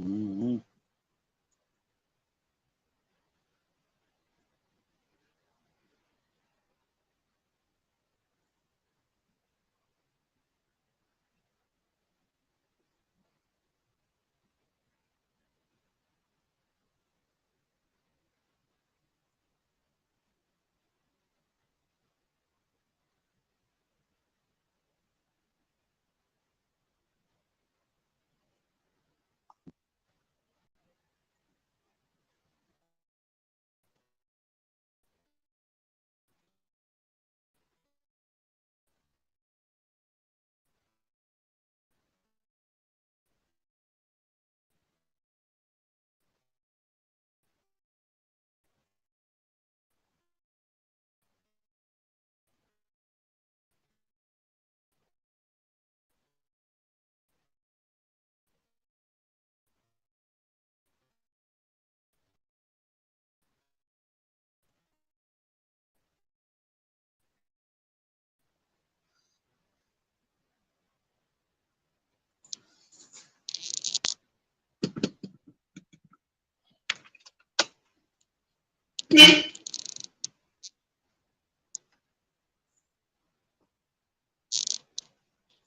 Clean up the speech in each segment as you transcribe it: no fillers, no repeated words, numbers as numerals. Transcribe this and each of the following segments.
Mm-hmm.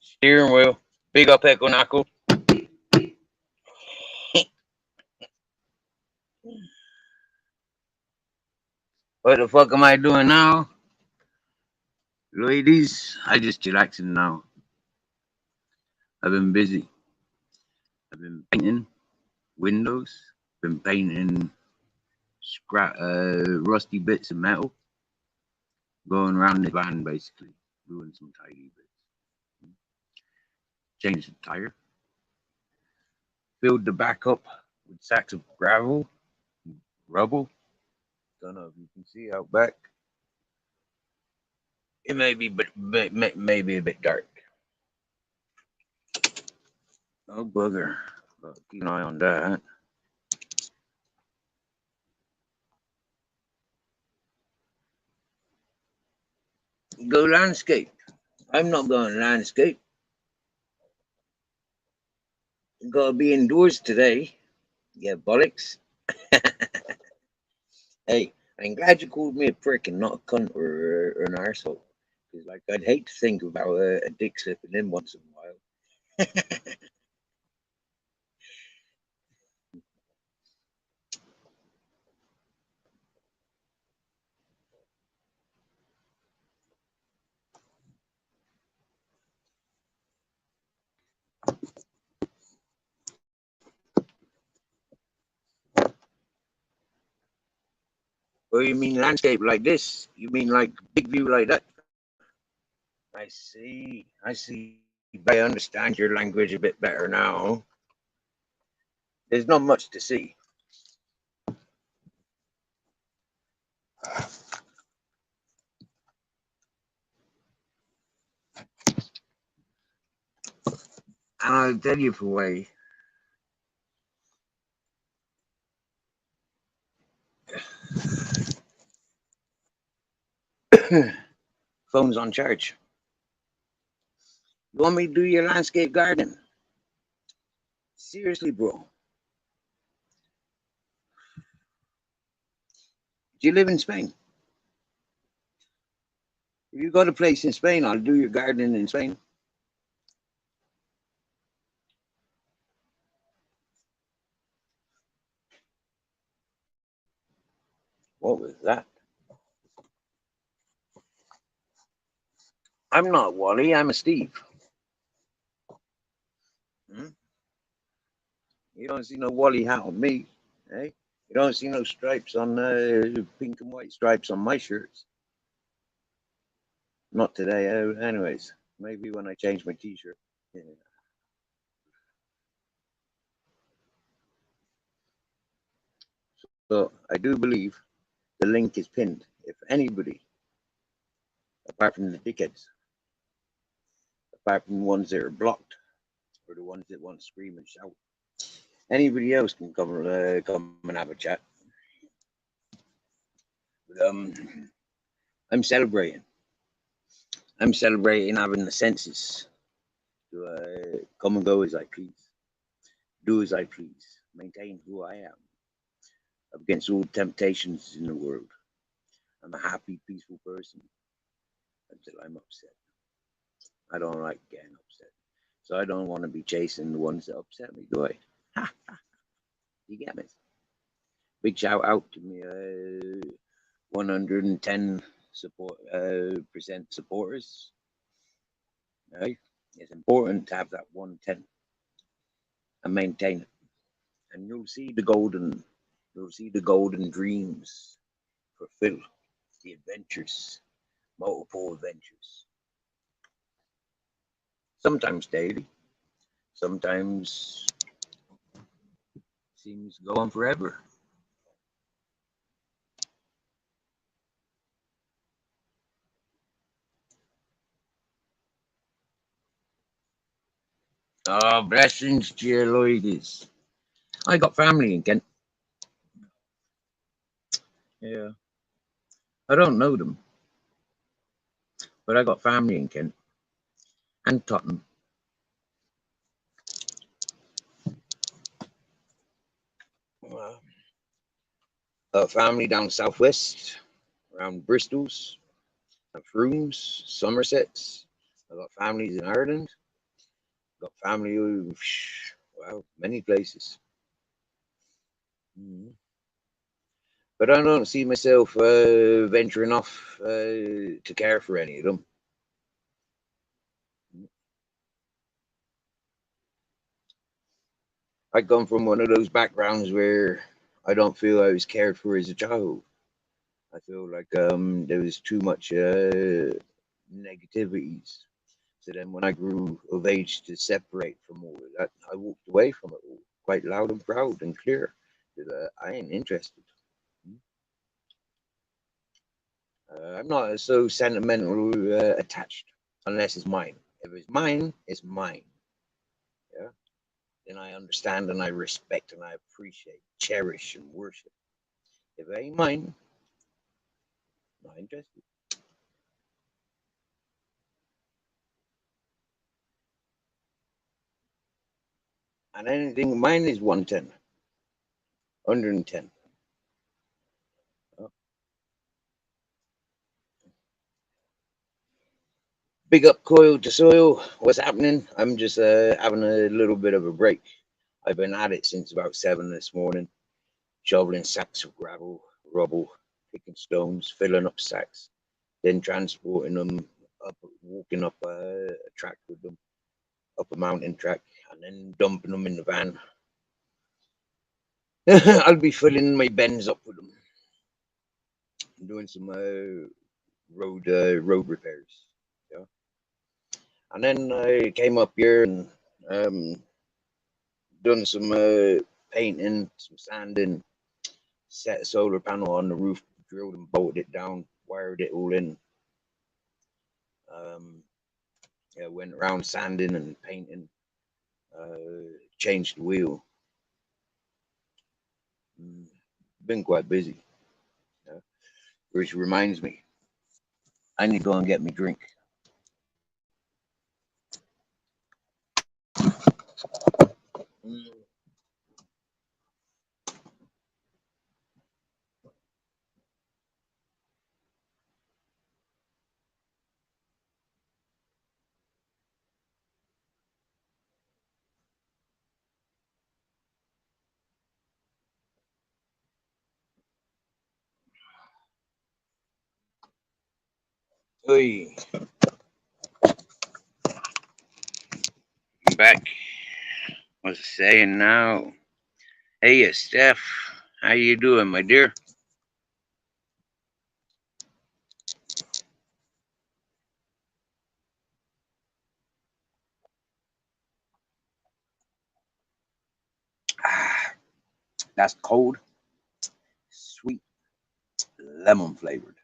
Steering wheel. Big up Echo Knuckle. What the fuck am I doing now? Ladies, I just chillaxing now. I've been busy. I've been painting windows. Been painting rusty bits of metal. Going around the van basically, doing some tidy bits. Changed the tire. Filled the back up with sacks of gravel, rubble. Don't know if you can see out back. It may be, but maybe a bit dark. Oh bugger! But keep an eye on that. Go landscape. I'm not going landscape. Gotta be indoors today. Yeah, bollocks. Hey, I'm glad you called me a prick and not a cunt or an arsehole. Because, like, I'd hate to think about a dick slipping in once in a while. Or you mean landscape like this? You mean like big view like that? I see. I see. I understand your language a bit better now. There's not much to see. And I'll tell you for why. Phone's on charge. You want me to do your landscape garden? Seriously, bro. Do you live in Spain? If you got a place in Spain, I'll do your garden in Spain. What was that? I'm not Wally. I'm a Steve. Hmm? You don't see no Wally hat on me, eh? You don't see no stripes on pink and white stripes on my shirts. Not today. Anyways, maybe when I change my T-shirt. Yeah. So I do believe the link is pinned. If anybody, apart from the dickheads, apart from the ones that are blocked, or the ones that want to scream and shout, anybody else can come and have a chat. But, I'm celebrating. I'm celebrating having the senses to come and go as I please. do as I please, maintain who I am against all temptations in the world. I'm a happy, peaceful person until I'm upset. I don't like getting upset. So I don't want to be chasing the ones that upset me, do I? Ha! You get me? Big shout out to me 110 percent supporters. Right? It's important to have that 110 and maintain it. And you'll see the golden dreams fulfilled, the adventures, multiple adventures. Sometimes daily, sometimes seems to go on forever. Oh, blessings to you, ladies. I got family in Kent. Yeah. I don't know them, but I got family in Kent and Tottenham. Family down southwest, around Bristol's, Frooms, Somersets. I got families in Ireland. Got family who, well, many places. Mm. But I don't see myself venturing off to care for any of them. I come from one of those backgrounds where I don't feel I was cared for as a child. I feel like there was too much negativities. So then when I grew of age to separate from all of that, I walked away from it all quite loud and proud and clear that I ain't interested. I'm not so sentimental attached unless it's mine. If it's mine, it's mine. Yeah. Then I understand and I respect and I appreciate, cherish and worship. If it ain't mine, not interested. And anything mine is 110, 110. Oh. Big up coil to soil. What's happening? I'm just having a little bit of a break. I've been at it since about 7 this morning, shoveling sacks of gravel, rubble, picking stones, filling up sacks, then transporting them up, walking up a track with them, up a mountain track, and then dumping them in the van. I'll be filling my bends up with them, doing some road repairs. Yeah, and then I came up here and done some painting, some sanding, set a solar panel on the roof, drilled and bolted it down, wired it all in. Um, yeah, went around sanding and painting, changed the wheel. Been quite busy, yeah. Which reminds me, I need to go and get me drink. Mm. Hey, I'm back. What's it saying now? Hey, Steph, how you doing, my dear? Ah, that's cold, sweet, lemon flavored.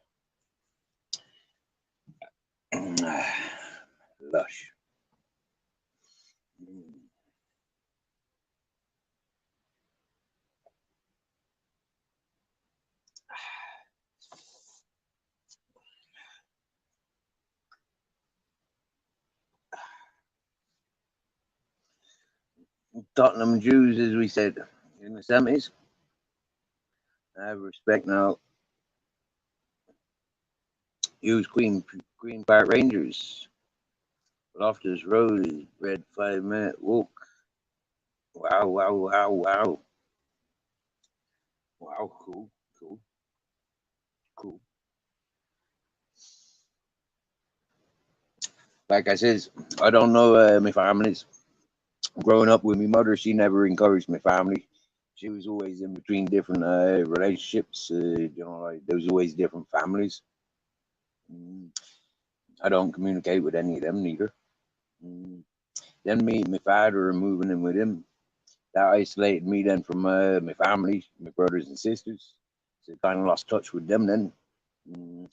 Lush. Mm. Tottenham Jews, as we said in the 70s. I have respect now. Use Queen Park Rangers. Loftus Road is red 5 minute walk. Wow, wow, wow, wow. Wow, cool, cool, cool. Like I says, I don't know my families. Growing up with my mother, she never encouraged my family. She was always in between different relationships. Like there was always different families. Mm, I don't communicate with any of them neither. Mm, then me, my father, and moving in with him, that isolated me then from my family, my brothers and sisters. So kind of lost touch with them then. Mm,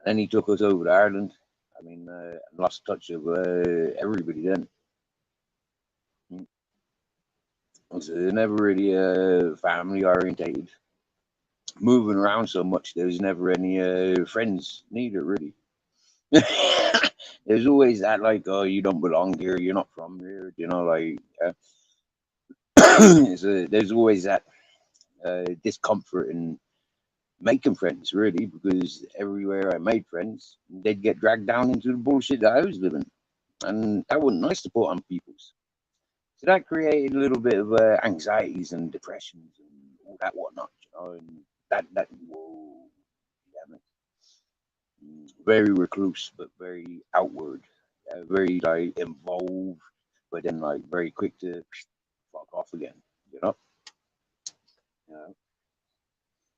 then he took us over to Ireland. I mean, lost touch of everybody then. Mm. So they're never really family orientated. Moving around so much, there was never any friends neither, really. There's always that, like, oh, you don't belong here, you're not from here, like, so there's always that discomfort in making friends, really, because everywhere I made friends, they'd get dragged down into the bullshit that I was living. And that wasn't nice to put on people's. So that created a little bit of anxieties and depressions and all that whatnot, and that whoa, damn it. Very recluse, but very outward, very like involved, but then like very quick to fuck off again. You know, uh,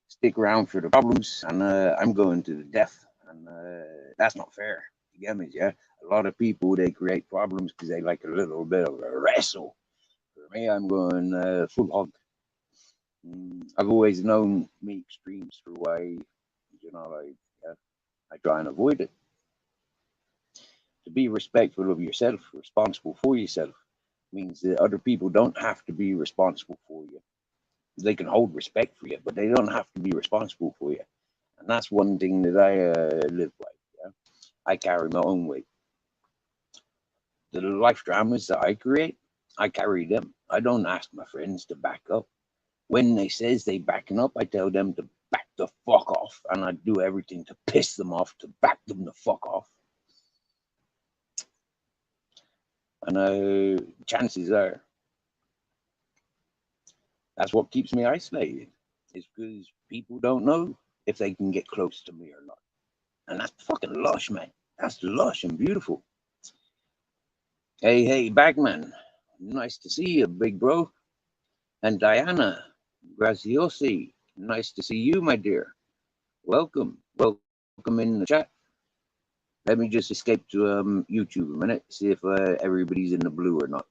stick around for the problems, and I'm going to the death, and that's not fair. You get me? Yeah, a lot of people they create problems because they like a little bit of a wrestle. For me, I'm going full hog. I've always known me extremes for why, like I try and avoid it. To be respectful of yourself, responsible for yourself, means that other people don't have to be responsible for you. They can hold respect for you, but they don't have to be responsible for you. And that's one thing that I live by. Yeah? I carry my own weight. The life dramas that I create, I carry them. I don't ask my friends to back up. When they says they backing up, I tell them to back the fuck off, and I do everything to piss them off to back them the fuck off. And chances are that's what keeps me isolated. Is because people don't know if they can get close to me or not. And that's fucking lush, man. That's lush and beautiful. Hey, hey, Bagman. Nice to see you, big bro. And Diana Graziosi. Nice to see you, my dear. Welcome. Welcome in the chat. Let me just escape to YouTube a minute, see if everybody's in the blue or not.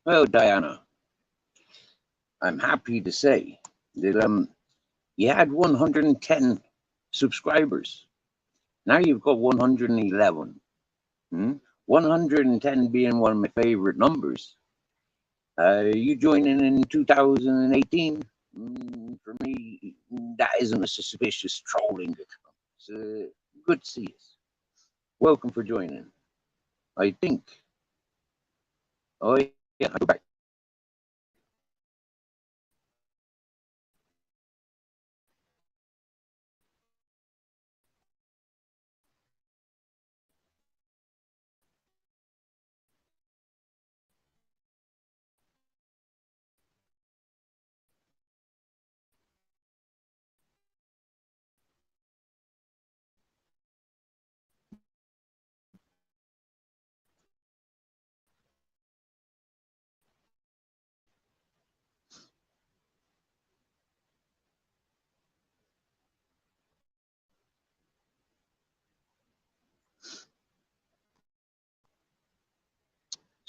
Well, Diana, I'm happy to say that you had 110 subscribers. Now you've got 111. 110 being one of my favorite numbers. You joining in 2018, for me, that isn't a suspicious trolling. It's good to see you. Welcome for joining. I think. Oh, yeah, I'll go back.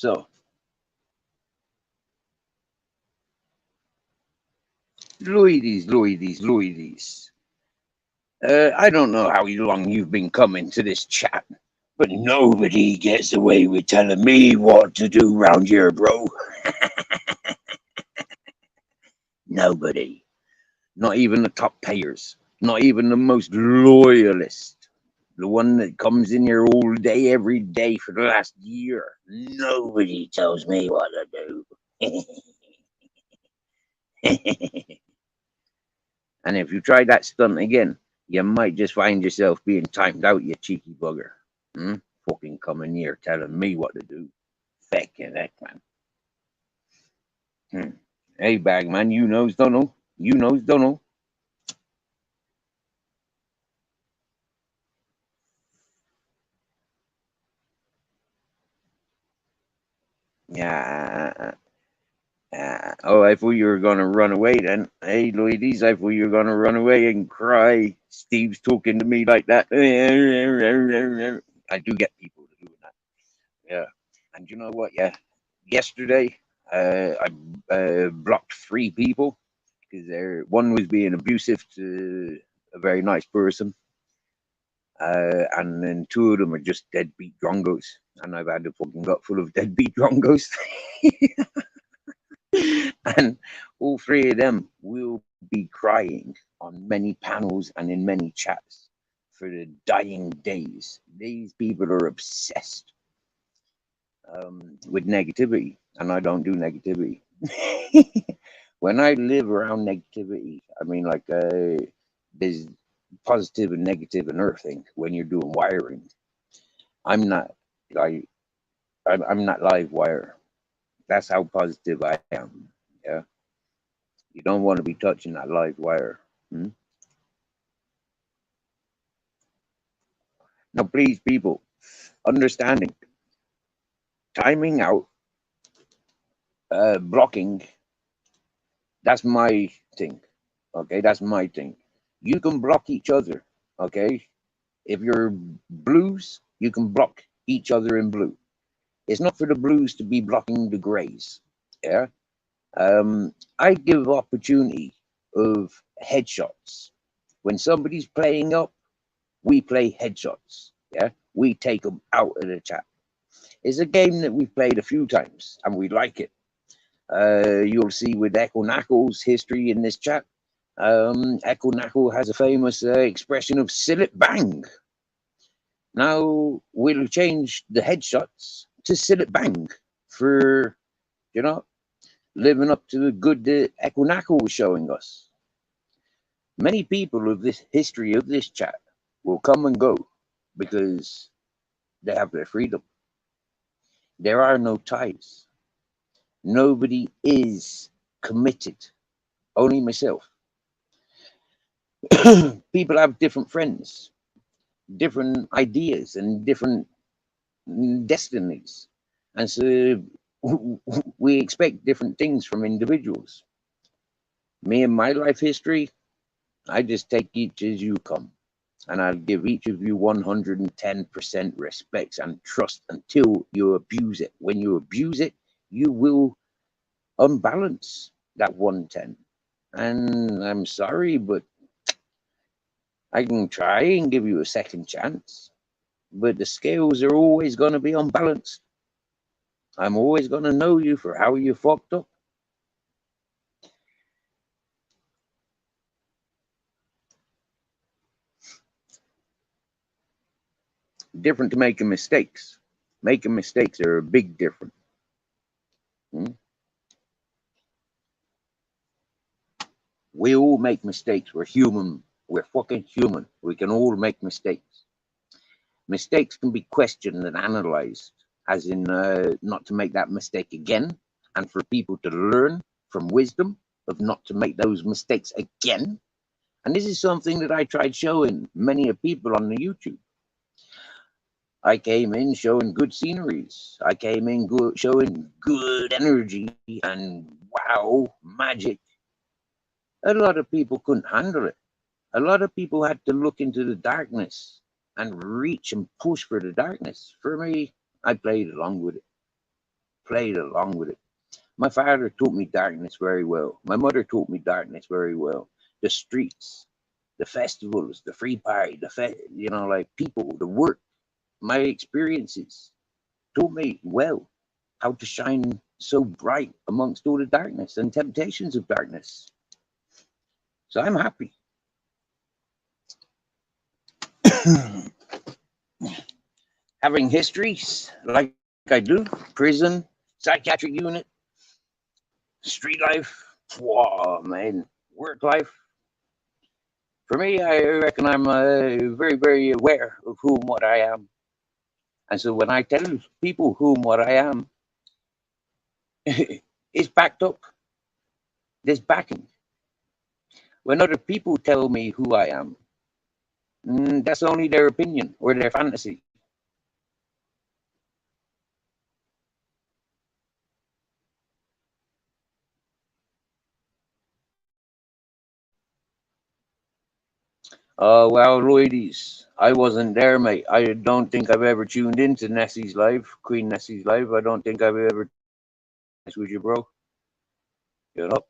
So, Lloydies. I don't know how long you've been coming to this chat, but nobody gets away with telling me what to do round here, bro. Nobody. Not even the top payers. Not even the most loyalist. The one that comes in here all day, every day for the last year. Nobody tells me what to do. And if you try that stunt again, you might just find yourself being timed out, you cheeky bugger. Hmm? Fucking coming here telling me what to do. Feckin' heck, man. Hey, Bagman, you knows, don't know. You knows, don't know. Yeah. Oh, I thought you were going to run away then. Hey, ladies, I thought you were going to run away and cry. Steve's talking to me like that. I do get people doing that. Yeah. And you know what? Yeah. Yesterday, I blocked 3 people because one was being abusive to a very nice person. And then 2 of them are just deadbeat drongos. And I've had a fucking gut full of deadbeat drongos. And all 3 of them will be crying on many panels and in many chats for the dying days. These people are obsessed with negativity, and I don't do negativity. When I live around negativity, I mean, like, there's positive and negative and everything when you're doing wiring. I'm not like I'm not live wire. That's how positive I am. Yeah. You don't want to be touching that live wire. Hmm? Now, please, people, understanding, timing out, blocking, that's my thing. Okay, that's my thing. You can block each other. Okay, if you're blues, you can block each other in blue. It's not for the blues to be blocking the grays. Yeah. I give opportunity of headshots. When somebody's playing up, we play headshots. Yeah, we take them out of the chat. It's a game that we've played a few times and we like it. You'll see with Echo Knuckles' history in this chat. Echo Knuckle has a famous expression of "sillet bang." Now we'll change the headshots to "sillet bang" for, you know, living up to the good that Echo Knuckle was showing us. Many people of this history of this chat will come and go because they have their freedom. There are no ties. Nobody is committed. Only myself. People have different friends, different ideas, and different destinies. And so we expect different things from individuals. Me and my life history, I just take each as you come. And I'll give each of you 110% respect and trust until you abuse it. When you abuse it, you will unbalance that 110. And I'm sorry, but I can try and give you a second chance, but the scales are always going to be unbalanced. I'm always going to know you for how you fucked up. Different to making mistakes. Making mistakes are a big difference. Hmm? We all make mistakes. We're human. We're fucking human. We can all make mistakes. Mistakes can be questioned and analyzed, as in not to make that mistake again, and for people to learn from wisdom of not to make those mistakes again. And this is something that I tried showing many of people on the YouTube. I came in showing good sceneries. I came in showing good energy and wow, magic. A lot of people couldn't handle it. A lot of people had to look into the darkness and reach and push for the darkness. For me, I played along with it. played along with it. My father taught me darkness very well. My mother taught me darkness very well. The streets, the festivals, the free party, like people, the work, my experiences taught me well how to shine so bright amongst all the darkness and temptations of darkness. So I'm happy. Having histories like I do, prison, psychiatric unit, street life, wow, man, work life. For me, I reckon I'm very, very aware of who and what I am. And so when I tell people who and what I am, it's backed up. There's backing. When other people tell me who I am, that's only their opinion or their fantasy. Well, ladies, I wasn't there, mate. I don't think I've ever tuned into Nessie's live, Queen Nessie's live. I don't think I've ever with you, bro. You know,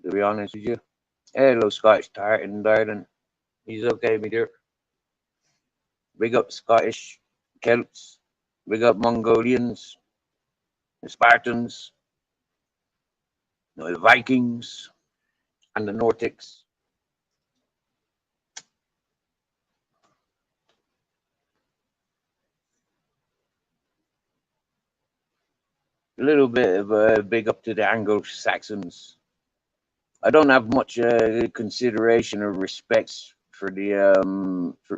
to be honest with you. Hello, Scottish Tartan, darling. He's okay, me dear. Big up Scottish, Celts, big up Mongolians, the Spartans, the Vikings, and the Nordics. A little bit of a big up to the Anglo-Saxons. I don't have much consideration or respect for the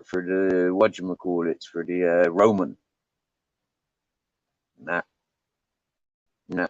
for the whatchamacallits, for the Roman. Nah, nah.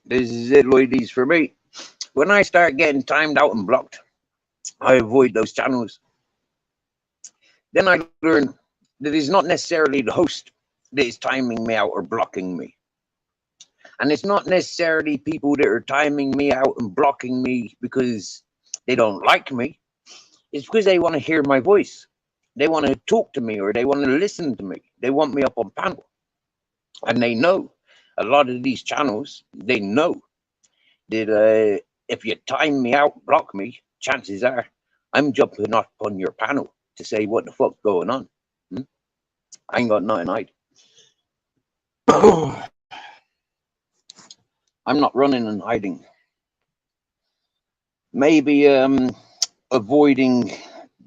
This is it, ladies, for me. When I start getting timed out and blocked, I avoid those channels. Then I learn that it's not necessarily the host that is timing me out or blocking me. And it's not necessarily people that are timing me out and blocking me because they don't like me. It's because they want to hear my voice. They want to talk to me or they want to listen to me. They want me up on panel. And they know a lot of these channels, they know that if you time me out, block me, chances are I'm jumping up on your panel to say what the fuck's going on. I ain't got nothing to hide. I'm not running and hiding. Maybe avoiding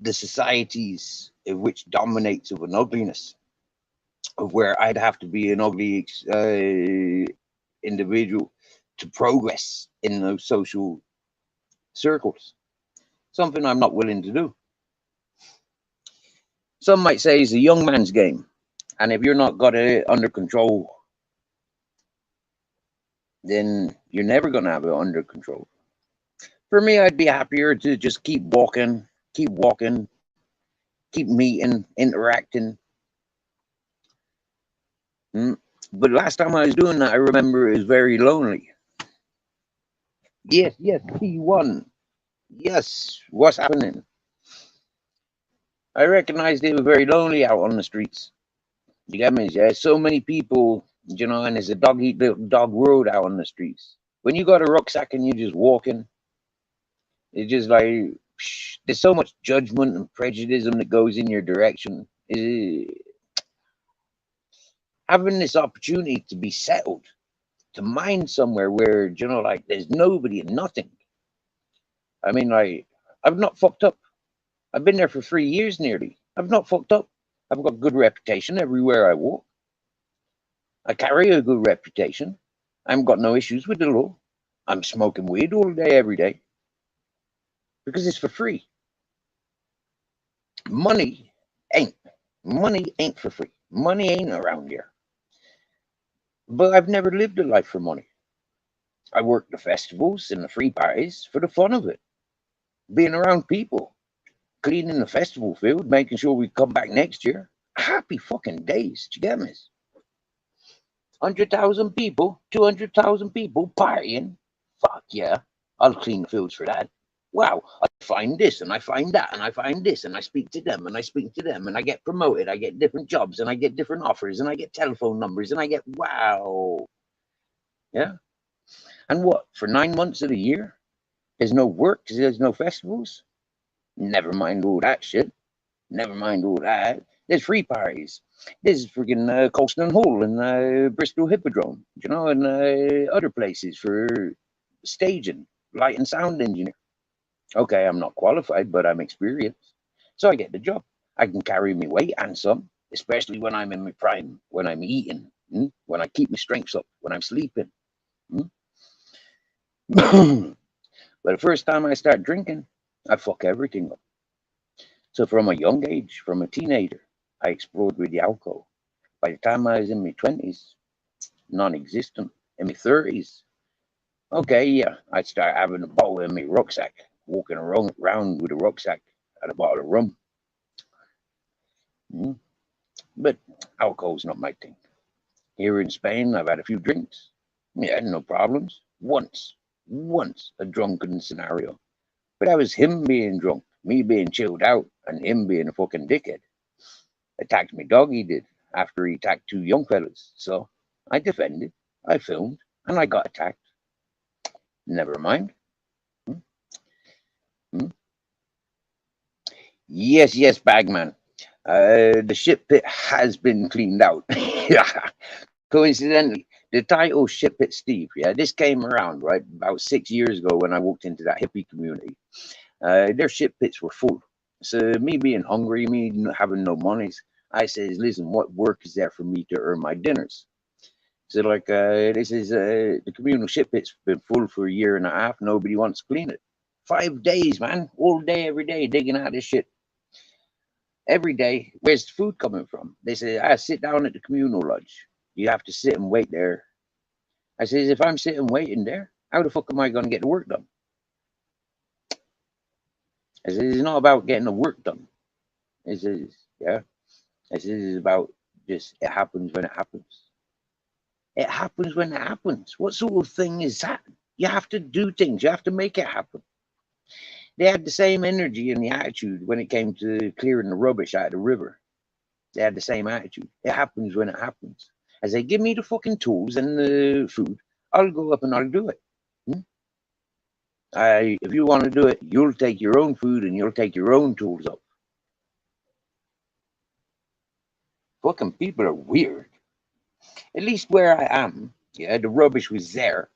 the societies which dominates of an ugliness, of where I'd have to be an ugly individual to progress in those social circles. Something I'm not willing to do. Some might say it's a young man's game, and if you're not got it under control, then you're never going to have it under control. For me, I'd be happier to just keep walking, keep meeting, interacting. But last time I was doing that, I remember it was very lonely. Yes, P1. Yes, what's happening? I recognized it was very lonely out on the streets. You get me? There's so many people, and there's a dog eat dog world out on the streets. When you got a rucksack and you're just walking, it's just like there's so much judgment and prejudice that goes in your direction. Having this opportunity to be settled, to mine somewhere where there's nobody and nothing. I mean, I've not fucked up. I've been there for 3 years nearly. I've not fucked up. I've got good reputation everywhere I walk. I carry a good reputation. I've got no issues with the law. I'm smoking weed all day, every day, because it's for free. Money ain't. Money ain't for free. Money ain't around here. But I've never lived a life for money. I work the festivals and the free parties for the fun of it. Being around people, cleaning the festival field, making sure we come back next year. Happy fucking days. Do you get me? 100,000 people, 200,000 people partying. Fuck yeah. I'll clean the fields for that. Wow. I find this and I find that and I find this and I speak to them and I speak to them and I get promoted. I get different jobs and I get different offers and I get telephone numbers and I get wow. Yeah. And what? For 9 months of the year? There's no work because there's no festivals? Never mind all that shit. Never mind all that. There's free parties. There's freaking Colston Hall and Bristol Hippodrome, you know, and other places for staging, light and sound engineer. Okay, I'm not qualified, but I'm experienced. So I get the job. I can carry my weight and some, especially when I'm in my prime, when I'm eating, when I keep my strengths up, when I'm sleeping. But the first time I start drinking, I fuck everything up. So from a young age, from a teenager, I explored with the alcohol. By the time I was in my 20s, non-existent. In my 30s, okay, yeah, I'd start having a bottle in my rucksack, walking around with a rucksack and a bottle of rum. Mm. But alcohol's not my thing. Here in Spain, I've had a few drinks. Yeah, no problems. Once a drunken scenario. But that was him being drunk, me being chilled out, and him being a fucking dickhead. Attacked me dog, he did, after he attacked two young fellas. So I defended, I filmed, and I got attacked. Never mind. Hmm? Hmm? Yes, Bagman. The shit pit has been cleaned out. Coincidentally, the title Shit Pit Steve, yeah, this came around, right, about 6 years ago when I walked into that hippie community. Their shit pits were full. So me being hungry, me having no monies, I says, listen, what work is there for me to earn my dinners? So like, this is the communal shit pit's been full for a year and a half. Nobody wants to clean it. 5 days, man, all day, every day, digging out this shit. Every day, where's the food coming from? They say, I sit down at the communal lodge. You have to sit and wait there. I says, if I'm sitting waiting there, how the fuck am I going to get the work done? I says, it's not about getting the work done. It says, yeah. I says, it's about just, it happens when it happens. It happens when it happens. What sort of thing is that? You have to do things. You have to make it happen. They had the same energy and the attitude when it came to clearing the rubbish out of the river. They had the same attitude. It happens when it happens. I say, give me the fucking tools and the food. I'll go up and I'll do it. Hmm? If you want to do it, you'll take your own food and you'll take your own tools up. Fucking people are weird. At least where I am, yeah, the rubbish was there.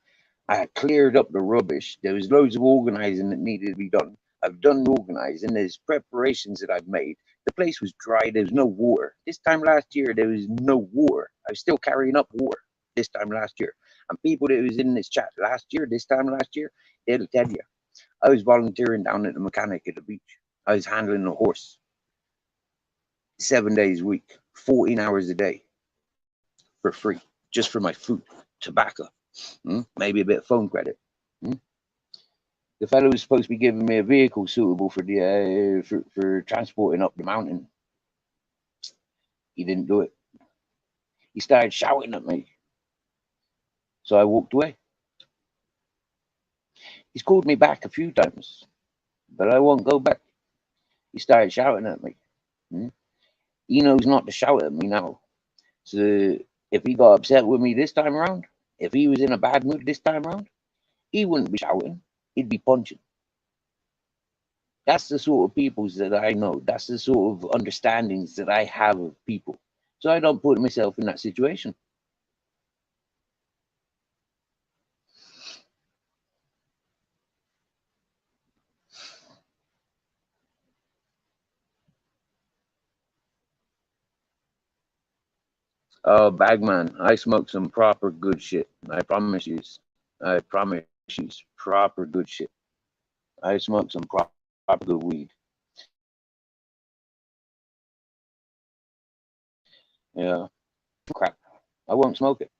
I had cleared up the rubbish. There was loads of organising that needed to be done. I've done the organising. There's preparations that I've made. The place was dry. There was no water. This time last year, there was no water. I was still carrying up water this time last year. And people that was in this chat last year, this time last year, they'll tell you. I was volunteering down at the mechanic at the beach. I was handling a horse 7 days a week, 14 hours a day for free, just for my food, tobacco, maybe a bit of phone credit. The fellow was supposed to be giving me a vehicle suitable for the for transporting up the mountain. He didn't do it. He started shouting at me, so I walked away. He's called me back a few times, but I won't go back. He started shouting at me. He knows not to shout at me now. So if he got upset with me this time around, if he was in a bad mood this time around, he wouldn't be shouting. He'd be punching. That's the sort of peoples that I know. That's the sort of understandings that I have of people. So I don't put myself in that situation. Oh, Bagman, I smoke some proper good shit. I promise you. I promise you, proper good shit. I smoke some proper good weed. Yeah, crap. I won't smoke it.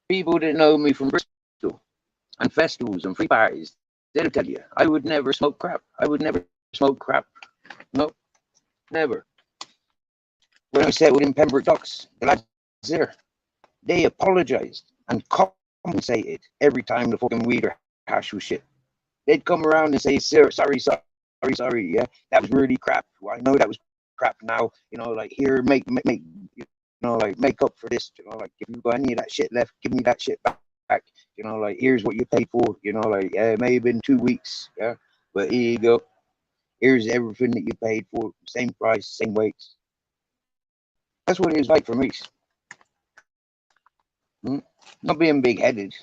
People that know me from Bristol and festivals and free parties, they'll tell you I would never smoke crap. I would never smoke crap. No, never. When I settled in Pembroke Docks, the lads there, they apologised and compensated every time the fucking weed or hash was shit. They'd come around and say, "Sir, sorry, yeah, that was really crap. Well, I know that was crap now. You know, like here, make, you know, like make up for this. You know, like if you got any of that shit left, give me that shit back. You know, like here's what you paid for. You know, like it may have been 2 weeks, yeah, but here you go. Here's everything that you paid for, same price, same weights. That's what it was like for me. Hmm? Not being big headed.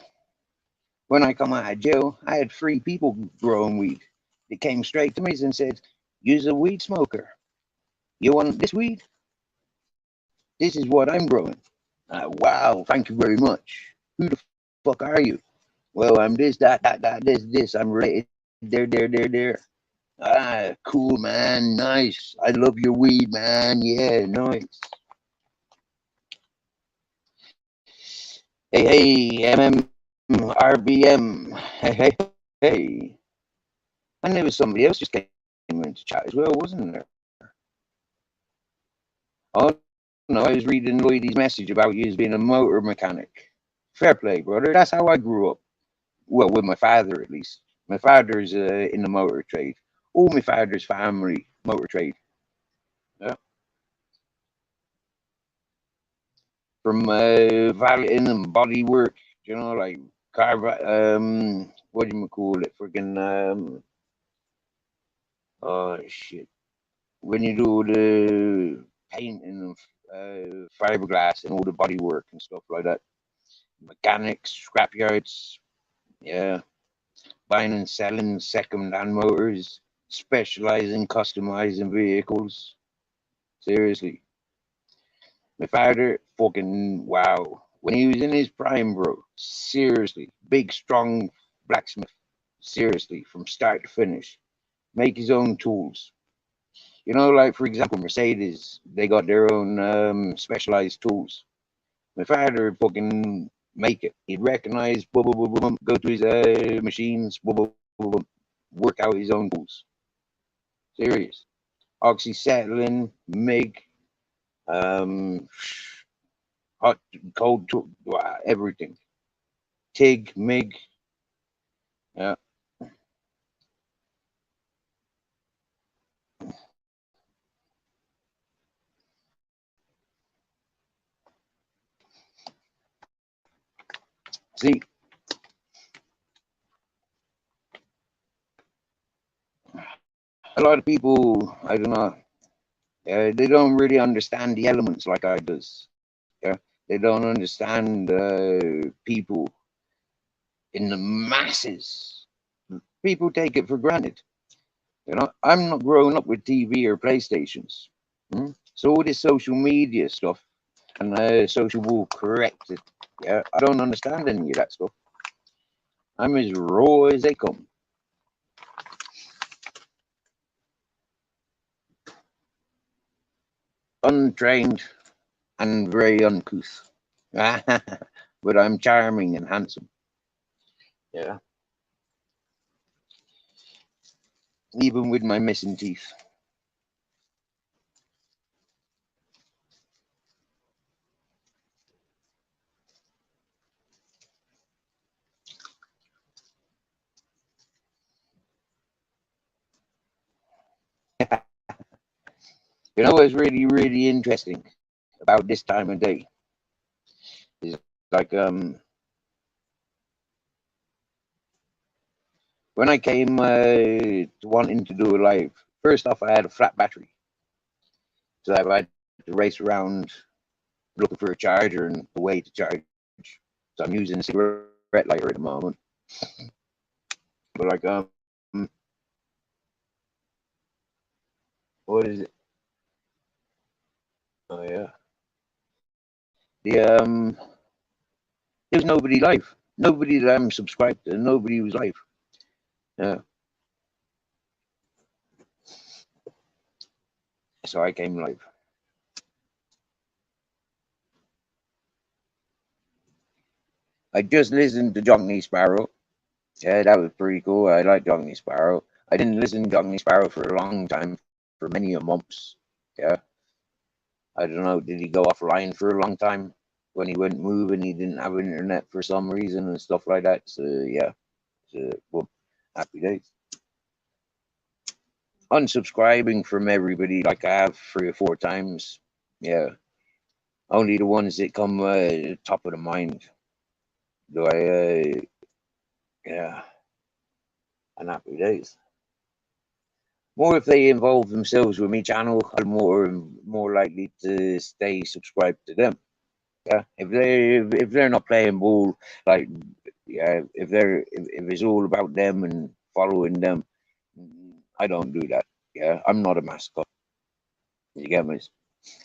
When I come out of jail, I had 3 people growing weed. They came straight to me and said, "You're a weed smoker. You want this weed? This is what I'm growing." Wow, thank you very much. Who the fuck are you? Well, I'm this, that, this. I'm related. There. Ah, cool, man. Nice. I love your weed, man. Yeah, nice. Hey, RBM. Hey. And there was somebody else just came into chat as well, wasn't there? Oh, no, I was reading Lloydie's message about you as being a motor mechanic. Fair play, brother. That's how I grew up. Well, with my father, at least. My father's in the motor trade. All my father's family, motor trade. Yeah. From valeting and body work, you know, like car, what do you call it? Freaking, oh, shit. When you do the painting and fiberglass and all the body work and stuff like that. Mechanics, scrapyards, yeah, buying and selling second-hand motors, specializing, customizing vehicles. Seriously, my father, fucking wow. When he was in his prime, bro, seriously, big, strong blacksmith. Seriously, from start to finish, make his own tools. You know, like for example, Mercedes, they got their own specialized tools. My father fucking make it. He'd recognize, boom, boom, boom, boom, go to his machines, boom, boom, boom, boom, work out his own tools. Serious. Oxyacetylene, MIG, um, hot, cold, everything. TIG, MIG. Yeah. See, a lot of people, I don't know, they don't really understand the elements like I does. Yeah. They don't understand people in the masses. People take it for granted. You know, I'm not growing up with TV or PlayStations. So all this social media stuff and social corrected. Yeah, I don't understand any of that stuff. I'm as raw as they come. Untrained and very uncouth. But I'm charming and handsome. Yeah. Even with my missing teeth. You know what's really, really interesting about this time of day is like when I came to wanting to do a live, first off I had a flat battery. So I had to race around looking for a charger and a way to charge. So I'm using a cigarette lighter at the moment. But like what is it? Oh yeah. The there's nobody live. Nobody that I'm subscribed to, nobody was live. So I came live. I just listened to Johnny Sparrow. Yeah, that was pretty cool. I like Johnny Sparrow. I didn't listen to Johnny Sparrow for a long time, for many a months. Yeah. I don't know, did he go offline for a long time when he wouldn't move and he didn't have internet for some reason and stuff like that? So yeah, well, happy days. Unsubscribing from everybody like I have 3 or 4 times. Yeah, only the ones that come top of the mind. Do I? Yeah, and happy days. More if they involve themselves with me channel, I'm more likely to stay subscribed to them. Yeah, if they're not playing ball, like yeah, if it's all about them and following them, I don't do that. Yeah, I'm not a mascot. You get me?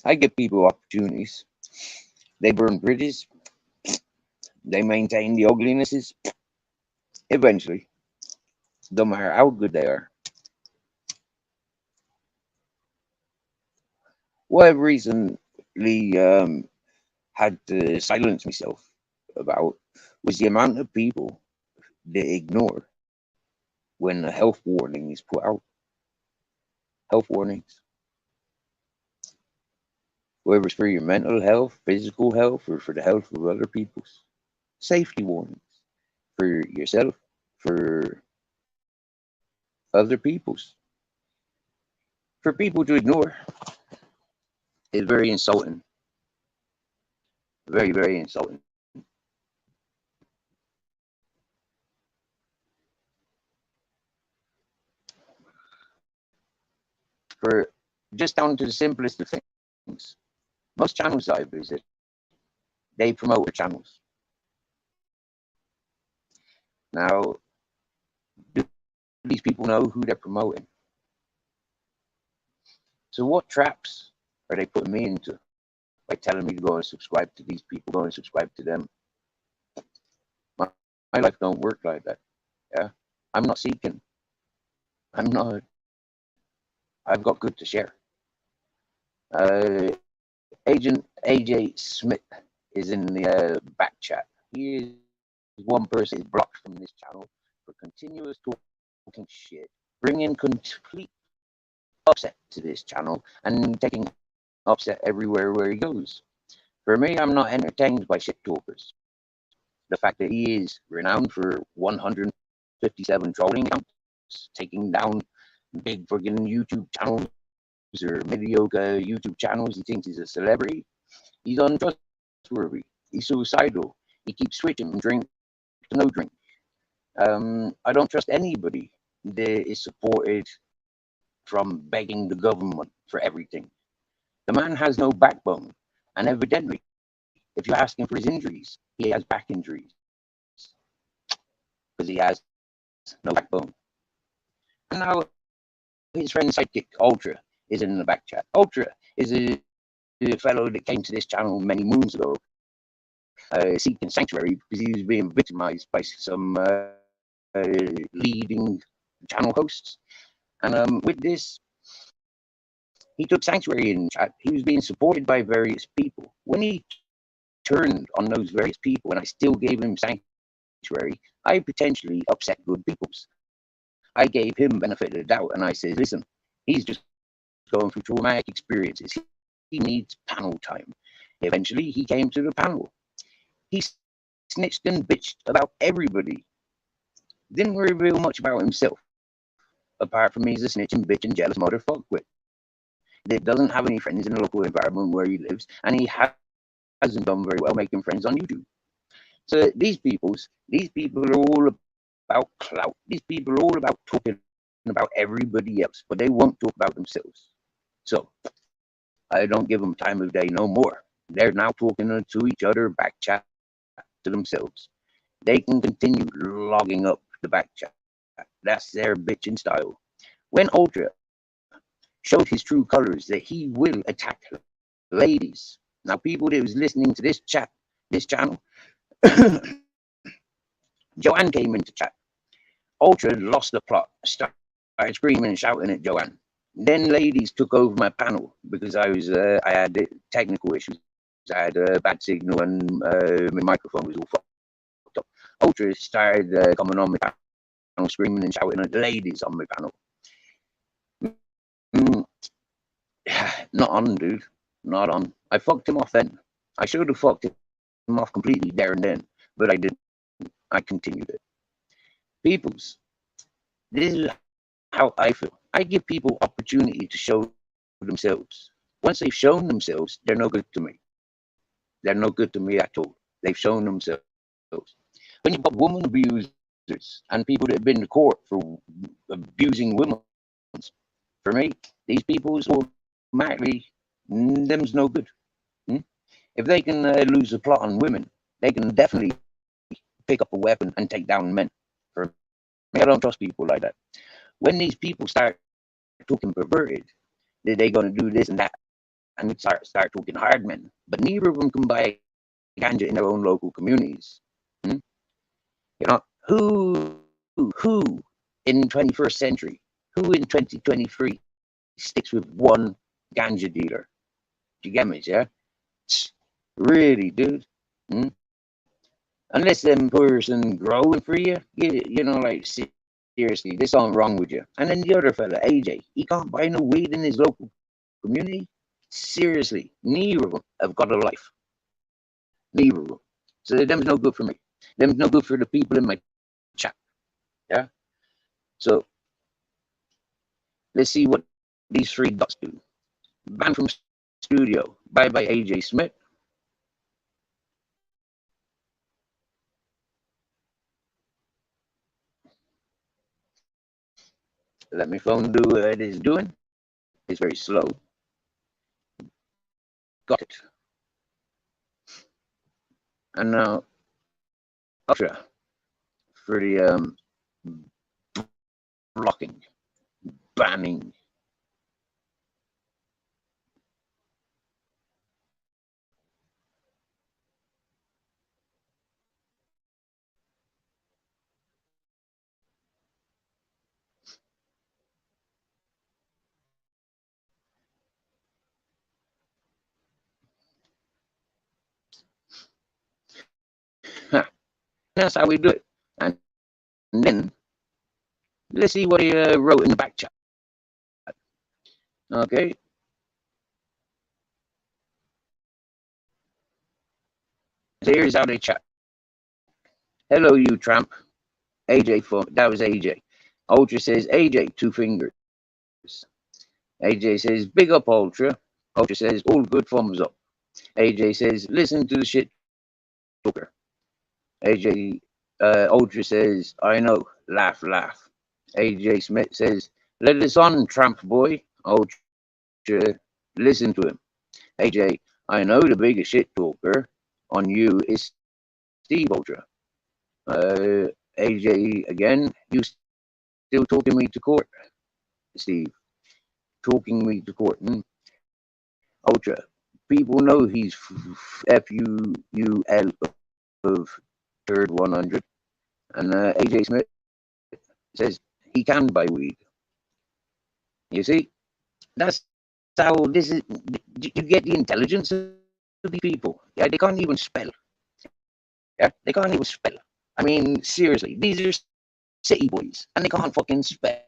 I give people opportunities. They burn bridges. They maintain the uglinesses. Eventually, no matter how good they are. What I've recently had to silence myself about was the amount of people that ignore when a health warning is put out. Health warnings, whether it's for your mental health, physical health, or for the health of other people's. Safety warnings for yourself, for other people's. For people to ignore is very insulting. Very, very insulting. For just down to the simplest of things. Most channels I visit, they promote their channels. Now, do these people know who they're promoting? So what traps are they putting me into by telling me to go and subscribe to these people, go and subscribe to them? My life don't work like that. Yeah, I'm not seeking. I'm not. I've got good to share. Agent AJ Smith is in the back chat. He is one person is blocked from this channel for continuous talking shit, bringing complete upset to this channel and taking upset everywhere where he goes. For me, I'm not entertained by shit talkers. The fact that he is renowned for 157 trolling accounts, taking down big friggin' YouTube channels or mediocre YouTube channels, he thinks he's a celebrity. He's untrustworthy. He's suicidal. He keeps switching from drink to no drink. I don't trust anybody that is supported from begging the government for everything. The man has no backbone, and evidently, if you ask him for his injuries, he has back injuries because he has no backbone. And now his friend sidekick Ultra is in the back chat. Ultra is a fellow that came to this channel many moons ago, seeking sanctuary because he was being victimized by some leading channel hosts. And with this, he took sanctuary in chat. He was being supported by various people. When he turned on those various people and I still gave him sanctuary, I potentially upset good peoples. I gave him benefit of the doubt and I said, listen, he's just going through traumatic experiences. He needs panel time. Eventually, he came to the panel. He snitched and bitched about everybody. Didn't reveal much about himself, apart from he's a snitching, bitching, jealous motherfucker that doesn't have any friends in the local environment where he lives, and he hasn't done very well making friends on YouTube. So these people are all about clout. These people are all about talking about everybody else, but they won't talk about themselves. So I don't give them time of day no more. They're now talking to each other, back chat to themselves. They can continue logging up the back chat. That's their bitching style. When Ultra showed his true colors that he will attack ladies. Now, people that was listening to this channel, Joanne came into chat. Ultra lost the plot, started screaming and shouting at Joanne. Then ladies took over my panel because I had technical issues. I had a bad signal and my microphone was all fucked up. Ultra started coming on my panel, screaming and shouting at ladies on my panel. Not on, dude. Not on. I fucked him off then. I should have fucked him off completely there and then, but I didn't. I continued it. Peoples, this is how I feel. I give people opportunity to show themselves. Once they've shown themselves, they're no good to me. They're no good to me at all. They've shown themselves. When you've got woman abusers and people that have been to court for abusing women, for me, these people's automatically, them's no good. If they can lose the plot on women, they can definitely pick up a weapon and take down men. For me, I don't trust people like that. When these people start talking perverted, they're going to do this and that, and start talking hard men. But neither of them can buy ganja in their own local communities. You know, who in 21st century, who in 2023 sticks with one ganja dealer? Do you get me? Yeah, really, dude. Unless them person growing for you, you know, like seriously, there's something wrong with you. And then the other fella, AJ, he can't buy no weed in his local community. Seriously, neither of them have got a life. Neither of them. So them's no good for me. Them's no good for the people in my chat. Yeah. So let's see what these three dots do. Ban from studio. Bye bye AJ Smith. Let my phone do what it is doing. It's very slow. Got it. And now Ultra for the blocking, banning. That's how we do it. And then let's see what he wrote in the back chat. Okay. So here's how they chat. Hello, you tramp. AJ, that was AJ. Ultra says, AJ, 2 fingers. AJ says, big up, Ultra. Ultra says, all good, thumbs up. AJ says, listen to the shit talker. AJ, Ultra says, I know, laugh, laugh. AJ Smith says, let us on, tramp boy. Ultra, listen to him. AJ, I know the biggest shit talker on you is Steve Ultra. AJ, again, you still talking me to court, Steve. Talking me to court. Ultra, people know he's FUUL of third 100. And AJ Smith says he can buy weed. You see, that's how this is. You get the intelligence of the people. Yeah, they can't even spell. Yeah, they can't even spell. I mean, seriously, these are city boys, and they can't fucking spell.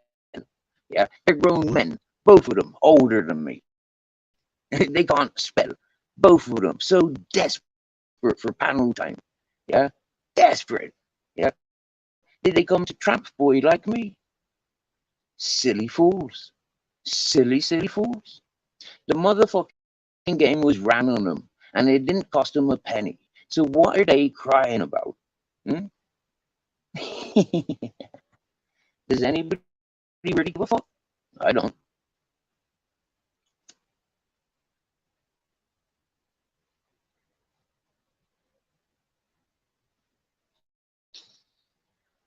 Yeah, they're grown men, both of them older than me. They can't spell, both of them. So desperate for panel time. Yeah, desperate. Yeah, did they come to tramp boy like me? Silly fools. Silly fools. The motherfucking game was ran on them, and it didn't cost them a penny. So what are they crying about? Does anybody really give a fuck? I don't.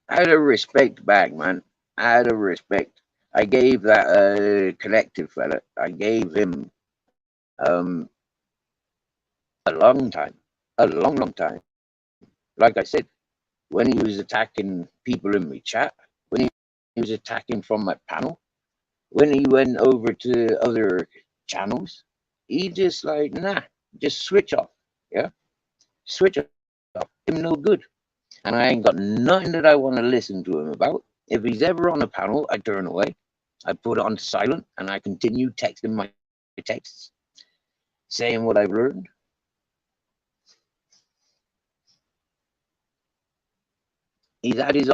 Out of respect back, man. Out of respect. I gave that collective fella, I gave him a long time. A long time. Like I said, when he was attacking people in my chat, when he was attacking from my panel, when he went over to other channels, he just like, nah, just switch off. Yeah, switch off. Him no good. And I ain't got nothing that I want to listen to him about. If he's ever on a panel, I turn away. I put it on silent and I continue texting my texts, saying what I've learned. He's had his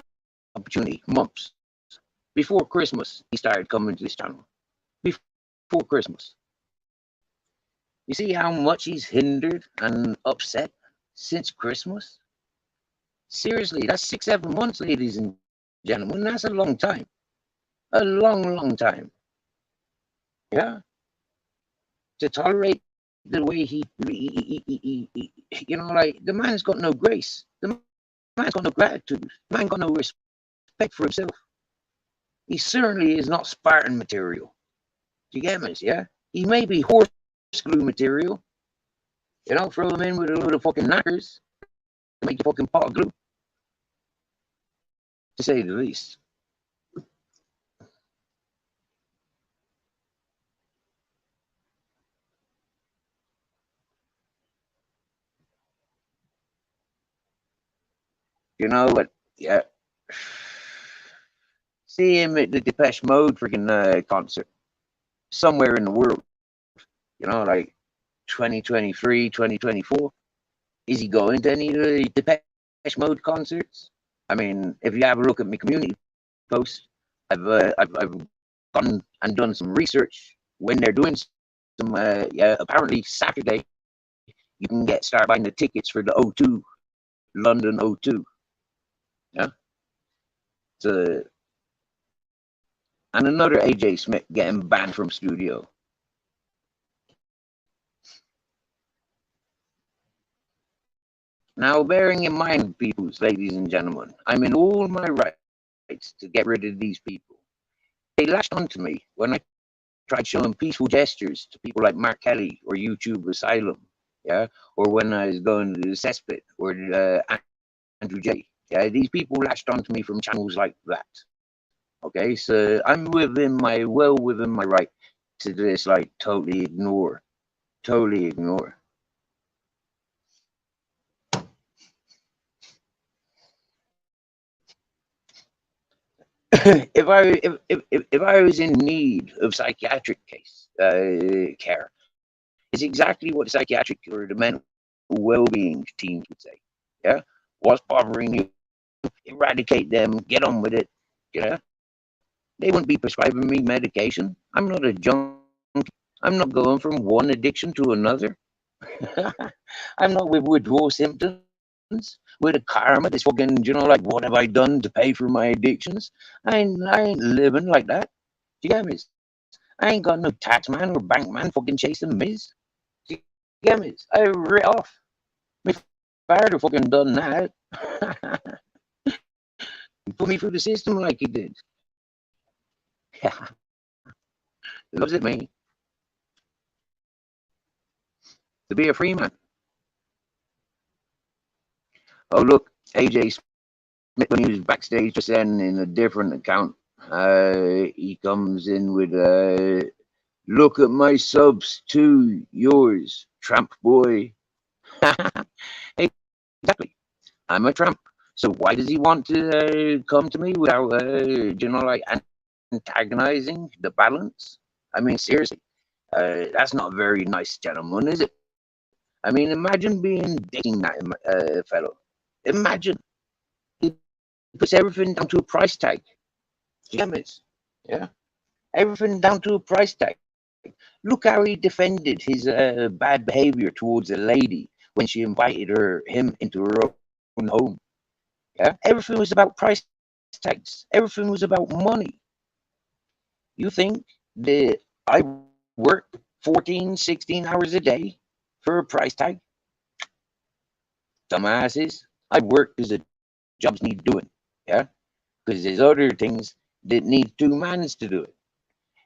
opportunity months. Before Christmas, he started coming to this channel. Before Christmas. You see how much he's hindered and upset since Christmas? Seriously, that's 6-7 months, ladies and gentlemen. That's a long time. A long, long time. Yeah? To tolerate the way he you know, like, the man's got no grace. The man's got no gratitude. The man got no respect for himself. He certainly is not Spartan material. Do you get me? Yeah? He may be horse glue material. You know, throw him in with a load of fucking knackers to make a fucking pot of glue. To say the least. You know what? Yeah. See him at the Depeche Mode freaking concert somewhere in the world. You know, like 2023, 2024. Is he going to any of the Depeche Mode concerts? I mean, if you have a look at my community post, I've gone and done some research when they're doing some. Yeah, apparently Saturday you can start buying the tickets for the O2, London O2. Yeah. So, and another AJ Smith getting banned from studio. Now, bearing in mind, peoples, ladies and gentlemen, I'm in all my rights to get rid of these people. They latched onto me when I tried showing peaceful gestures to people like Mark Kelly or YouTube Asylum, yeah, or when I was going to the Cesspit or Andrew J. Yeah, these people latched onto me from channels like that. Okay, so I'm within my right to just like totally ignore. If I was in need of psychiatric care, it's exactly what the psychiatric or the mental well-being teams would say. Yeah, what's bothering you? Eradicate them. Get on with it. Yeah, they wouldn't be prescribing me medication. I'm not a junkie. I'm not going from one addiction to another. I'm not with withdrawal symptoms, with a karma that's fucking, you know, like, what have I done to pay for my addictions? I ain't living like that. Do you get me? I ain't got no tax man or bank man fucking chasing me. Do you get me? I writ off. My father fucking done that. Put me through the system like he did. Loves it, me. To be a free man. Oh, look, AJ Smith, when he was backstage just then in a different account, he comes in with, look at my subs too, yours, tramp boy. Exactly. I'm a tramp. So why does he want to come to me without, you know, like antagonizing the balance? I mean, seriously, that's not very nice, gentlemen, is it? I mean, imagine dating that fellow. Imagine he puts everything down to a price tag. Damn it, yeah, everything down to a price tag. Look how he defended his bad behavior towards a lady when she invited him into her own home. Yeah, everything was about price tags. Everything was about money. You think that I work 14, 16 hours a day for a price tag? Dumbasses. I work because the jobs need doing. Yeah, because there's other things that need 2 mans to do it.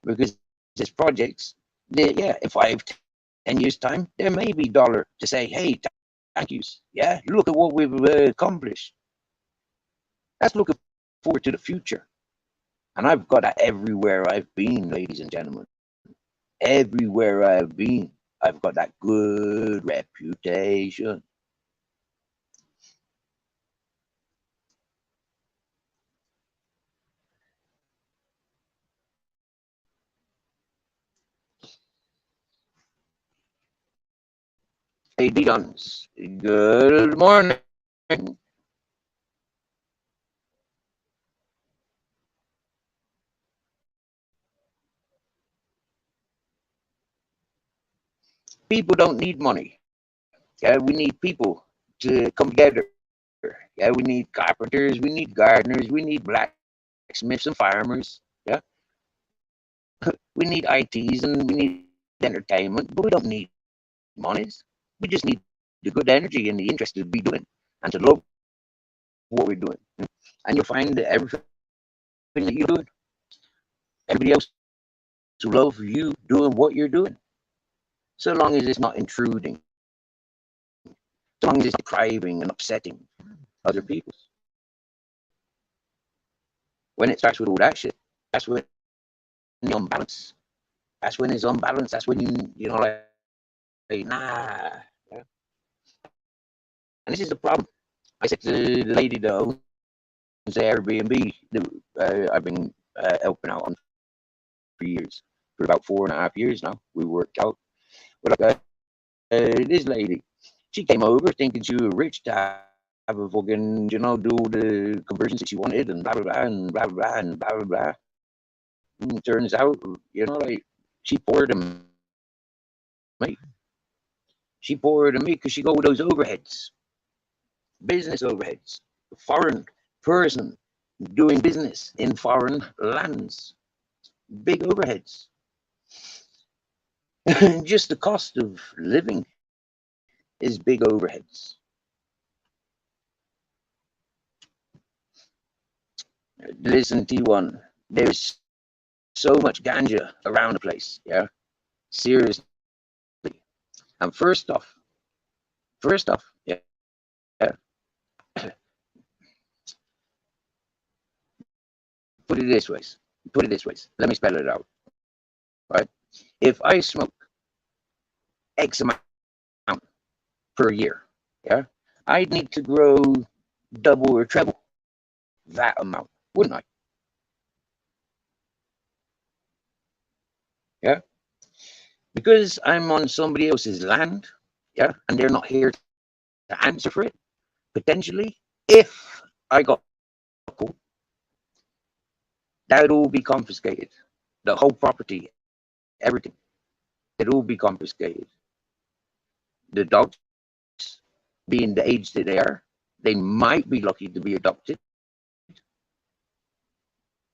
Because there's projects that, yeah, in 5, 10 years time, there may be dollar to say, hey, thank yous. Yeah, look at what we've accomplished. That's looking forward to the future. And I've got that everywhere I've been, ladies and gentlemen. Everywhere I've been, I've got that good reputation. Hey, Dons, good morning. People don't need money. Yeah, we need people to come together. Yeah, we need carpenters, we need gardeners, we need blacksmiths and farmers. Yeah, we need ITs and we need entertainment, but we don't need monies. We just need the good energy and the interest to be doing and to love what we're doing. And you'll find that everything that you're doing, everybody else will love you doing what you're doing. So long as it's not intruding, so long as it's depriving and upsetting other people. When it starts with all that shit, that's when the unbalance. That's when it's unbalanced. That's when you know, like nah. Yeah. And this is the problem. I said to the lady that owns the Airbnb that I've been helping out on for years, for about 4.5 years now. We worked out. But this lady, she came over thinking she was rich to have a fucking, do the conversions that she wanted and blah blah blah and blah blah blah and blah blah blah. And it turns out, like she poured them me. She poured them me because she go with those overheads, business overheads. Foreign person doing business in foreign lands, big overheads. Just the cost of living is big overheads. Listen, T1, there's so much ganja around the place. Yeah, seriously. And first off, yeah, yeah. Put it this way. Put it this way. Let me spell it out. Right? If I smoke X amount per year, yeah, I'd need to grow double or treble that amount, wouldn't I? Yeah, because I'm on somebody else's land. Yeah, and they're not here to answer for it. Potentially, if I got caught, that would all be confiscated. The whole property, everything, it'd all be confiscated. The dogs, being the age that they are, they might be lucky to be adopted.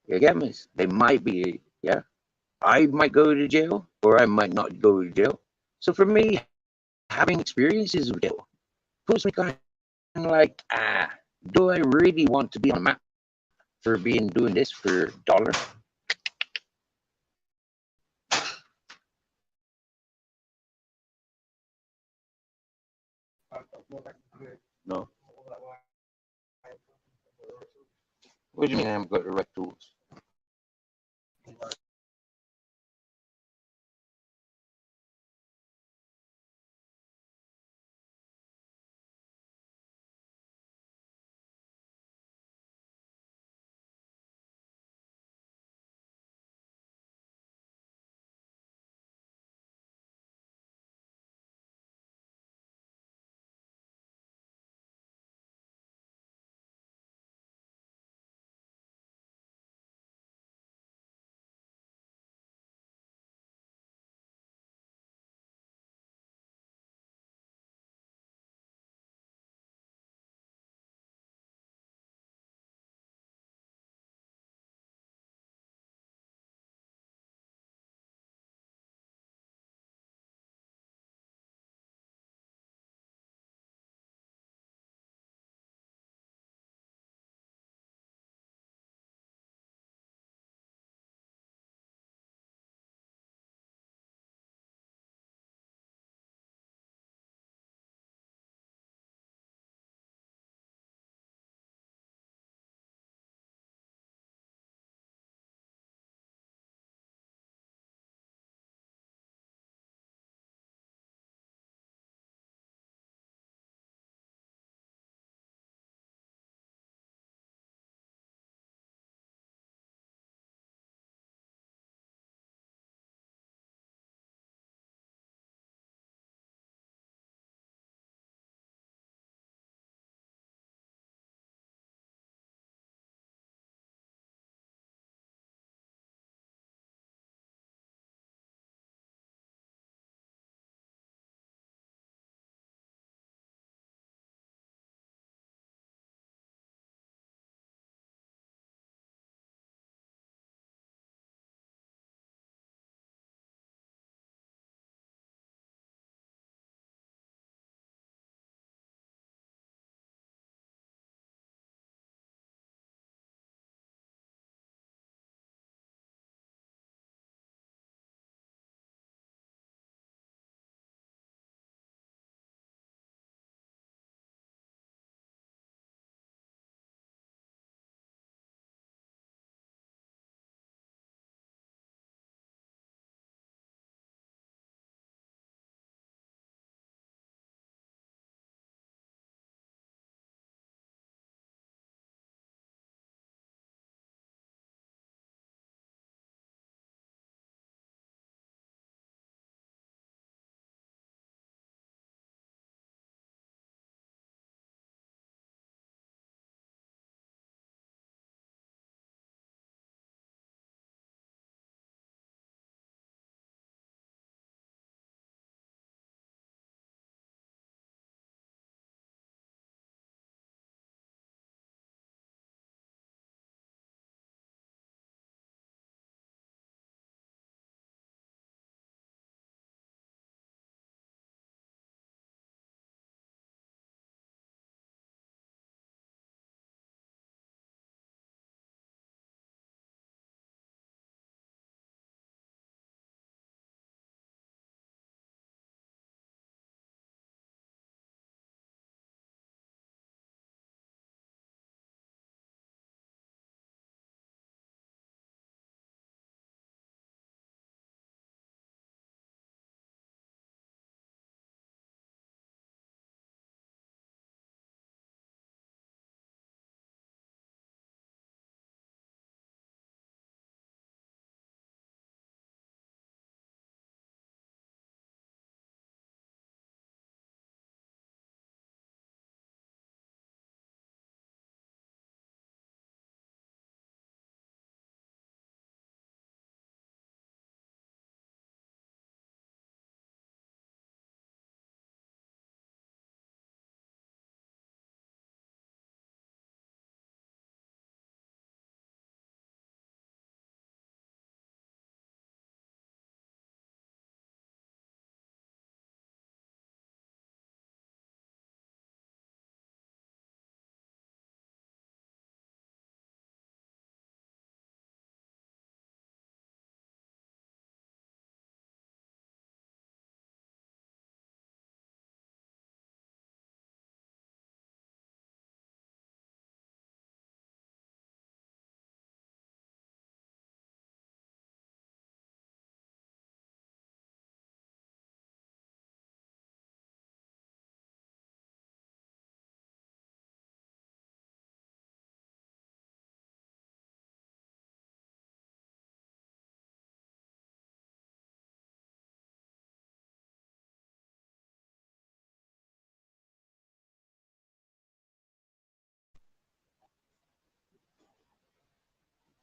You get me? They might be, yeah. I might go to jail or I might not go to jail. So for me, having experiences with jail puts me kind of like, do I really want to be on a map for being doing this for a dollar? No. What do you mean I haven't got the right tools?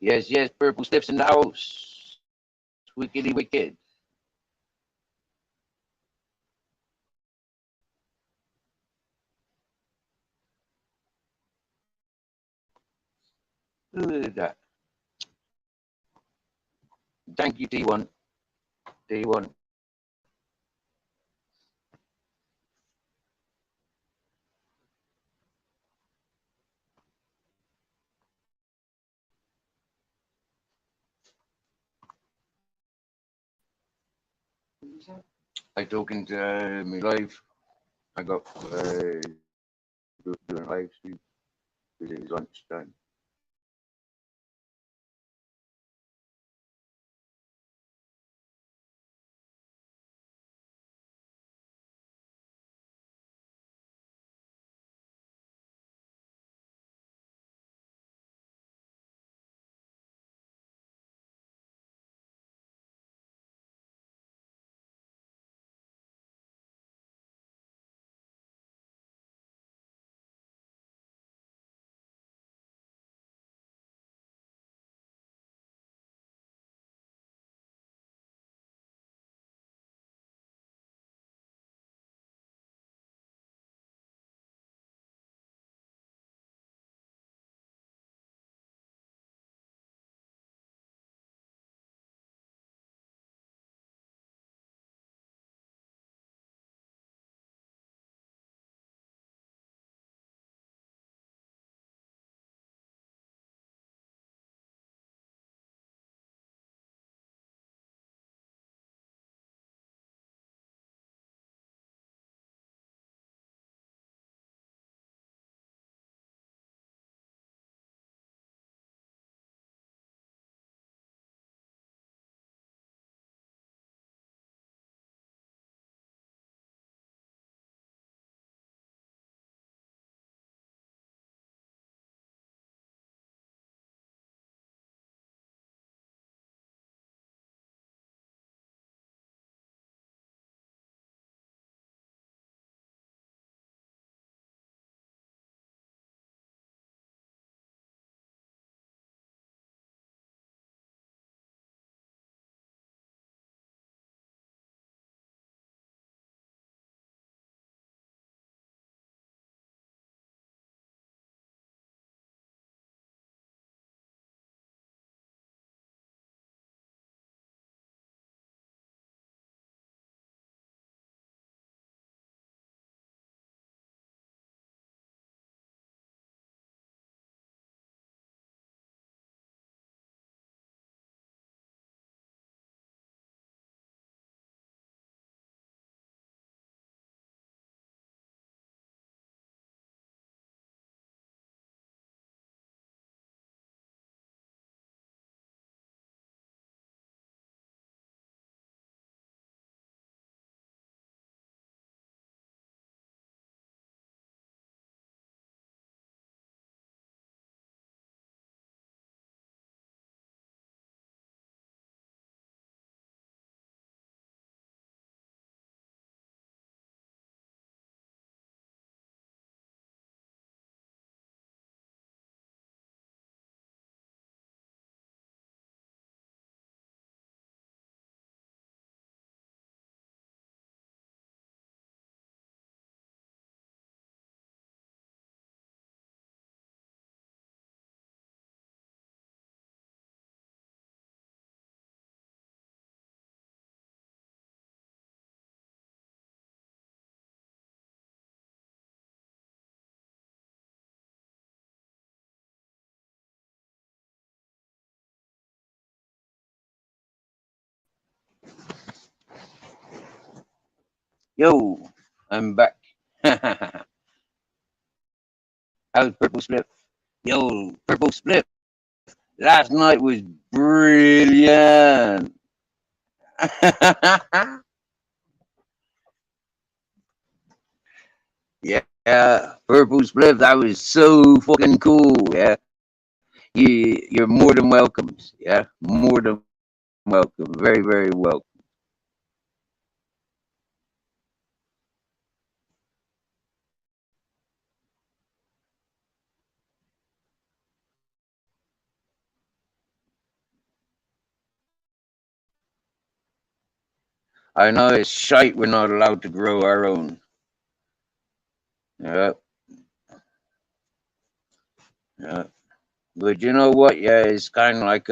Yes, yes, purple slips in the house. Wickedy wicked. Look at that. Thank you, T1. T1. I talking to me live. I got doing live stream because it is lunchtime. Yo, I'm back. How's Purple Split? Yo, Purple Split. Last night was brilliant. Yeah, Purple Split. That was so fucking cool. Yeah, you're more than welcome. Yeah, more than welcome. Very, very welcome. I know it's shite we're not allowed to grow our own. Yeah, yeah. But you know what? Yeah, it's kind of like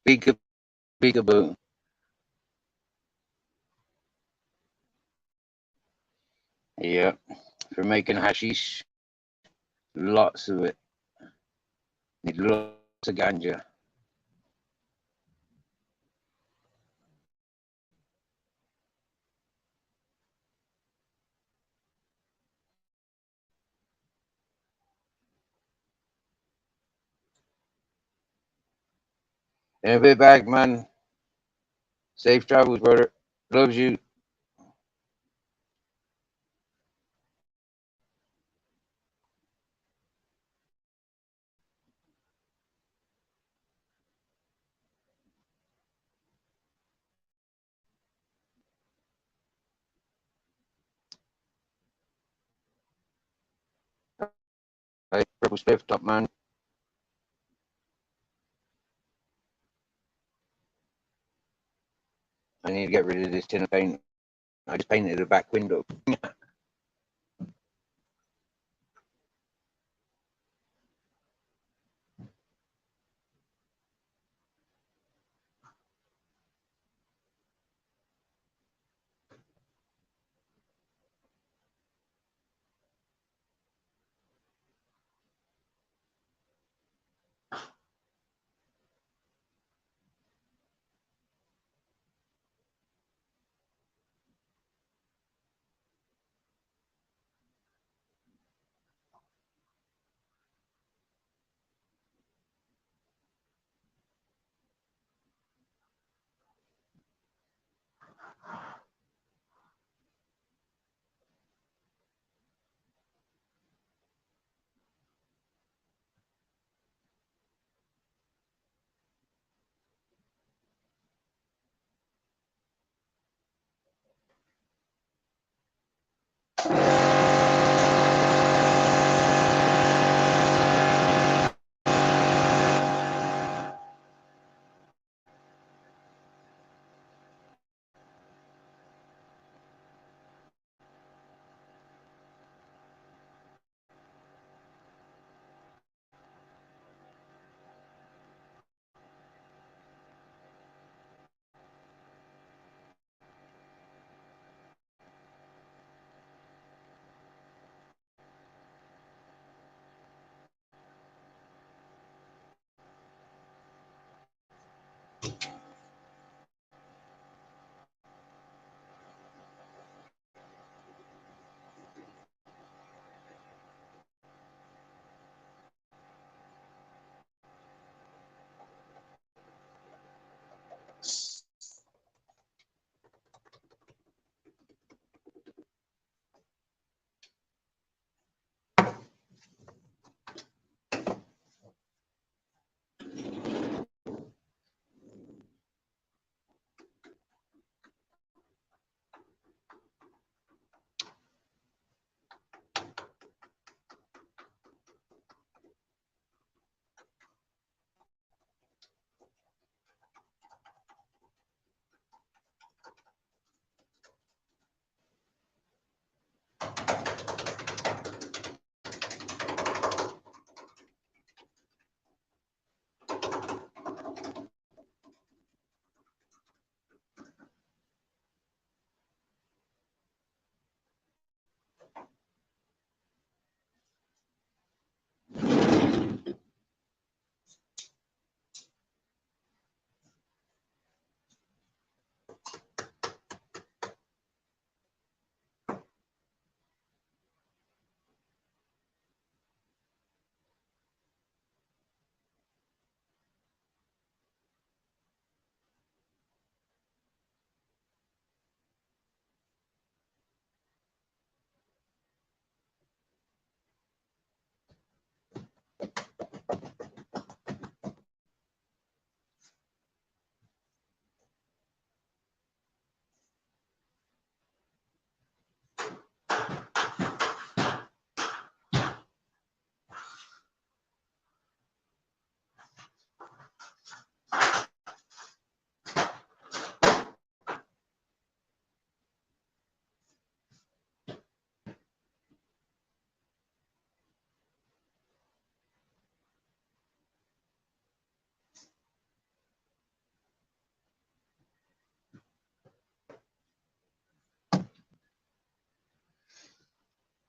Bigger, bigger boom. Yeah, for making hashish, lots of it. Need lots of ganja. And a bit back, man. Safe travels, brother. Loves you. Hey, Purple Spiff, top man. I need to get rid of this tin of paint. I just painted the back window.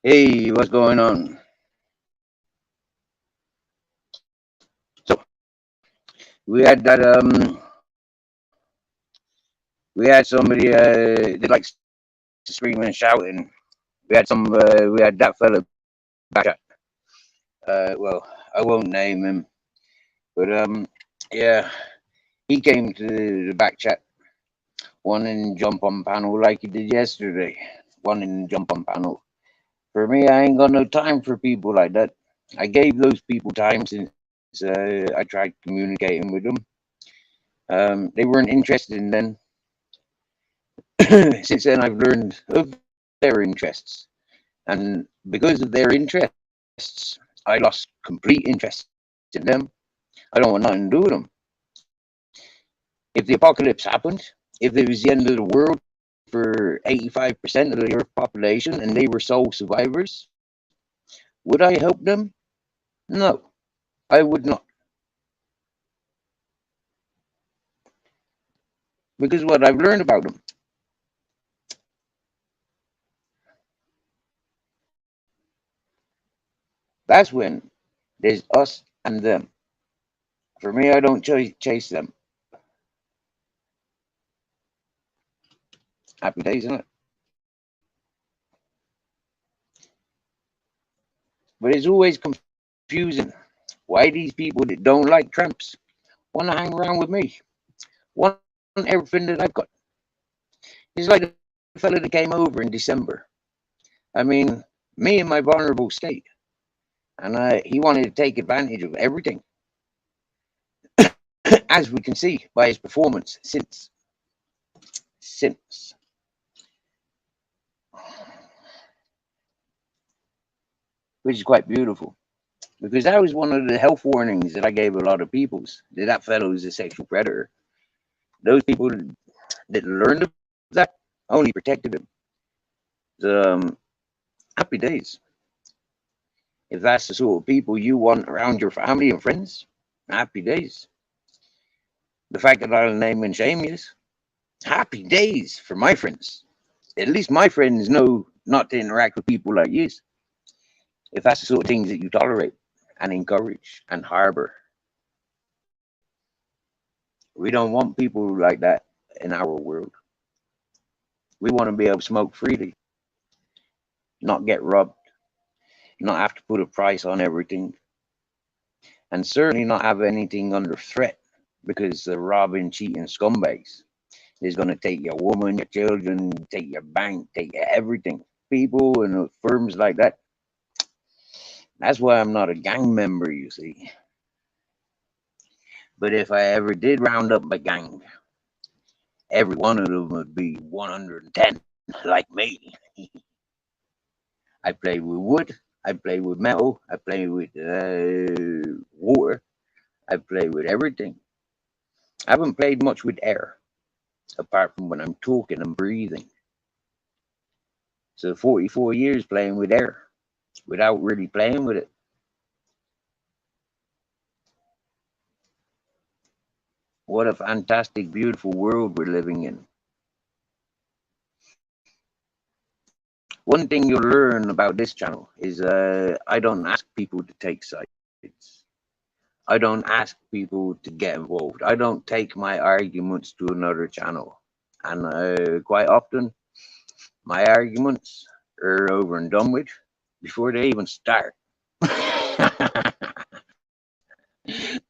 Hey, what's going on? So we had that we had somebody did like screaming and shouting. We had that fella back chat. Well, I won't name him, but yeah, he came to the back chat wanting to jump on panel like he did yesterday, wanting to jump on panel. For me, I ain't got no time for people like that. I gave those people time since I tried communicating with them. They weren't interested in then. Since then, I've learned of their interests, and because of their interests, I lost complete interest in them. I don't want nothing to do with them. If the apocalypse happened, if it was the end of the world for 85% of the Earth population and they were sole survivors, would I help them? No, I would not. Because what I've learned about them, that's when there's us and them. For me, I don't chase them. Happy days, isn't it? But it's always confusing why these people that don't like tramps want to hang around with me, want everything that I've got. It's like the fella that came over in December. I mean, me in my vulnerable state, and he wanted to take advantage of everything, as we can see by his performance since, which is quite beautiful. Because that was one of the health warnings that I gave a lot of peoples that fellow is a sexual predator. Those people that learned of that only protected him. Happy days. If that's the sort of people you want around your family and friends, happy days. The fact that I'll name and shame you, happy days for my friends. At least my friends know not to interact with people like you. If that's the sort of things that you tolerate and encourage and harbor, we don't want people like that in our world. We want to be able to smoke freely, not get robbed, not have to put a price on everything, and certainly not have anything under threat because the robbing, cheating scumbags is going to take your woman, your children, take your bank, take your everything. People and firms like that. That's why I'm not a gang member, you see. But if I ever did round up a gang, every one of them would be 110 like me. I play with wood, I play with metal, I play with water, I play with everything. I haven't played much with air, apart from when I'm talking and breathing. So 44 years playing with air without really playing with it. What a fantastic, beautiful world we're living in. One thing you'll learn about this channel is I don't ask people to take sides. I don't ask people to get involved. I don't take my arguments to another channel. And quite often, my arguments are over and done with before they even start.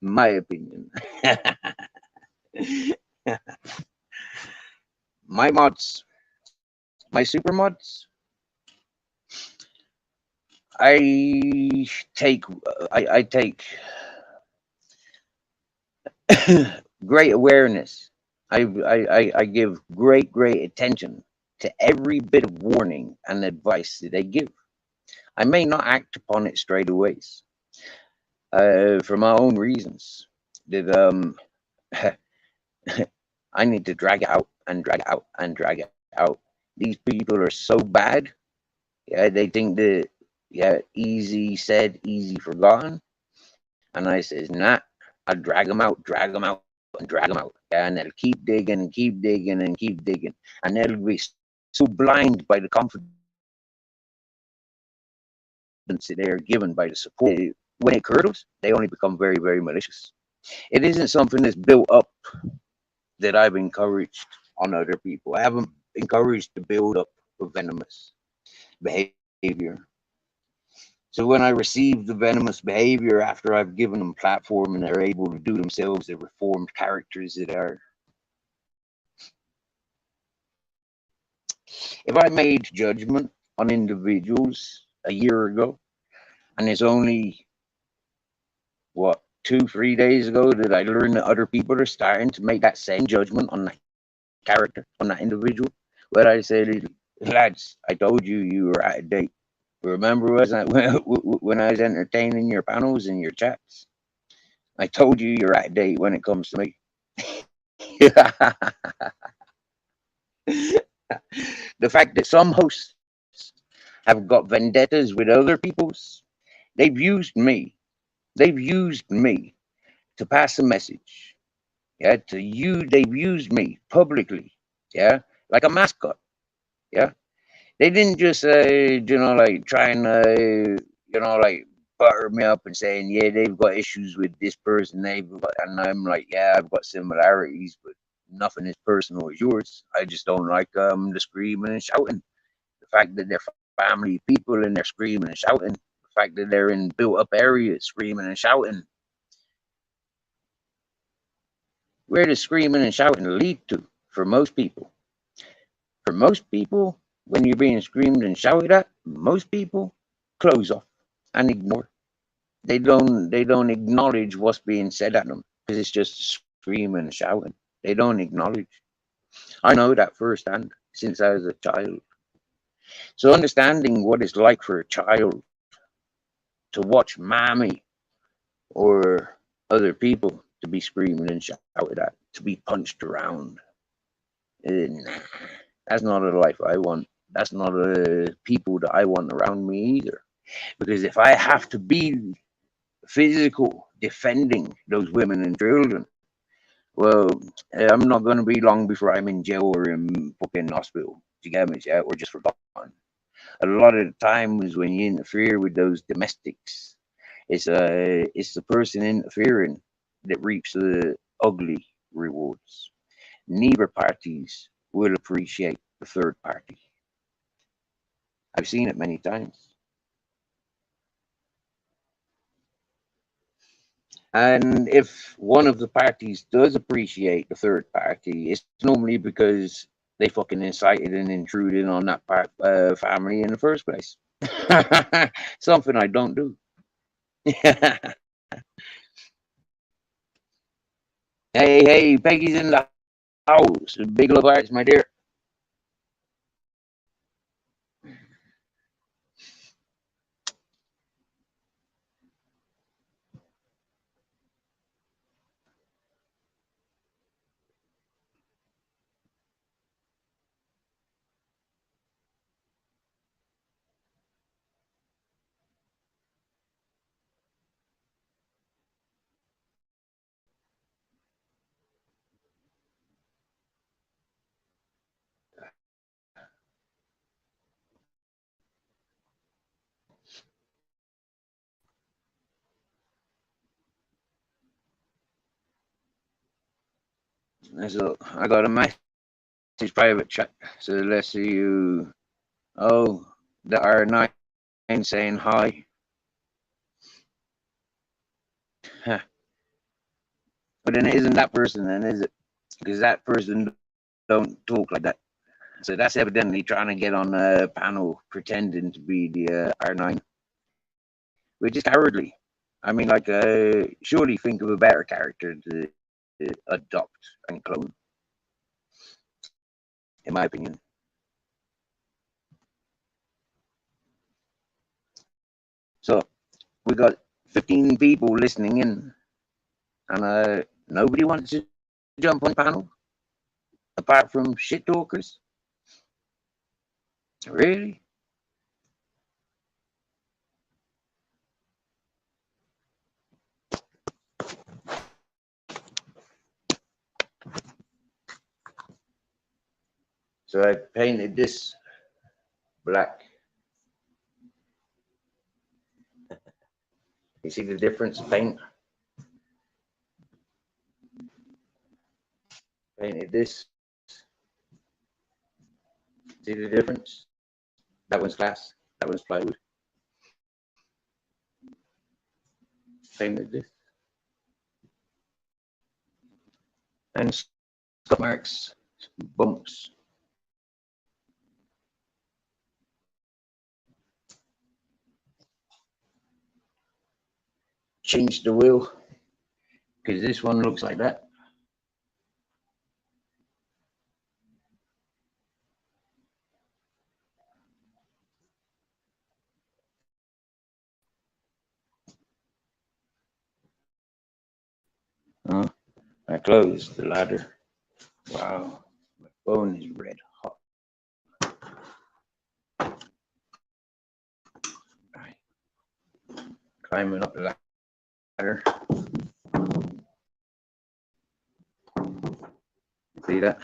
My opinion. My mods, my super mods, I take I take great awareness. I give great attention to every bit of warning and advice that they give. I may not act upon it straight away, for my own reasons. That I need to drag it out and drag it out and drag it out. These people are so bad. Yeah, they think that easy said, easy forgotten. And I says, nah, I'll drag them out, and drag them out. Yeah, and they'll keep digging and keep digging and keep digging. And they'll be so blind by the confidence that they are given by the support, when it curdles, they only become very, very malicious. It isn't something that's built up that I've encouraged on other people. I haven't encouraged the build up of venomous behavior. So when I receive the venomous behavior after I've given them platform and they're able to do themselves, the reformed characters that are. If I made judgment on individuals a year ago, and it's only what 2-3 days ago that I learned that other people are starting to make that same judgment on that character, on that individual, where I said, lads, I told you you were out of date. Remember when I was entertaining your panels and your chats? I told you you're out of date when it comes to me. The fact that some hosts have got vendettas with other people's, they've used me. They've used me to pass a message. Yeah, to you, they've used me publicly. Yeah, like a mascot. Yeah, they didn't just like try and like butter me up and saying, yeah, they've got issues with this person, and I'm like, yeah, I've got similarities, but nothing as personal as yours. I just don't like the screaming and shouting. The fact that they're family people and they're screaming and shouting. The fact that they're in built up areas screaming and shouting. Where does screaming and shouting lead to for most people? For most people, when you're being screamed and shouted at, most people close off and ignore. They don't acknowledge what's being said at them because it's just screaming and shouting. They don't acknowledge. I know that firsthand since I was a child. So understanding what it's like for a child to watch mommy or other people to be screaming and shouted at, to be punched around. Nah, that's not a life I want. That's not a people that I want around me either. Because if I have to be physical defending those women and children, well, I'm not going to be long before I'm in jail or in fucking hospital. Do you get me? Yeah, or just forgotten. A lot of the times when you interfere with those domestics, it's the person interfering that reaps the ugly rewards. Neither parties will appreciate the third party. I've seen it many times. And if one of the parties does appreciate the third party, it's normally because they fucking incited and intruded on that family in the first place. Something I don't do. Hey, Peggy's in the house. Big love arts, my dear. So I got a message private chat. So let's see you. Oh, the R9 saying hi. Huh. But then it isn't that person, then is it? Because that person don't talk like that. So that's evidently trying to get on a panel pretending to be the R9, which is cowardly. I mean, like, surely think of a better character to adopt and clone, in my opinion. So we got 15 people listening in, and nobody wants to jump on panel apart from shit talkers. Really? So I painted this black. You see the difference? Painted this. See the difference? That one's glass. That one's plywood. Painted this. And scuff marks, bumps. Change the wheel because this one looks like that. I closed the ladder. Wow, my phone is red hot. Right. Climbing up the ladder. See that?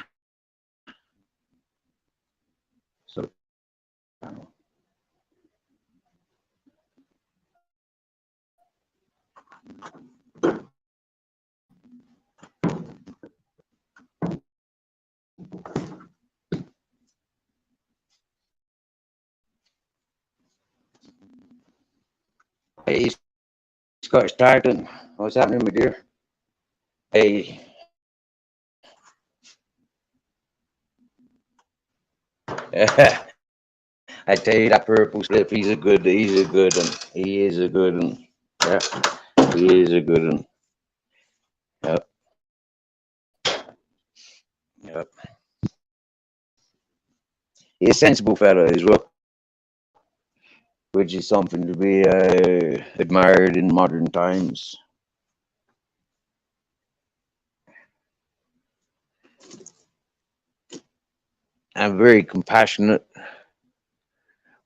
So hey, Scottish Tartan, what's happening, my dear? Hey, I tell you that purple slip, he's a good one. He is a good one. Yeah, he is a good one. Yep. Yep. He's a sensible fella as well, which is something to be admired in modern times. And very compassionate.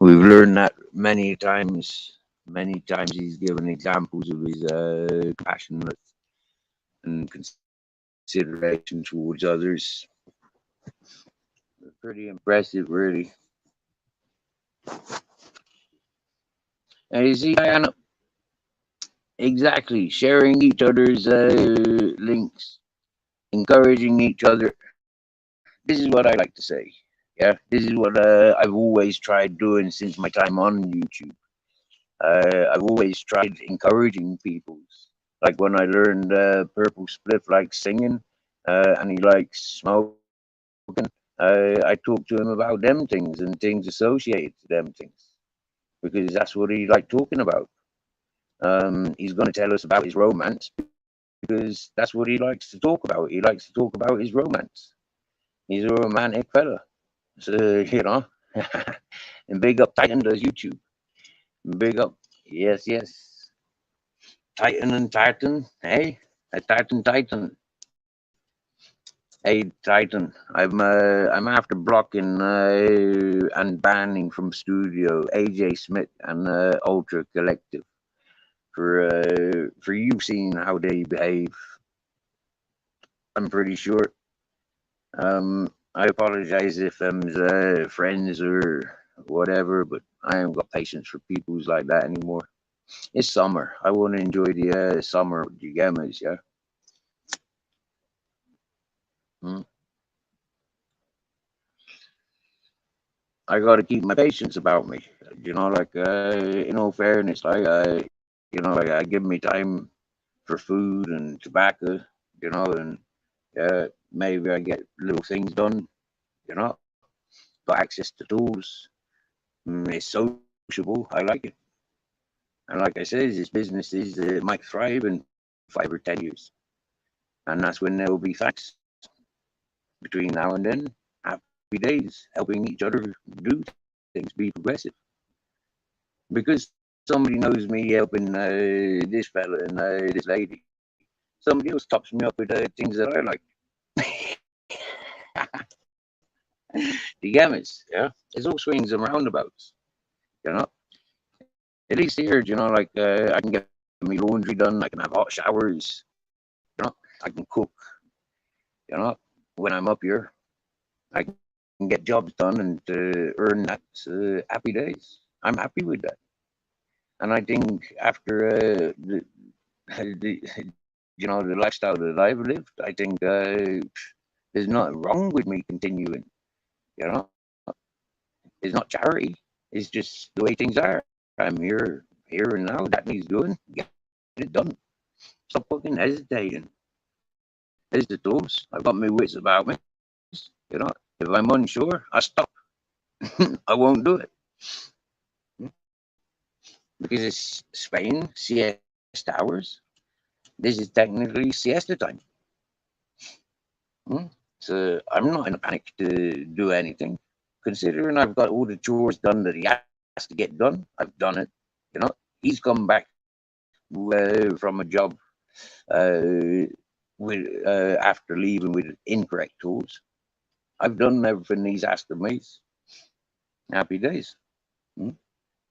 We've learned that many times. Many times he's given examples of his compassionate and consideration towards others. Pretty impressive, really. And you see, Diana, exactly, sharing each other's links, encouraging each other. This is what I like to say. Yeah, this is what I've always tried doing since my time on YouTube. I've always tried encouraging people. Like when I learned Purple Spliff likes singing and he likes smoking, I talked to him about them things and things associated to them things because that's what he liked talking about. He's going to tell us about his romance because that's what he likes to talk about. He likes to talk about his romance. He's a romantic fella. So, you know, and big up Titan does YouTube. Big up, yes, yes. Titan and Titan, hey, a Titan. Hey, Titan. I'm after blocking and banning from studio AJ Smith and Ultra Collective for you seeing how they behave. I'm pretty sure. I apologize if them's friends or whatever, but I ain't got patience for people who's like that anymore. It's summer. I want to enjoy the summer with the gammas, yeah. Hmm. I got to keep my patience about me. You know, like in all fairness, like like I give me time for food and tobacco. You know, and maybe I get little things done. You know, got access to tools. It's sociable. I like it. And like I said, this business is might thrive in 5 or 10 years, and that's when there will be facts between now and then. Happy days, helping each other do things, be progressive. Because somebody knows me helping this fella and this lady. Somebody else tops me up with things that I like. The gammas, yeah. There's all swings and roundabouts, you know. At least here, like I can get my laundry done. I can have hot showers. I can cook. When I'm up here, I can get jobs done and earn that. Happy days. I'm happy with that. And I think after the the lifestyle that I've lived, I think there's nothing wrong with me continuing. You know, it's not charity. It's just the way things are. I'm here and now. That needs doing. Get it done. Stop fucking hesitating. There's the tools. I've got my wits about me. You know, if I'm unsure, I stop. I won't do it because it's Spain siesta hours. This is technically siesta time. So I'm not in a panic to do anything. Considering I've got all the chores done that he has to get done, I've done it. You know, he's come back from a job uh, with after leaving with incorrect tools. I've done everything he's asked of me. Happy days.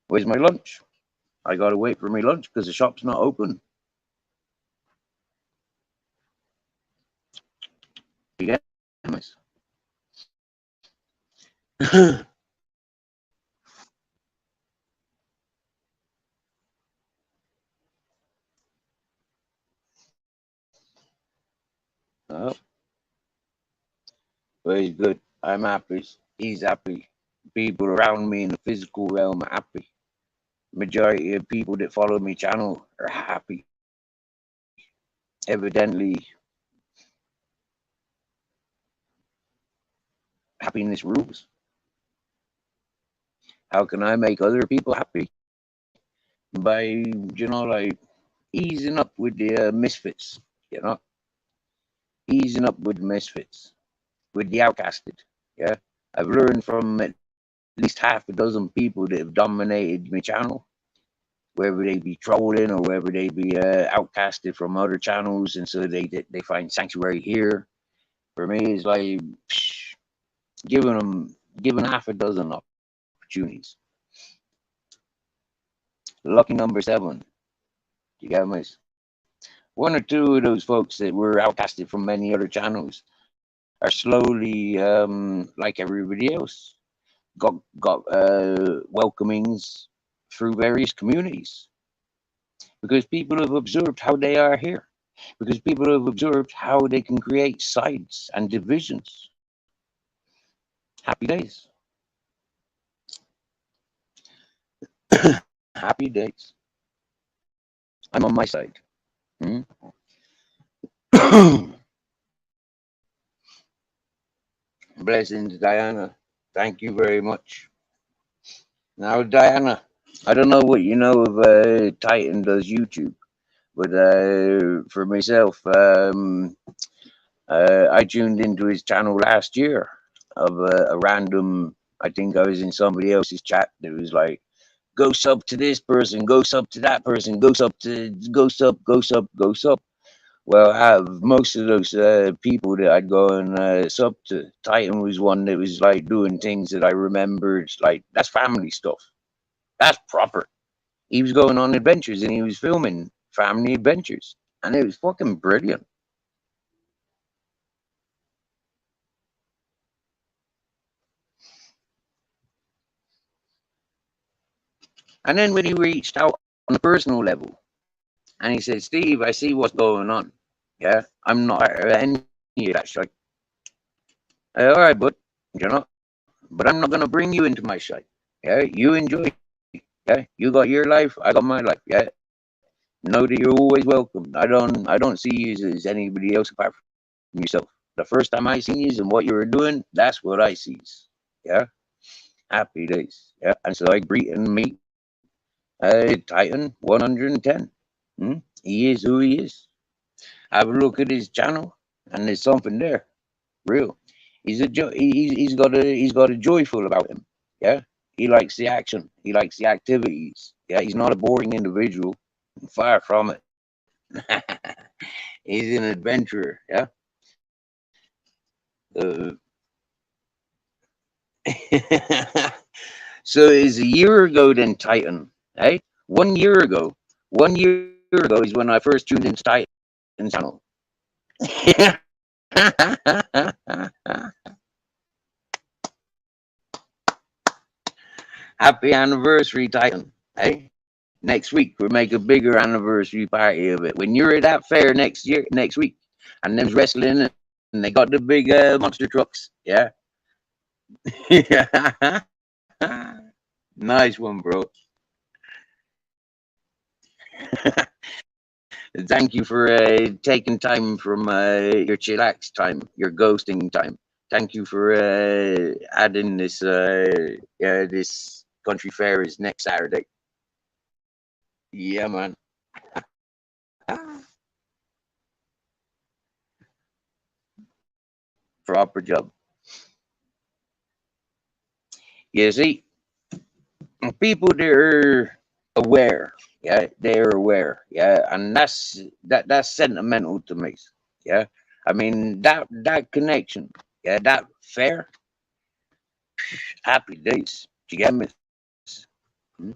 Where's my lunch? I gotta wait for my lunch because the shop's not open. You get me? Oh, very good. I'm happy. He's happy. People around me in the physical realm are happy. Majority of people that follow my channel are happy. Evidently, happiness rules. How can I make other people happy? By, like easing up with the misfits, easing up with the misfits, with the outcasted. Yeah. I've learned from at least half a dozen people that have dominated my channel, whether they be trolling or whether they be outcasted from other channels, and so they find sanctuary here. For me, it's like giving half a dozen opportunities. Lucky number 7. You got me? One or two of those folks that were outcasted from many other channels are slowly, like everybody else, got welcomings through various communities, because people have observed how they are here, because people have observed how they can create sides and divisions. Happy days. Happy days. I'm on my side. Blessings, Diana. Thank you very much. Now, Diana, I don't know what you know of Titan does YouTube, but for myself, I tuned into his channel last year of a random. I think I was in somebody else's chat that was like, "Go sub to this person, go sub to that person, go sub to go sub, go sub, go sub." Well, out of most of those people that I'd go and sub to, Titan was one that was like doing things that I remembered. Like, that's family stuff. That's proper. He was going on adventures and he was filming family adventures, and it was fucking brilliant. And then when he reached out on a personal level and he said, "Steve, I see what's going on. Yeah, I'm not any of that shit. All right, but but I'm not gonna bring you into my shit. Yeah, you enjoy. Yeah, you got your life, I got my life. Yeah, know that you're always welcome. I don't see you as anybody else apart from yourself. The first time I seen you and what you were doing, that's what I sees. Yeah, happy days. Yeah, and so I greet and meet Titan 110. He is who he is. Have a look at his channel, and there's something there, real. He's got a joyful about him. Yeah, he likes the action. He likes the activities. Yeah, he's not a boring individual. Far from it. He's an adventurer. Yeah. Uh, so it's a year ago then, Titan. Hey, 1 year ago. 1 year ago is when I first tuned into Titan's channel. Happy anniversary, Titan. Hey, Next week we'll make a bigger anniversary party of it. When you're at that fair next week, and them's wrestling, and they got the big monster trucks. Yeah. Yeah. Nice one, bro. Thank you for taking time from your chillax time, your ghosting time. Thank you for adding this. This country fair is next Saturday. Yeah, man. Proper job. You see, people they're aware. Yeah, they're aware. Yeah, and that's sentimental to me. Yeah, I mean that connection. Yeah, that fair. Happy days. Do you get me? Hmm?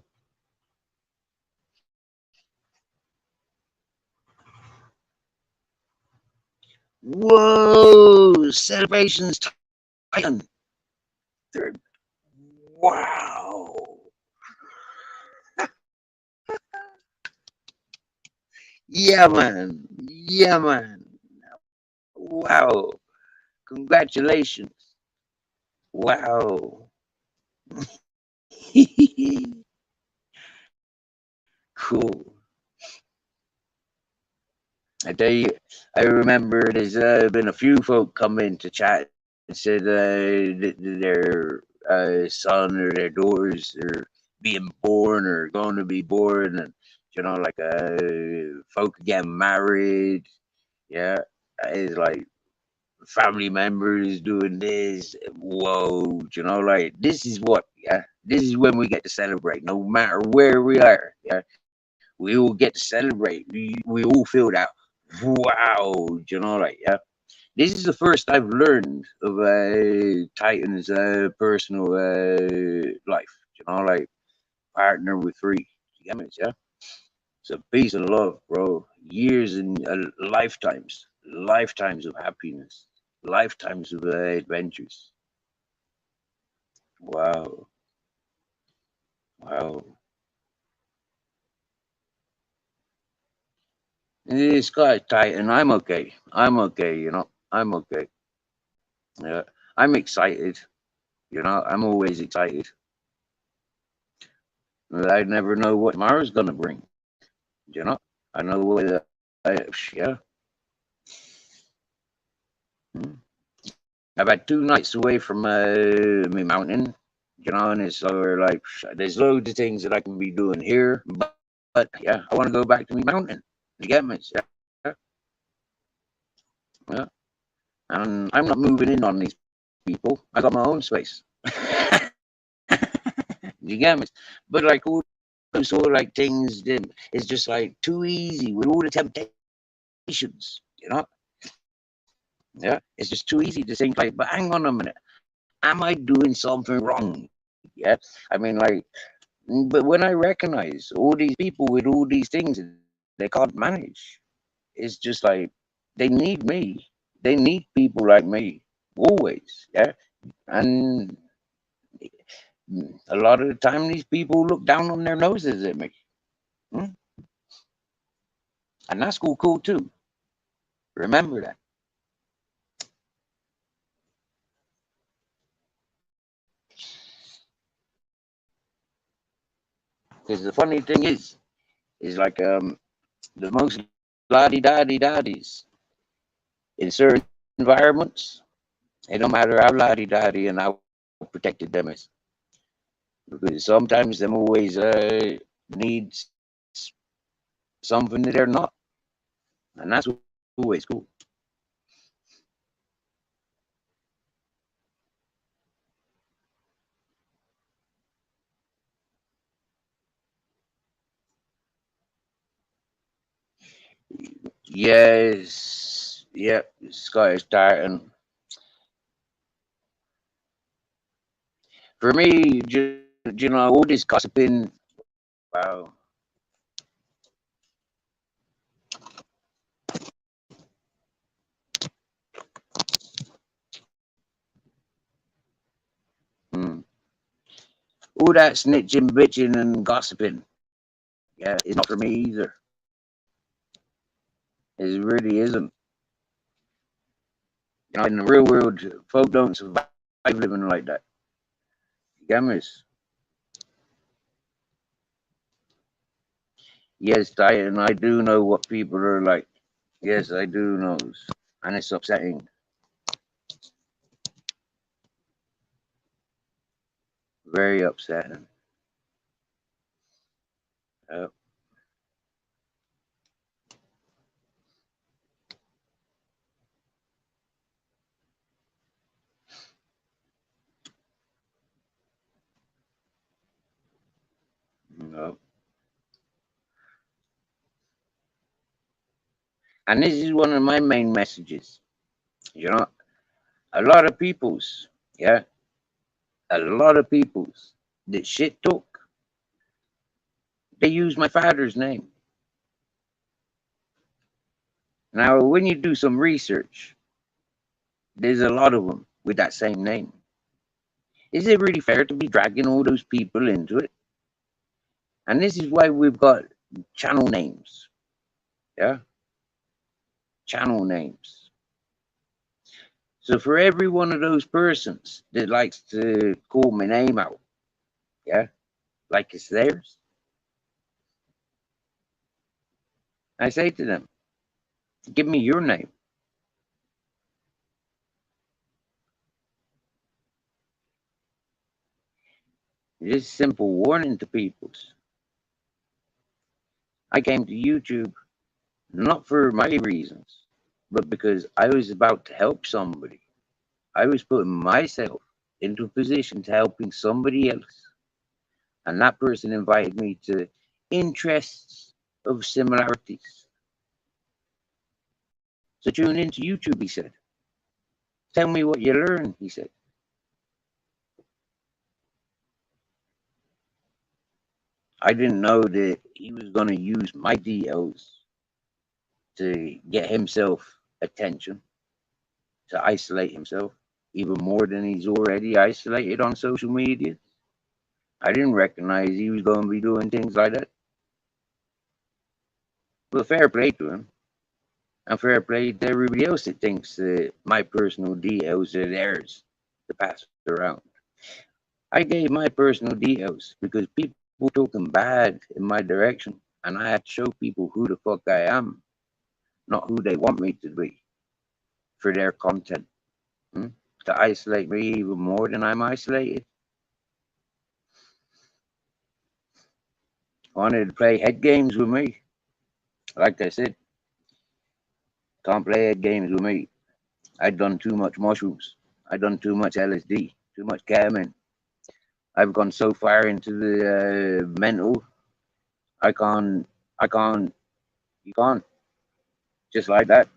Whoa! Celebrations Titan. Third. Wow. Yeah, man. Yeah, man. Wow. Congratulations. Wow. Cool. I tell you, I remember there's been a few folk come in to chat and said their son or their daughters are being born or going to be born, and like folk getting married. Yeah, it's like family members doing this. Whoa, like this is what. Yeah, this is when we get to celebrate, no matter where we are. Yeah, we all get to celebrate. We all feel that wow, like yeah. This is the first I've learned of Titan's personal life. Like partner with three. You get me? Yeah. It's a peace and love, bro. Years and lifetimes of happiness, lifetimes of adventures. Wow, wow. This guy Titan, I'm okay. I'm okay. I'm okay. Yeah, I'm excited. I'm always excited. I never know what tomorrow's gonna bring. You know, I know what. Yeah. Hmm. I've had 2 nights away from my mountain. And it's sort like there's loads of things that I can be doing here, but yeah, I want to go back to my mountain. You get me? Yeah, yeah. And I'm not moving in on these people. I got my own space. You get me? But like all those sort of like things, it's just like too easy with all the temptations. Yeah, it's just too easy to think like, but hang on a minute, am I doing something wrong? Yeah, I mean, like, but when I recognize all these people with all these things they can't manage, it's just like they need me. They need people like me always. Yeah, and a lot of the time these people look down on their noses at me, hmm? And that's cool too. Remember that. Because the funny thing is like the most ladi dadi daddies in certain environments. It don't matter how ladi dadi and how protected them is, because sometimes them always needs something that they're not, and that's always cool. Yes, yep. Sky is starting for me. All this gossiping. Wow. Hmm. All that snitching, bitching, and gossiping. Yeah, it's not for me either. It really isn't. You know, in the real world, folk don't survive living like that. Gamers. Yes, and I do know what people are like. Yes, I do know. And it's upsetting. Very upsetting. Uh, no. And this is one of my main messages. You know, a lot of people's, yeah, a lot of people's that shit talk, they use my father's name. Now, when you do some research, there's a lot of them with that same name. Is it really fair to be dragging all those people into it? And this is why we've got channel names. Yeah, channel names. So for every one of those persons that likes to call my name out, yeah, like it's theirs, I say to them, give me your name. Just simple warning to peoples. I came to YouTube not for my reasons, but because I was about to help somebody. I was putting myself into a position to helping somebody else. And that person invited me to interests of similarities. So tune into YouTube, he said. Tell me what you learn, he said. I didn't know that he was going to use my details to get himself attention, to isolate himself even more than he's already isolated on social media. I didn't recognize he was going to be doing things like that. Well, fair play to him, and fair play to everybody else that thinks that my personal details are theirs to pass around. I gave my personal details because people were talking bad in my direction, and I had to show people who the fuck I am, not who they want me to be for their content. Hmm? To isolate me even more than I'm isolated. Wanted to play head games with me. Like I said, can't play head games with me. I'd done too much mushrooms. I'd done too much LSD, too much ketamine. I've gone so far into the mental. I can't. I can't. You can't. Just like that.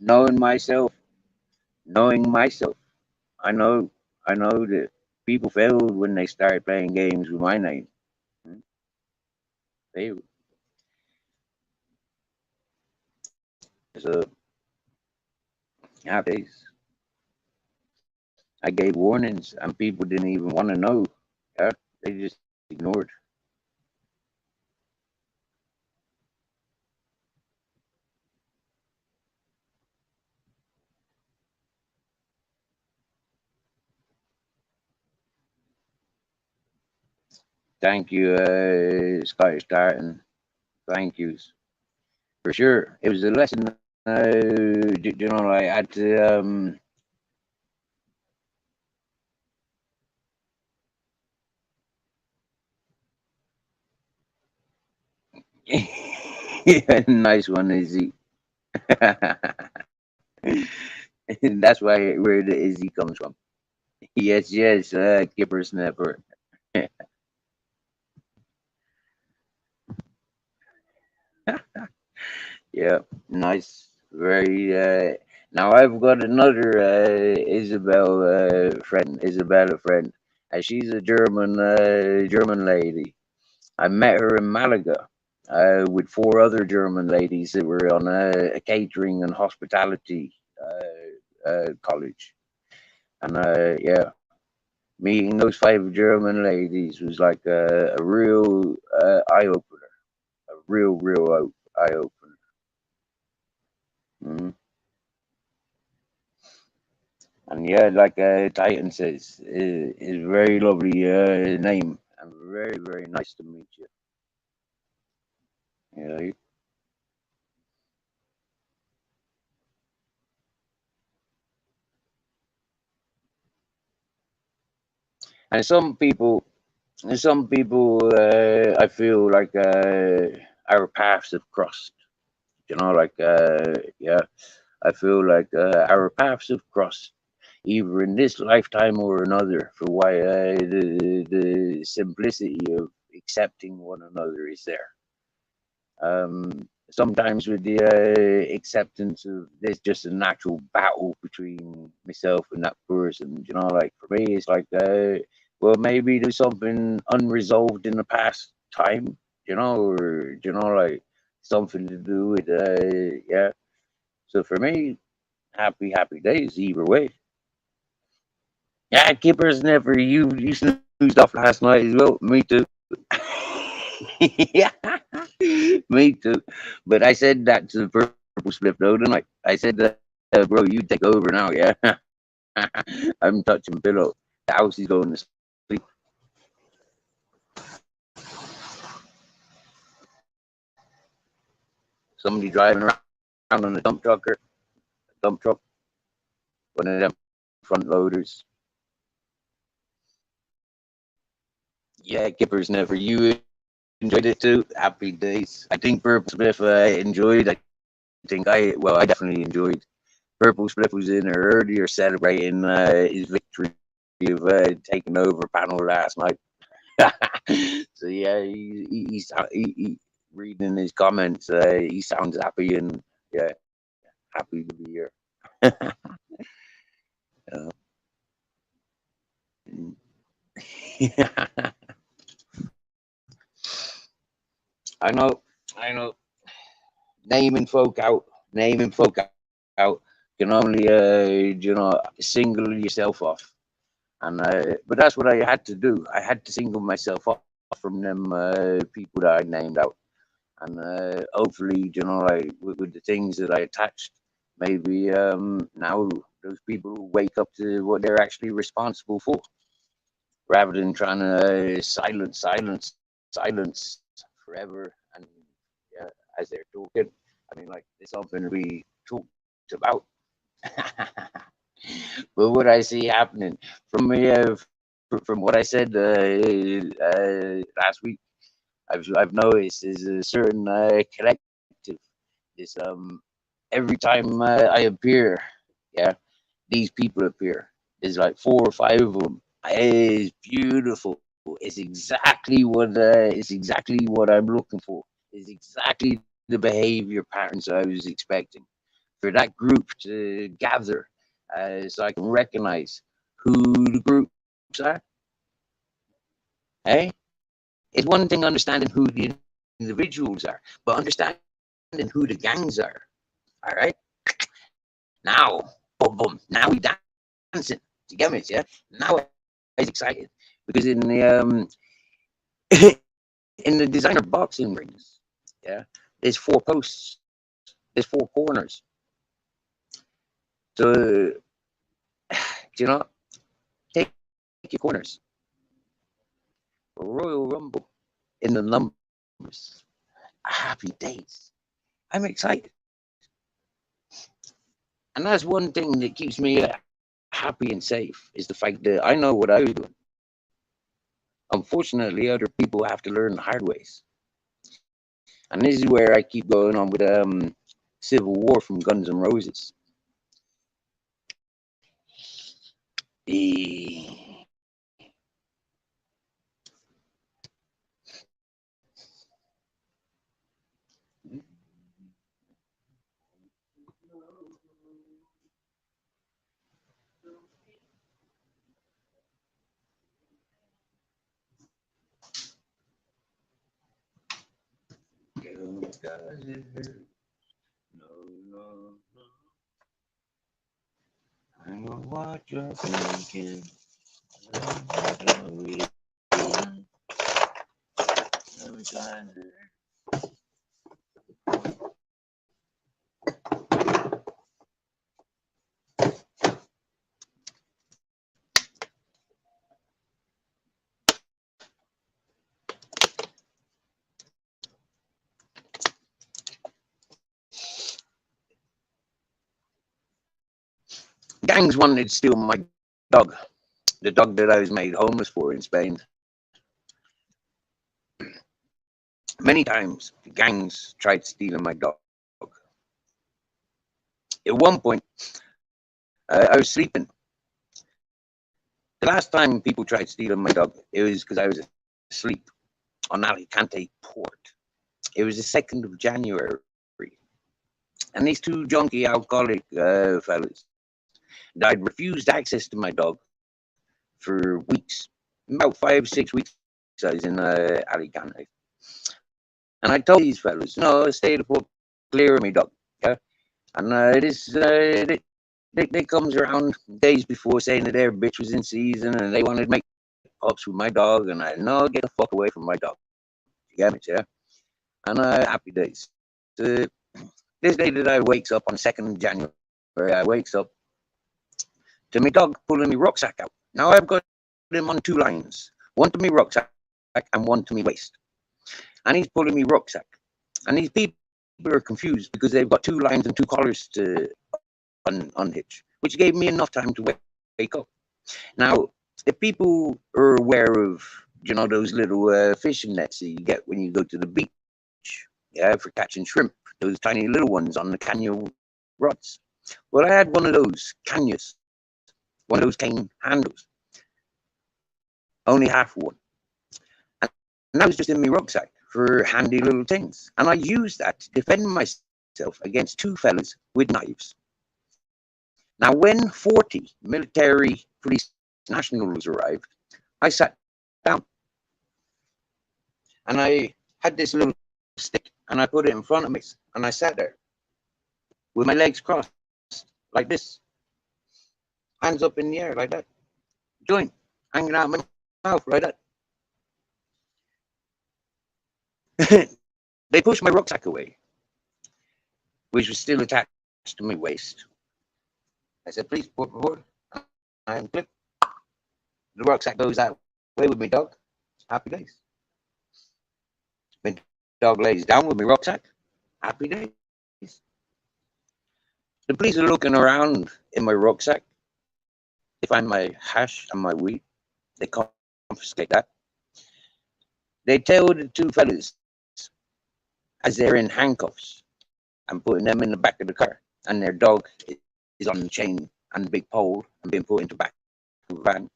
Knowing myself. Knowing myself. I know. I know that people failed when they started playing games with my name. Failed. So nowadays, I gave warnings and people didn't even want to know. Yeah, they just ignored. Thank you, Scottish Tartan. Thank yous for sure. It was a lesson. You know, I had to. Yeah, nice one, Izzy. That's where the Izzy comes from. Yes, yes, Kipper Snapper. Yeah, nice. Very. Now I've got another Isabella friend, and she's a German lady. I met her in Malaga with four other German ladies that were on a catering and hospitality college, and yeah, meeting those 5 German ladies was like a real eye opener, a real eye opener. Mm. And yeah, like Titan says, is very lovely name and very nice to meet you. Yeah, and some people, I feel like our paths have crossed. You know, like yeah, I feel like our paths have crossed either in this lifetime or another. For why the simplicity of accepting one another is there. Sometimes with the acceptance of there's just a natural battle between myself and that person. You know, like for me, it's like, well, maybe there's something unresolved in the past time. You know, or you know, like something to do with yeah. So for me, happy days either way. Yeah, Kippers never you snoozed off last night as well. Me too. Yeah, me too. But I said that to the purple split though, didn't I? I said that, bro, you take over now, yeah. I'm touching pillow. The house is going to sleep. Somebody driving around on a dump truck, one of them front loaders. Yeah, Kippers never. You enjoyed it too. Happy days. I think Purple Smith enjoyed. I definitely enjoyed. Purple Smith was in there earlier celebrating his victory of taking over panel last night. So yeah, reading his comments, he sounds happy and yeah, happy to be here. Uh, I know, I know. Naming folk out, naming folk out can only single yourself off. And but that's what I had to do. I had to single myself off from them people that I named out, and hopefully, like with the things that I attached, maybe now those people will wake up to what they're actually responsible for, rather than trying to silence forever. And yeah, as they're talking, I mean, like there's something we talked about. But what I see happening from from what I said last week, I've noticed is a certain collective. This every time I appear, yeah, these people appear. There's like 4 or 5 of them. It's beautiful. It's exactly what I'm looking for. It's exactly the behavior patterns I was expecting for that group to gather, so I can recognize who the groups are. Hey, it's one thing understanding who the individuals are, but understanding who the gangs are. All right, now, boom, boom, now we dancing. You get me? Yeah. Now I was excited because in the in the designer boxing rings, yeah, there's 4 posts, there's 4 corners. So you know, take your corners. Royal Rumble in the numbers. Happy days. I'm excited. And that's one thing that keeps me happy and safe is the fact that I know what I was doing. Unfortunately, other people have to learn the hard ways. And this is where I keep going on with Civil War from Guns N' Roses. The no, no, no. what you're thinking. Gangs wanted to steal my dog, the dog that I was made homeless for in Spain. Many times, the gangs tried stealing my dog. At one point, I was sleeping. The last time people tried stealing my dog, it was because I was asleep on Alicante port. It was the 2nd of January. And these two junky alcoholic fellas, I'd refused access to my dog for weeks. About 5, 6 weeks I was in Alicante. And I told these fellas, no, stay the fuck clear of me, dog. Yeah? And they comes around days before saying that their bitch was in season and they wanted to make ups with my dog. And I no, get the fuck away from my dog. You get me, yeah? And happy days. This day that I wakes up on 2nd of January, I wakes up to my dog pulling me rucksack out. Now I've got him on 2 lines, one to me rucksack and one to me waist. And he's pulling me rucksack. And these people are confused because they've got 2 lines and 2 collars to unhitch, which gave me enough time to wake up. Now, if people are aware of, you know, those little fishing nets that you get when you go to the beach, yeah, for catching shrimp, those tiny little ones on the canyo rods. Well, I had one of those canyos, one of those cane handles, only half one. And that was just in my rucksack for handy little things. And I used that to defend myself against 2 fellas with knives. Now, when 40 military police nationals arrived, I sat down and I had this little stick and I put it in front of me and I sat there with my legs crossed like this, hands up in the air like that, joint hanging out my mouth like that. They pushed my rucksack away, which was still attached to my waist. I said, please, por favor. I am clipped. The rucksack goes that way with my dog. Happy days. My dog lays down with my rucksack. Happy days. The police are looking around in my rucksack. They find my hash and my weed. They confiscate that. They tell the 2 fellas as they're in handcuffs and putting them in the back of the car, and their dog is on the chain and the big pole and being put into the back of the van.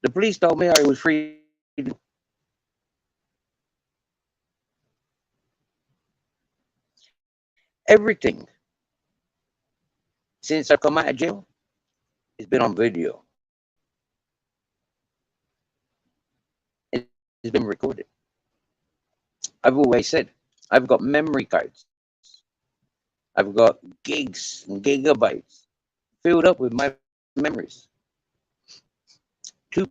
The police told me I was free. Everything since I come out of jail has been on video. It's been recorded. I've always said I've got memory cards. I've got gigs and gigabytes filled up with my memories. 2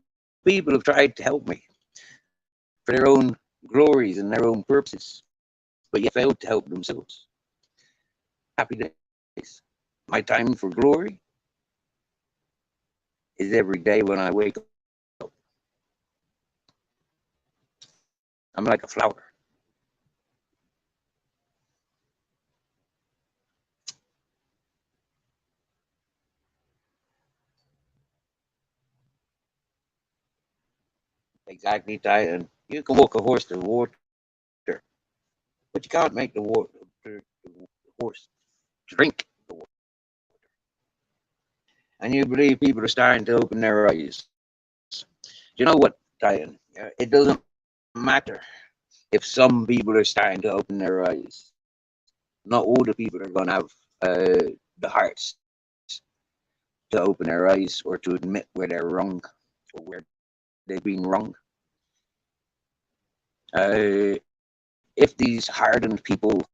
people have tried to help me for their own glories and their own purposes, but yet failed to help themselves. Happy days. My time for glory is every day when I wake up. I'm like a flower. Exactly, Titan. You can walk a horse to water, but you can't make the horse drink the water. And you believe people are starting to open their eyes. You know what, Titan? It doesn't matter if some people are starting to open their eyes. Not all the people are going to have the hearts to open their eyes or to admit where they're wrong or where they've been wrong. If these hardened people,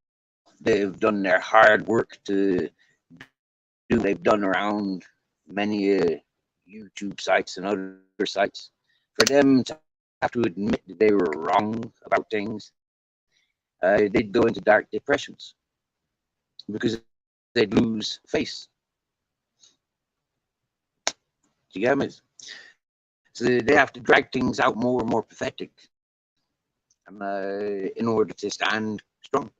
they've done their hard work to do what they've done around many YouTube sites and other sites, for them to have to admit that they were wrong about things, they'd go into dark depressions because they'd lose face. Do you get me? So they have to drag things out more and more pathetic, and in order to stand strong.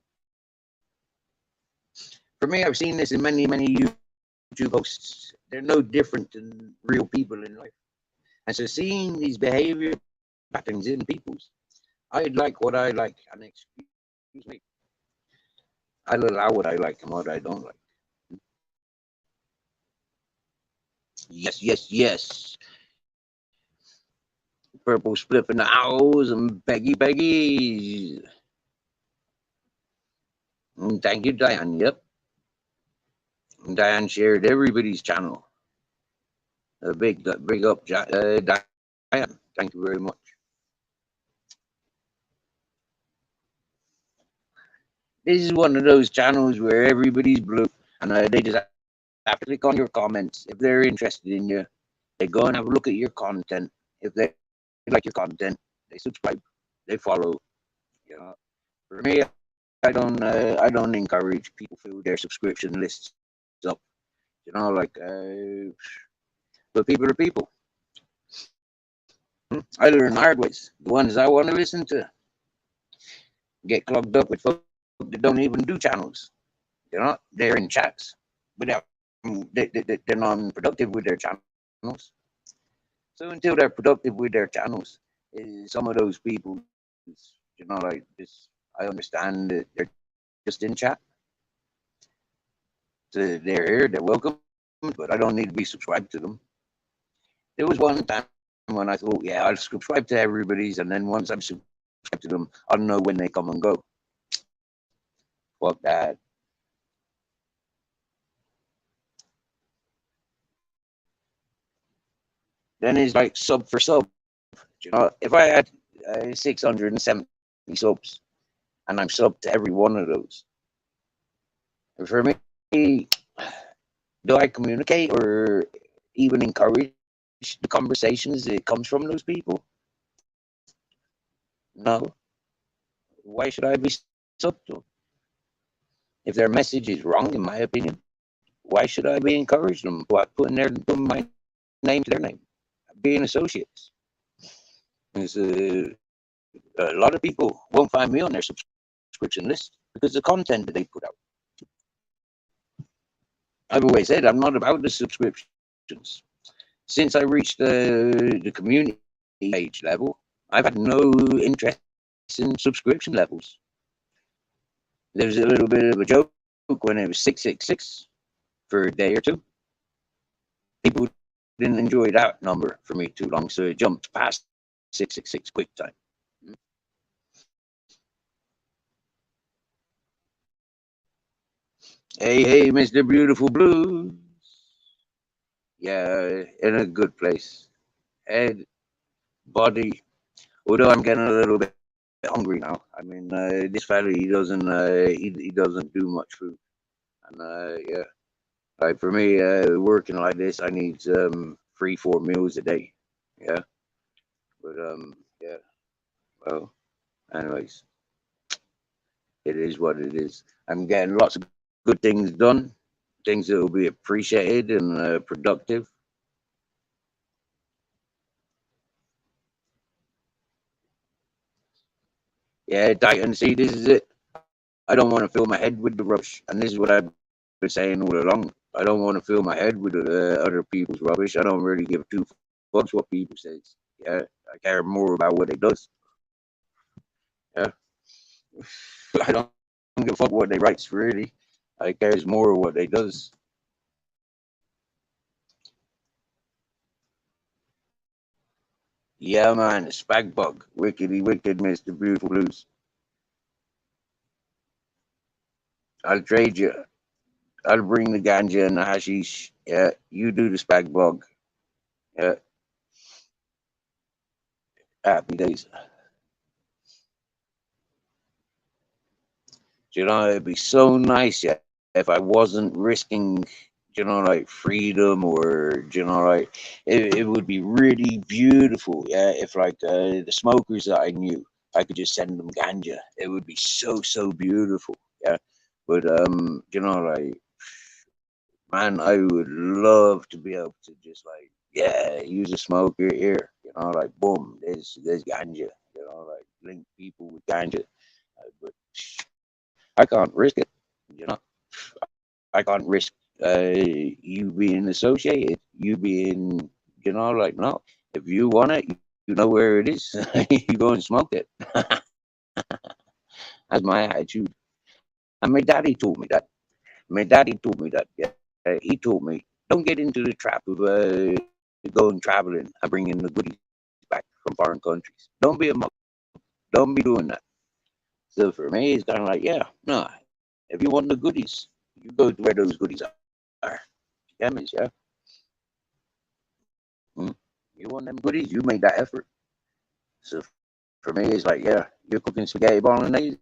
For me, I've seen this in many YouTube posts. They're no different than real people in life. And so seeing these behavior patterns in people's, I like what I like, and excuse me, I'll allow what I like and what I don't like. Yes, yes, yes. Purple Spliff in the house and Peggy. Thank you, Diane. Yep. Diane shared everybody's channel. Big up, Diane. Thank you very much. This is one of those channels where everybody's blue, and they just have to click on your comments. If they're interested in you, they go and have a look at your content. If they like your content, they subscribe, they follow. You know, for me, I don't encourage people to fill their subscription lists up. You know, like, but people are people. I learn hard ways. The ones I want to listen to get clogged up with folks that don't even do channels. You know, they're in chats, but they're non-productive with their channels. So until they're productive with their channels, some of those people, you know, like this, I understand that they're just in chat. So they're here, they're welcome, but I don't need to be subscribed to them. There was one time when I thought, yeah, I'll subscribe to everybody's, and then once I'm subscribed to them, I'll know when they come and go. Fuck that. Then it's like sub for sub. You know, if I had 670 subs and I'm sub to every one of those, for me, do I communicate or even encourage the conversations that comes from those people? No. Why should I be sub to them? If their message is wrong, in my opinion, why should I be encouraging them by putting my name to their name, being associates? Because a lot of people won't find me on their subscription list because of the content that they put out. I've always said I'm not about the subscriptions. Since I reached the community page level, I've had no interest in subscription levels. There was a little bit of a joke when it was 666 for a day or two. People didn't enjoy that number for me too long, so it jumped past 666 quick time. Hey, Mr. Beautiful Blues. Yeah, in a good place. Head, body. Although I'm getting a little bit hungry now. I mean, this fella, he doesn't do much food, and yeah, like for me, working like this, I need 3-4 meals a day. Yeah, but yeah. Well, anyways, it is what it is. I'm getting lots of good things done, things that will be appreciated and productive. Yeah, Titan, see, this is it. I don't want to fill my head with the rubbish, and this is what I've been saying all along. I don't want to fill my head with other people's rubbish. I don't really give two fucks what people say. Yeah, I care more about what they does. Yeah, I don't give a fuck what they writes really. I cares more what they does. Yeah, man, spag bug, wickedy wicked, Mr. Beautiful Blues. I'll trade you. I'll bring the ganja and the hashish. Yeah, you do the spag bug. Yeah, happy days. You know, it'd be so nice, yeah, if I wasn't risking like freedom, or like it would be really beautiful, yeah, if like the smokers that I knew, I could just send them ganja. It would be so beautiful, yeah. But like, man, I would love to be able to just like, yeah, use a smoker here, like boom, there's ganja, like link people with ganja. But I can't risk it, you know. I can't risk you being associated, you being, like, no. If you want it, you know where it is. You go and smoke it. That's my attitude. And my daddy told me that. My daddy told me that. Yeah, he told me, don't get into the trap of going traveling and bringing the goodies back from foreign countries. Don't be a mug. Don't be doing that. So for me, it's kind of like, yeah, no. If you want the goodies, you go to where those goodies are. Damage, yeah. Mm. You want them goodies, you made that effort. So for me, it's like, yeah, you're cooking spaghetti bolognese,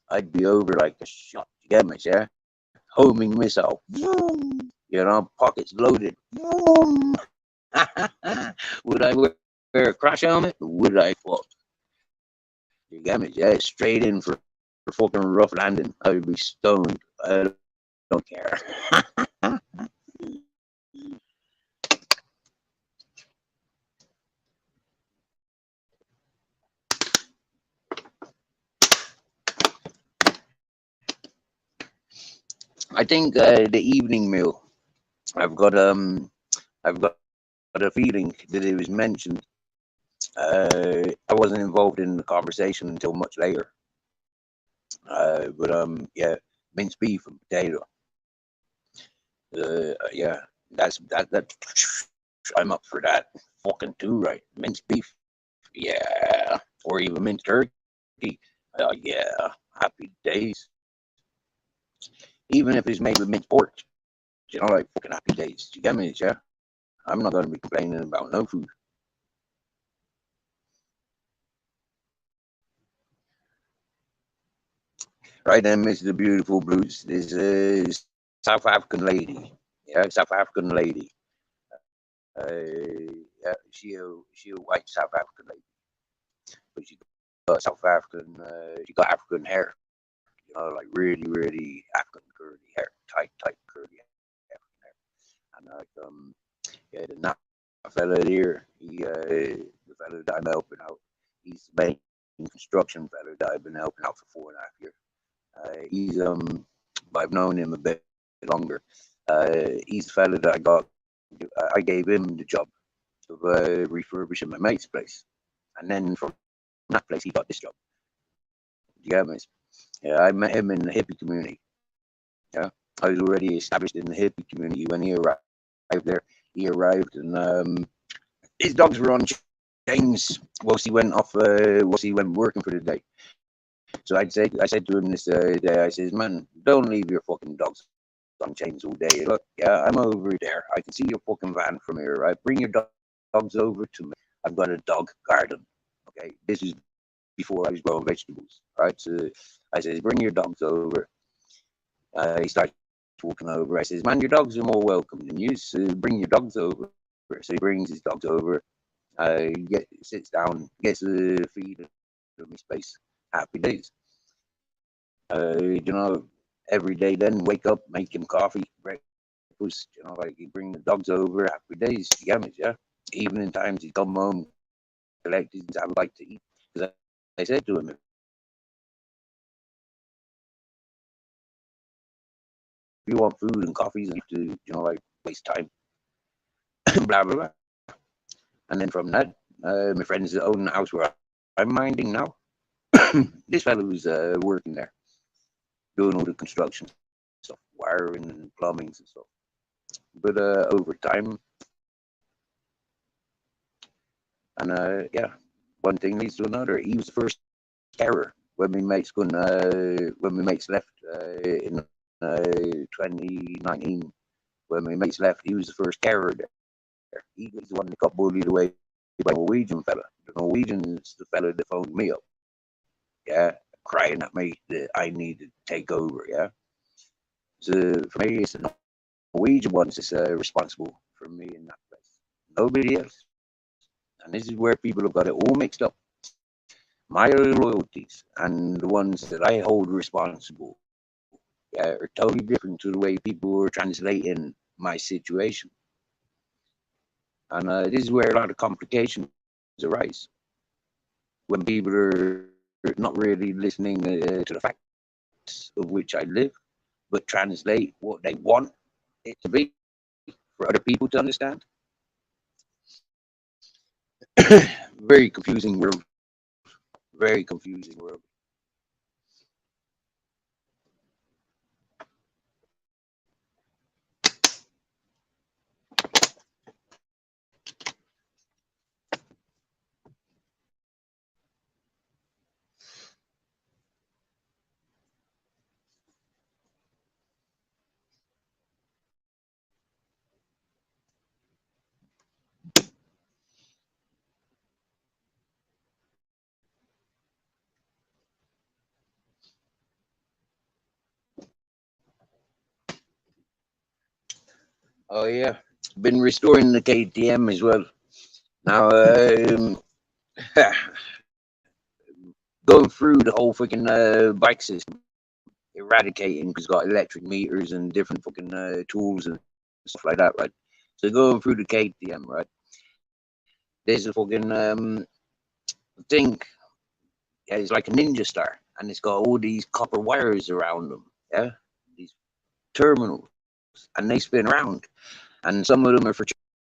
I'd be over like a shot. Damage, yeah. Homing missile. Pockets loaded. Would I wear a crash helmet? Would I fuck? You get me? Yeah, straight in for fucking rough landing. I would be stoned. I don't care. I think the evening meal. I've got I've got a feeling that it was mentioned. I wasn't involved in the conversation until much later. But yeah, minced beef and potato. Yeah, that. I'm up for that. Fucking too right. Minced beef, yeah, or even minced turkey. Yeah, happy days. Even if it's made with minced pork, like fucking happy days. You get me? Yeah, I'm not gonna be complaining about no food. Right then, Mr. The Beautiful Blues. This is South African lady. Yeah, South African lady. Yeah, she a white South African lady, but she got South African. She got African hair. Like really African curly hair, tight curly African hair. And like yeah, the fella here, the fella that I'm helping out, he's the main construction fella that I've been helping out for 4.5 years. He's I've known him a bit longer. He's the fella that I gave him the job of refurbishing my mate's place, and then from that place he got this job. Do you get me? Yeah, I met him in the hippie community. Yeah, I was already established in the hippie community when he arrived there. He arrived, and his dogs were on chains whilst he went off. Whilst he went working for the day. So I said to him this day, I says, man, don't leave your fucking dogs on chains all day. Look, yeah, I'm over there. I can see your fucking van from here, right? Bring your dogs over to me. I've got a dog garden. Okay, this is before I was growing vegetables, right? So I says, bring your dogs over. He starts walking over. I says, man, your dogs are more welcome than you. So bring your dogs over. So he brings his dogs over. Sits down, gets a feed in his space. Happy days. You know, every day then wake up, make him coffee, breakfast, like he bring the dogs over, happy days, yummies, yeah. Evening times he come home, collect his I would like to eat. Because I said to him, if you want food and coffees, you have to, like waste time, blah, blah, blah. And then from that, my friends that own the house where I'm minding now, this fellow was working there, doing all the construction stuff, wiring and plumbing and stuff. But over time, and yeah, one thing leads to another. He was the first carer when when my mates left in 2019. When my mates left, he was the first carer there. He was the one that got bullied away by a Norwegian fella. The Norwegian is the fella that phoned me up, yeah, crying at me that I needed to take over, yeah. So for me, it's a Norwegian ones is responsible for me in that place. Nobody else. And this is where people have got it all mixed up. My loyalties and the ones that I hold responsible, yeah, are totally different to the way people are translating my situation. And this is where a lot of complications arise when people are not really listening to the facts of which I live, but translate what they want it to be for other people to understand. Very confusing world. Very confusing world. Oh yeah, been restoring the KTM as well. Now, going through the whole freaking bike system, eradicating because it's got electric meters and different fucking tools and stuff like that, right? So going through the KTM, right? There's a fucking thing. Yeah, it's like a ninja star, and it's got all these copper wires around them. Yeah, these terminals, and they spin around. And some of them are for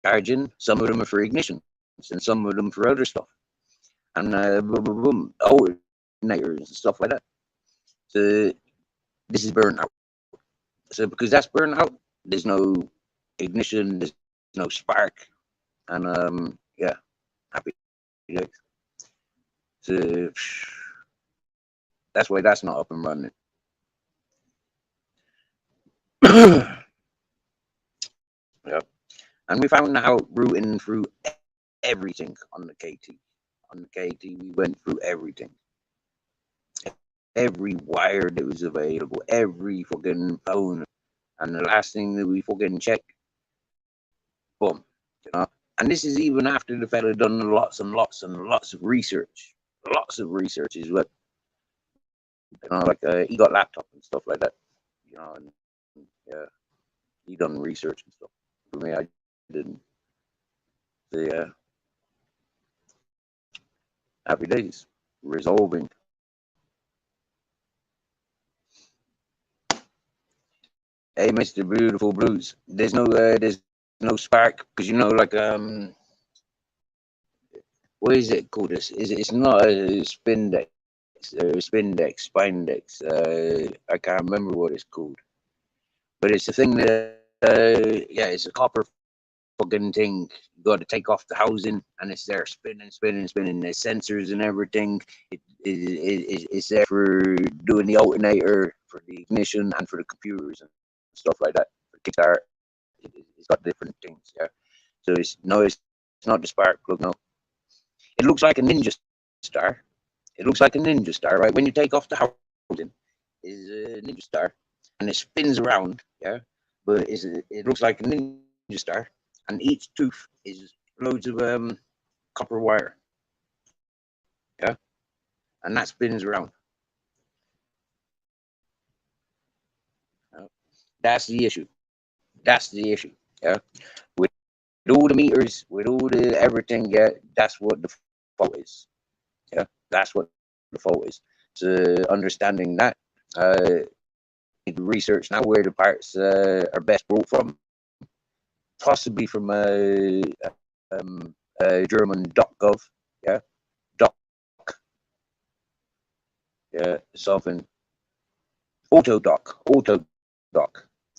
charging, some of them are for ignition, and some of them for other stuff. And boom, boom, boom, alternators and stuff like that. So this is burnt out. So because that's burnt out, there's no ignition, there's no spark, and yeah, happy days. So that's why that's not up and running. Yeah, and we found out routing through everything on the KT. On the KT, we went through everything. Every wire that was available, every fucking phone. And the last thing that we fucking checked, boom, you know. And this is even after the fella done lots and lots and lots of research. Lots of research is what, you know, like he got laptop and stuff like that, you know, and yeah, he done research and stuff. For me, I didn't. So yeah, happy days, resolving. Hey, Mr. Beautiful Blues. There's no spark because you know, like what is it called? It's not a spindex or spindex, spindex. I can't remember what it's called, but it's a thing that yeah, it's a copper fucking thing. You got to take off the housing, and it's there spinning, spinning, spinning. There's sensors and everything. It's there for doing the alternator, for the ignition, and for the computers and stuff like that. For Kickstart, it's got different things. Yeah, so it's not the spark plug. No, it looks like a ninja star. It looks like a ninja star, right? When you take off the housing, is a ninja star, and it spins around. Yeah, but it looks like a ninja star, and each tooth is loads of copper wire. Yeah, and that spins around. Yeah? That's the issue. That's the issue. Yeah, with all the meters, with all the everything. Yeah, that's what the fault is. Yeah, that's what the fault is. So understanding that, need to research now where the parts are best brought from, possibly from German.gov. Yeah, doc. Yeah, something autodoc.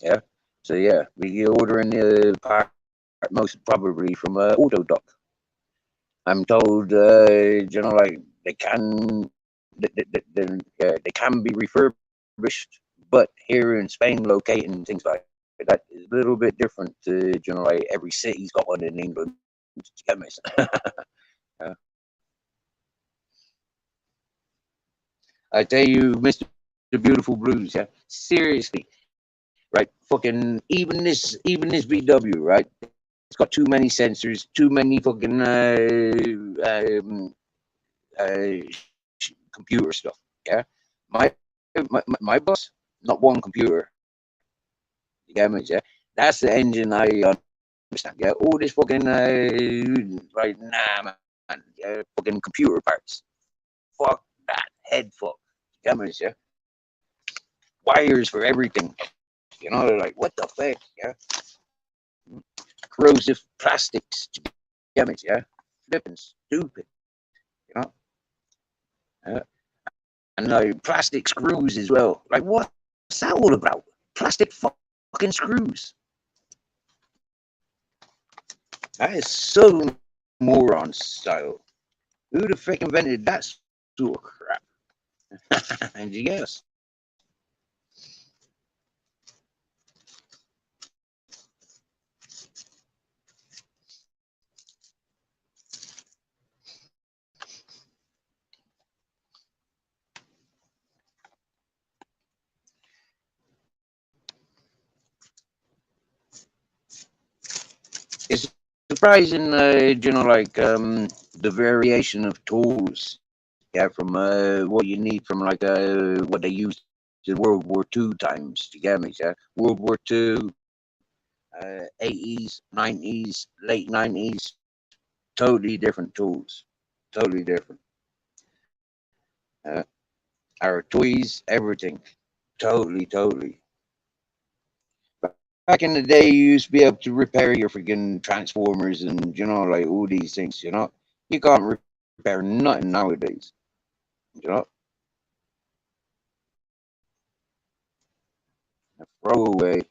Yeah. So yeah, we ordering the part most probably from autodoc. I'm told, you know, like they can be refurbished, but here in Spain, locating things like that is a little bit different to, you know, like every city's got one in England. Get me? Yeah. I tell you, Mr. Beautiful Blues, yeah, seriously, right? Fucking even this VW, right? It's got too many sensors, too many fucking computer stuff. Yeah, my, my bus, not one computer. You get me? Yeah, that's the engine I understand. Yeah, all this fucking right, nah, man. Yeah, fucking computer parts. Fuck that head fuck. You get me? Yeah, wires for everything. You know, they're like, what the fuck? Yeah, corrosive plastics. You get me? Yeah, flipping stupid. You know, and plastic screws as well. Like, what's that all about? Plastic fucking screws. That is so moron style. Who the fuck invented that sort of crap? And yes, it's surprising, like the variation of tools. Yeah, from what you need from like what they used in World War II times. You get me? Yeah, World War II, 80s, 90s, late 90s, totally different tools, totally different. Uh, our toys, everything, totally. Back in the day, you used to be able to repair your freaking transformers and like all these things. You can't repair nothing nowadays. You know, throw away.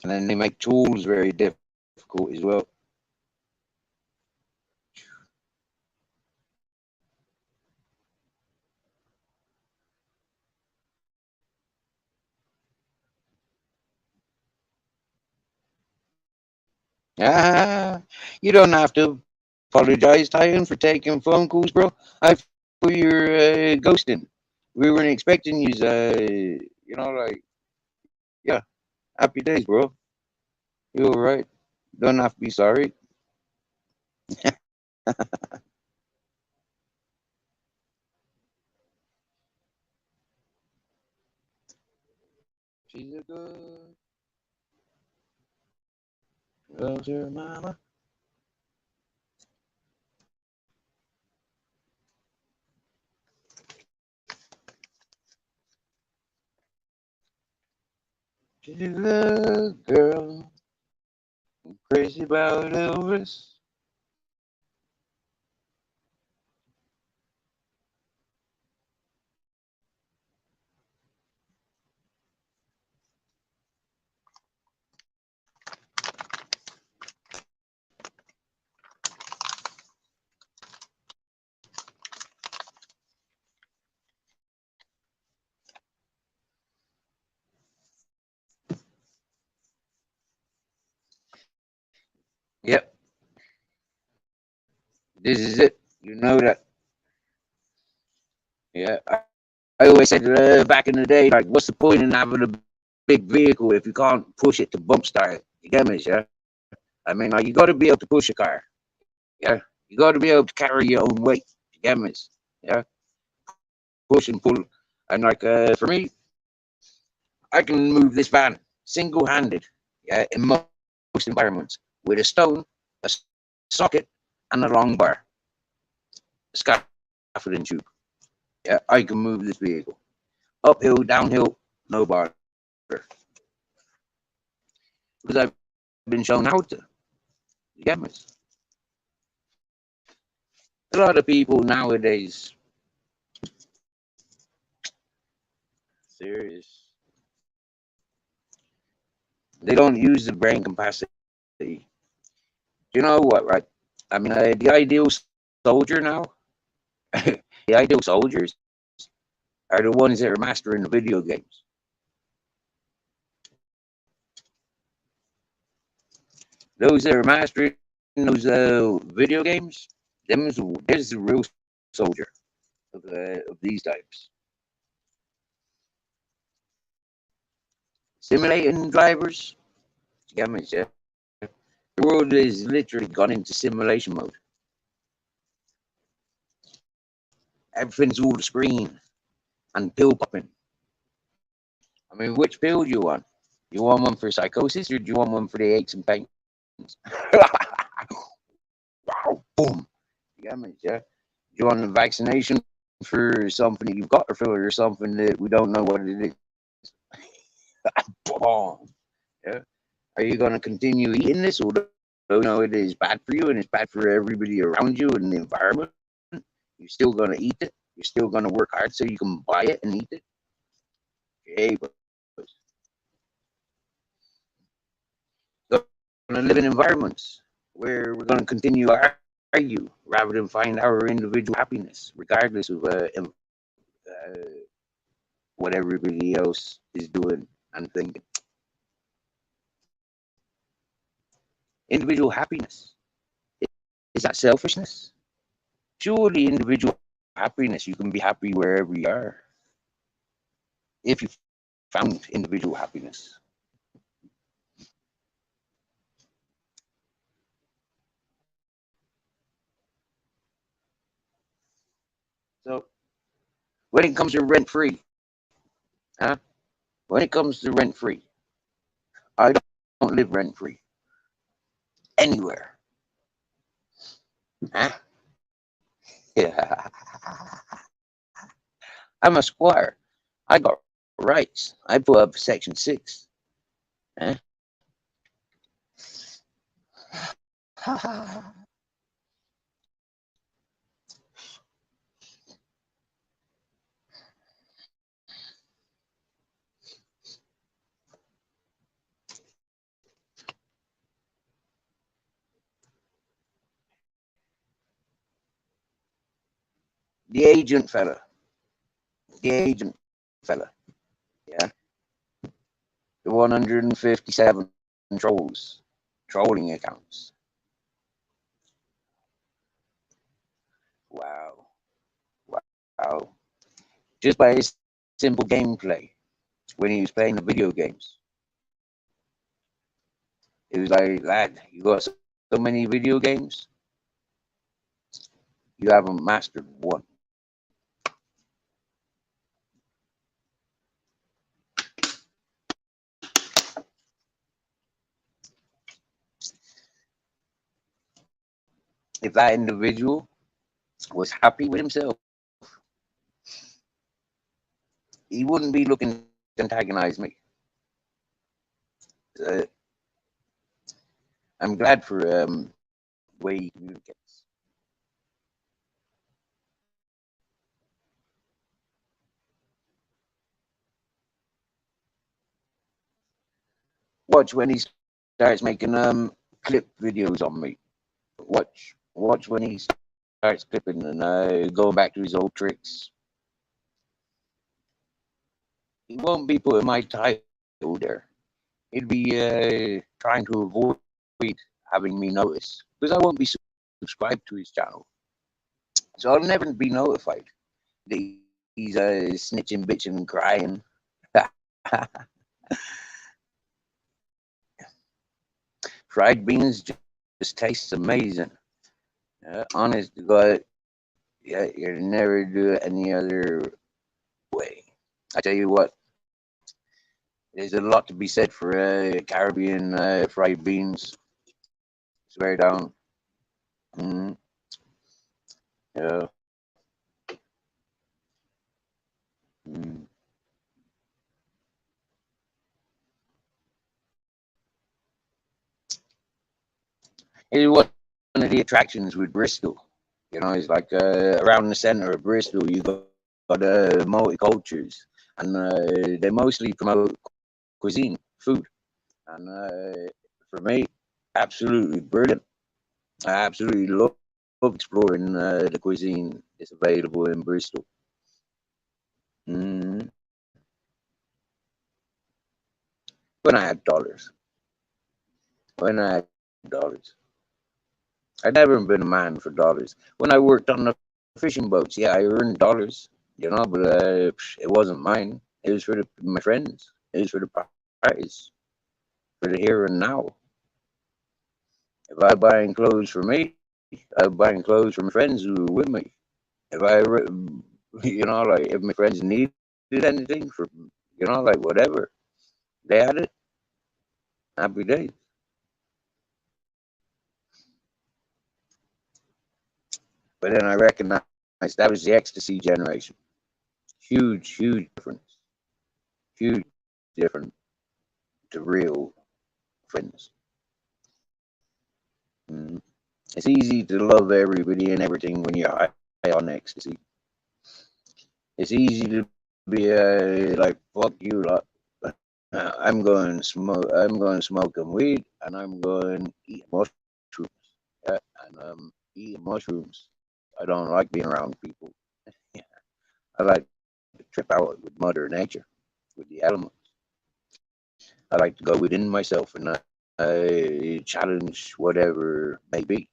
And then they make tools very difficult as well. Ah, you don't have to apologize, Tyan, for taking phone calls, bro. I for your ghosting. We weren't expecting you. Like, yeah, happy days, bro. You all right? Don't have to be sorry. She's a good, loves her mama. She's a good girl, crazy about Elvis. Yep, this is it. You know that. Yeah, I always said back in the day, like, what's the point in having a big vehicle if you can't push it to bump start it? You get me, yeah? I mean, like, you got to be able to push a car, yeah? You got to be able to carry your own weight, you get me, yeah? Push and pull. And, like, for me, I can move this van single handed, yeah, in most environments with a stone, a socket, and a long bar, scaffolding tube. Yeah, I can move this vehicle uphill, downhill, no bar. Because I've been shown how to. You get me? A lot of people nowadays, serious, they don't use the brain capacity. You know what, right? I mean, the ideal soldier now, the ideal soldiers are the ones that are mastering the video games. Those that are mastering those video games, there's the real soldier of these types. Simulating drivers, yeah, the world is literally gone into simulation mode. Everything's all the screen and pill popping. I mean, which pill do you want? You want one for psychosis or do you want one for the aches and pains? Wow, boom. Yeah, yeah. Do you want a vaccination for something that you've got or for something that we don't know what it is? Boom. Yeah. Are you going to continue eating this, although you know it is bad for you and it's bad for everybody around you and the environment? You're still going to eat it. You're still going to work hard so you can buy it and eat it. Okay, but we're going to live in environments where we're going to continue to argue rather than find our individual happiness, regardless of what everybody else is doing and thinking. Individual happiness, is that selfishness? Surely individual happiness, you can be happy wherever you are if you found individual happiness. So when it comes to rent free, huh? When it comes to rent free, I don't live rent free anywhere. Huh? Yeah. I'm a squire. I got rights. I put up Section 6. Huh? The agent fella. The agent fella. Yeah. The 157 trolling accounts. Wow. Wow. Just by his simple gameplay when he was playing the video games. It was like, lad, you got so many video games, you haven't mastered one. If that individual was happy with himself, he wouldn't be looking to antagonize me. Uh, I'm glad for the way he communicates. Watch when he starts making clip videos on me. Watch when he starts clipping and going back to his old tricks. He won't be putting my title there. He'd be trying to avoid having me notice because I won't be subscribed to his channel. So I'll never be notified that he's snitching, bitching, and crying. Fried beans just tastes amazing. Honest to God, yeah, you never do it any other way. I tell you what, there's a lot to be said for Caribbean fried beans. Swear down. Mm, yeah. Mm. It's one of the attractions with Bristol. You know, it's like around the center of Bristol, you got multicultures, and they mostly promote cuisine, food. And for me, absolutely brilliant. I absolutely love exploring the cuisine that's available in Bristol. Mm. When I had dollars. When I had dollars. I've never been a man for dollars. When I worked on the fishing boats, yeah, I earned dollars, but it wasn't mine. It was for my friends. It was for the parties, for the here and now. If I buying clothes for me, I was buying clothes for my friends who were with me. If like if my friends needed anything for, like whatever, they had it. Happy days. But then I recognized that was the ecstasy generation. Huge, huge difference. Huge difference to real friends. Mm. It's easy to love everybody and everything when you're high on ecstasy. It's easy to be like fuck you lot. I'm going smoke. I'm going smoking weed, and I'm going eat mushrooms. Yeah, and eating mushrooms. I don't like being around people. I like to trip out with Mother Nature, with the elements. I like to go within myself and challenge whatever may be,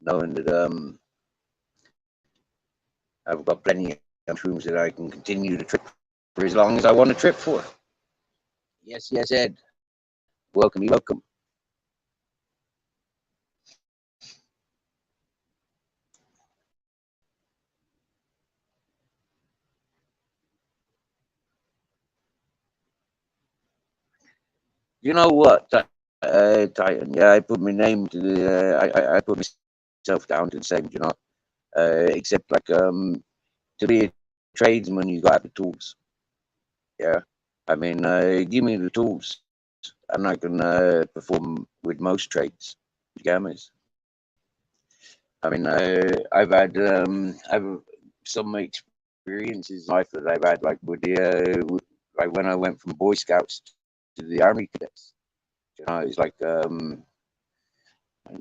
knowing that I've got plenty of mushrooms that I can continue to trip for as long as I want to trip for. Yes, yes, Ed. Welcome, welcome. You know what, Titan? Yeah, I put my name to the. I put myself down to the same. Except like to be a tradesman, you got the tools. Yeah, I mean, give me the tools, and I can perform with most trades. Gammas. I mean, I've some experiences in life that I've had, like like when I went from Boy Scouts to the Army Cadets. It's like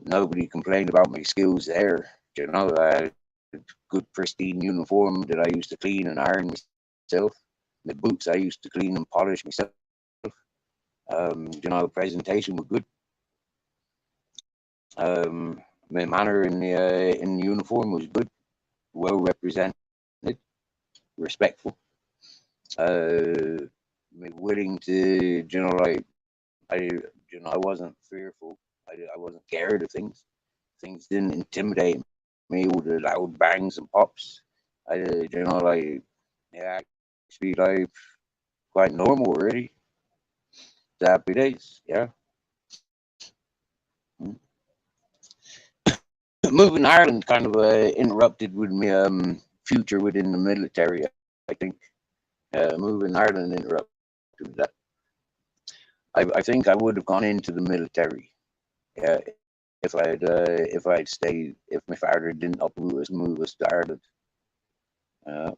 nobody complained about my skills there. I had a good pristine uniform that I used to clean and iron myself. The boots I used to clean and polish myself. Presentation was good. My manner in the uniform was good, well represented, respectful. Uh, Willing to, I wasn't fearful. I wasn't scared of things. Things didn't intimidate me with the loud bangs and pops. Yeah, actually, like quite normal, really. Happy days, yeah. Mm. Moving to Ireland kind of interrupted with me future within the military. I think moving to Ireland interrupted that. I think I would have gone into the military. Yeah, if I'd stayed, if my father didn't uproot us, move us to Ireland. Uh,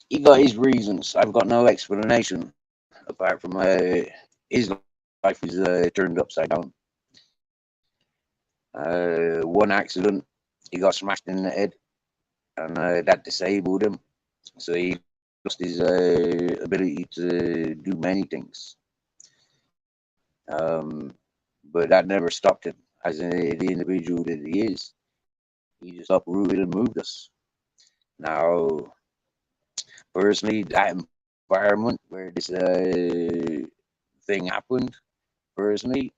he got his reasons. I've got no explanation apart from his life is turned upside down. One accident, he got smashed in the head, and that disabled him. So he lost his ability to do many things. Um, but that never stopped him as the individual that he is. He just uprooted and moved us. Now, personally, that environment where this thing happened, personally,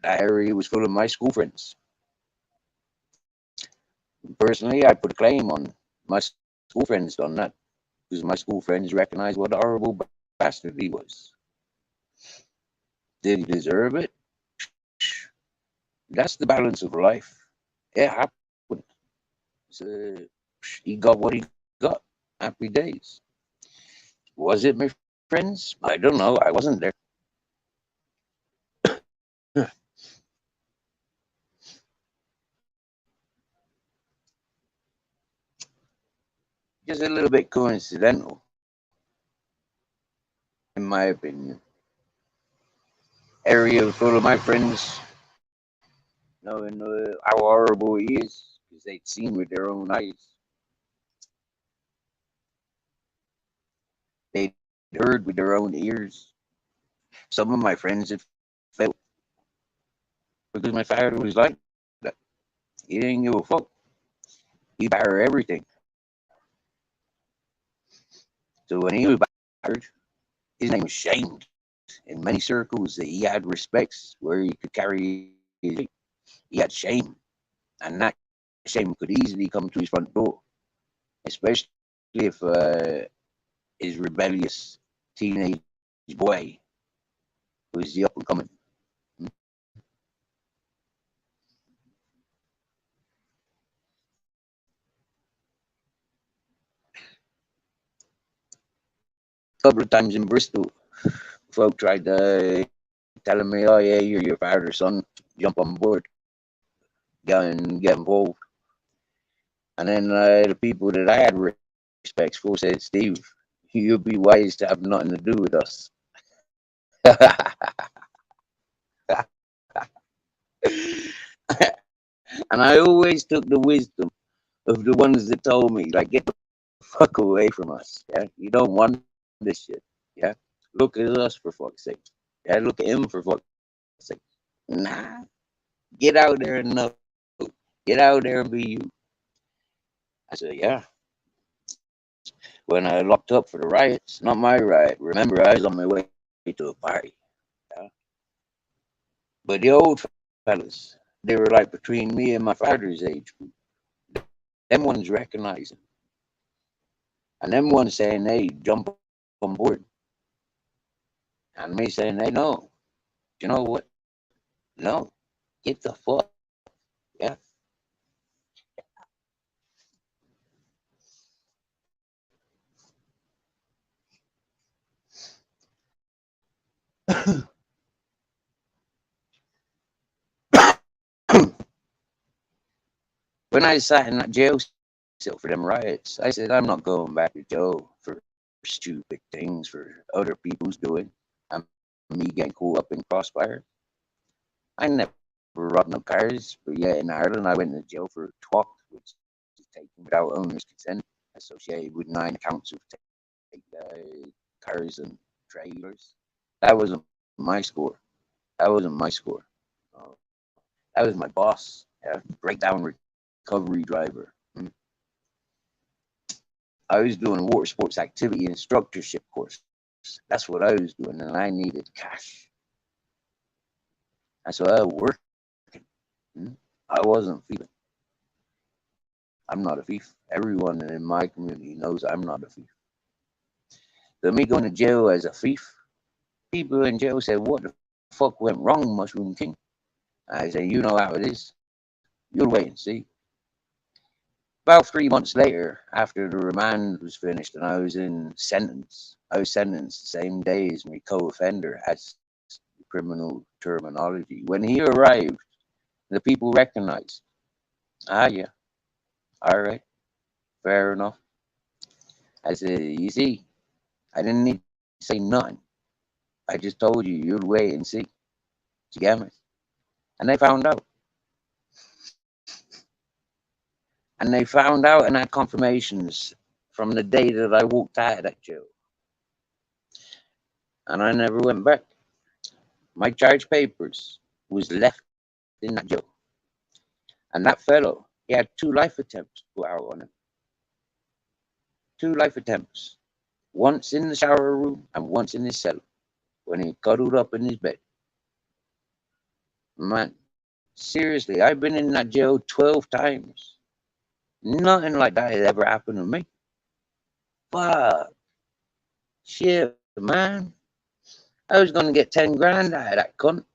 that area was full of my school friends. Personally, I put a claim on my school friends done that because my school friends recognized what a horrible bastard he was. Did he deserve it? That's the balance of life. It happened. So, he got what he got. Happy days. Was it my friends? I don't know. I wasn't there. Just a little bit coincidental, in my opinion. Area full of my friends knowing how horrible he is because they'd seen with their own eyes. They'd heard with their own ears. Some of my friends had felt. because my father was like that. He didn't give a fuck. He battered everything. So when he was battered, his name was shamed in many circles. That he had respects where he could carry his weight. He had shame, and that shame could easily come to his front door, especially if his rebellious teenage boy was the up and coming. A couple of times in Bristol, folk tried to telling me, "Oh yeah, you're your father's son. Jump on board, get involved." And then the people that I had respects for said, "Steve, you'd be wise to have nothing to do with us." And I always took the wisdom of the ones that told me, like, get the fuck away from us. Yeah, you don't want this shit. Yeah, look at us for fuck's sake. Yeah, look at him for fuck's sake. Nah, get out there and know. Get out there and be you. I said, yeah. When I locked up for the riots, not my riot. Remember, I was on my way to a party. Yeah? But the old fellas, they were like between me and my father's age group. Them ones recognizing. And them ones saying, hey, jump on board. And me saying, hey, no. You know what? No. Get the fuck. Yeah. When I sat in that jail cell for them riots, I said, I'm not going back to jail for stupid things for other people's doing. And me getting caught up in crossfire. I never robbed no cars, but yeah, in Ireland, I went to jail for twat, which is taken without owner's consent, associated with 9 counts of cars and trailers. That wasn't my score. That wasn't my score. Uh, that was my boss. Yeah, breakdown recovery driver. I was doing a water sports activity instructorship course. That's what I was doing, and I needed cash. That's what I was working. I wasn't thieving. I'm not a thief. Everyone in my community knows I'm not a thief. So me going to jail as a thief, people in jail said, what the fuck went wrong, Mushroom King? I said, you know how it is. You'll wait and see. About 3 months later, after the remand was finished and I was sentenced the same day as my co-offender as criminal terminology. When he arrived, the people recognized, yeah, all right, fair enough. I said, you see, I didn't need to say nothing. I just told you you'd wait and see. You get me? And they found out. And they found out and had confirmations from the day that I walked out of that jail. And I never went back. My charge papers was left in that jail. And that fellow, he had 2 life attempts put out on him. 2 life attempts. Once in the shower room and once in his cell when he cuddled up in his bed. Man, seriously, I've been in that jail 12 times. Nothing like that has ever happened to me. Fuck. Shit, man. I was going to get 10 grand out of that cunt.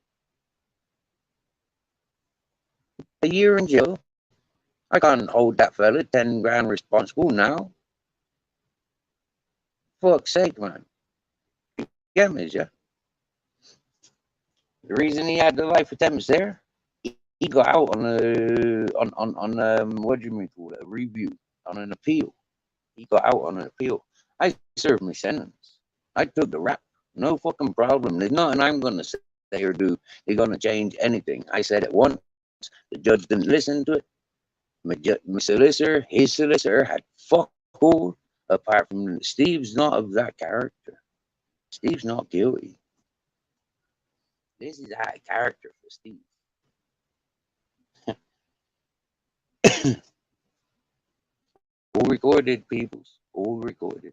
A year in jail. I can't hold that fella 10 grand responsible now. Fuck's sake, man. Get me, yeah. The reason he had the life attempts there, he got out on what do you call it, a review, on an appeal. He got out on an appeal. I served my sentence. I took the rap. No fucking problem. There's nothing I'm going to say or do. They're going to change anything. I said it once. The judge didn't listen to it. My solicitor, his solicitor, had fuck all apart from Steve's not of that character. Steve's not guilty. This is out of character for Steve. All recorded, peoples. All recorded.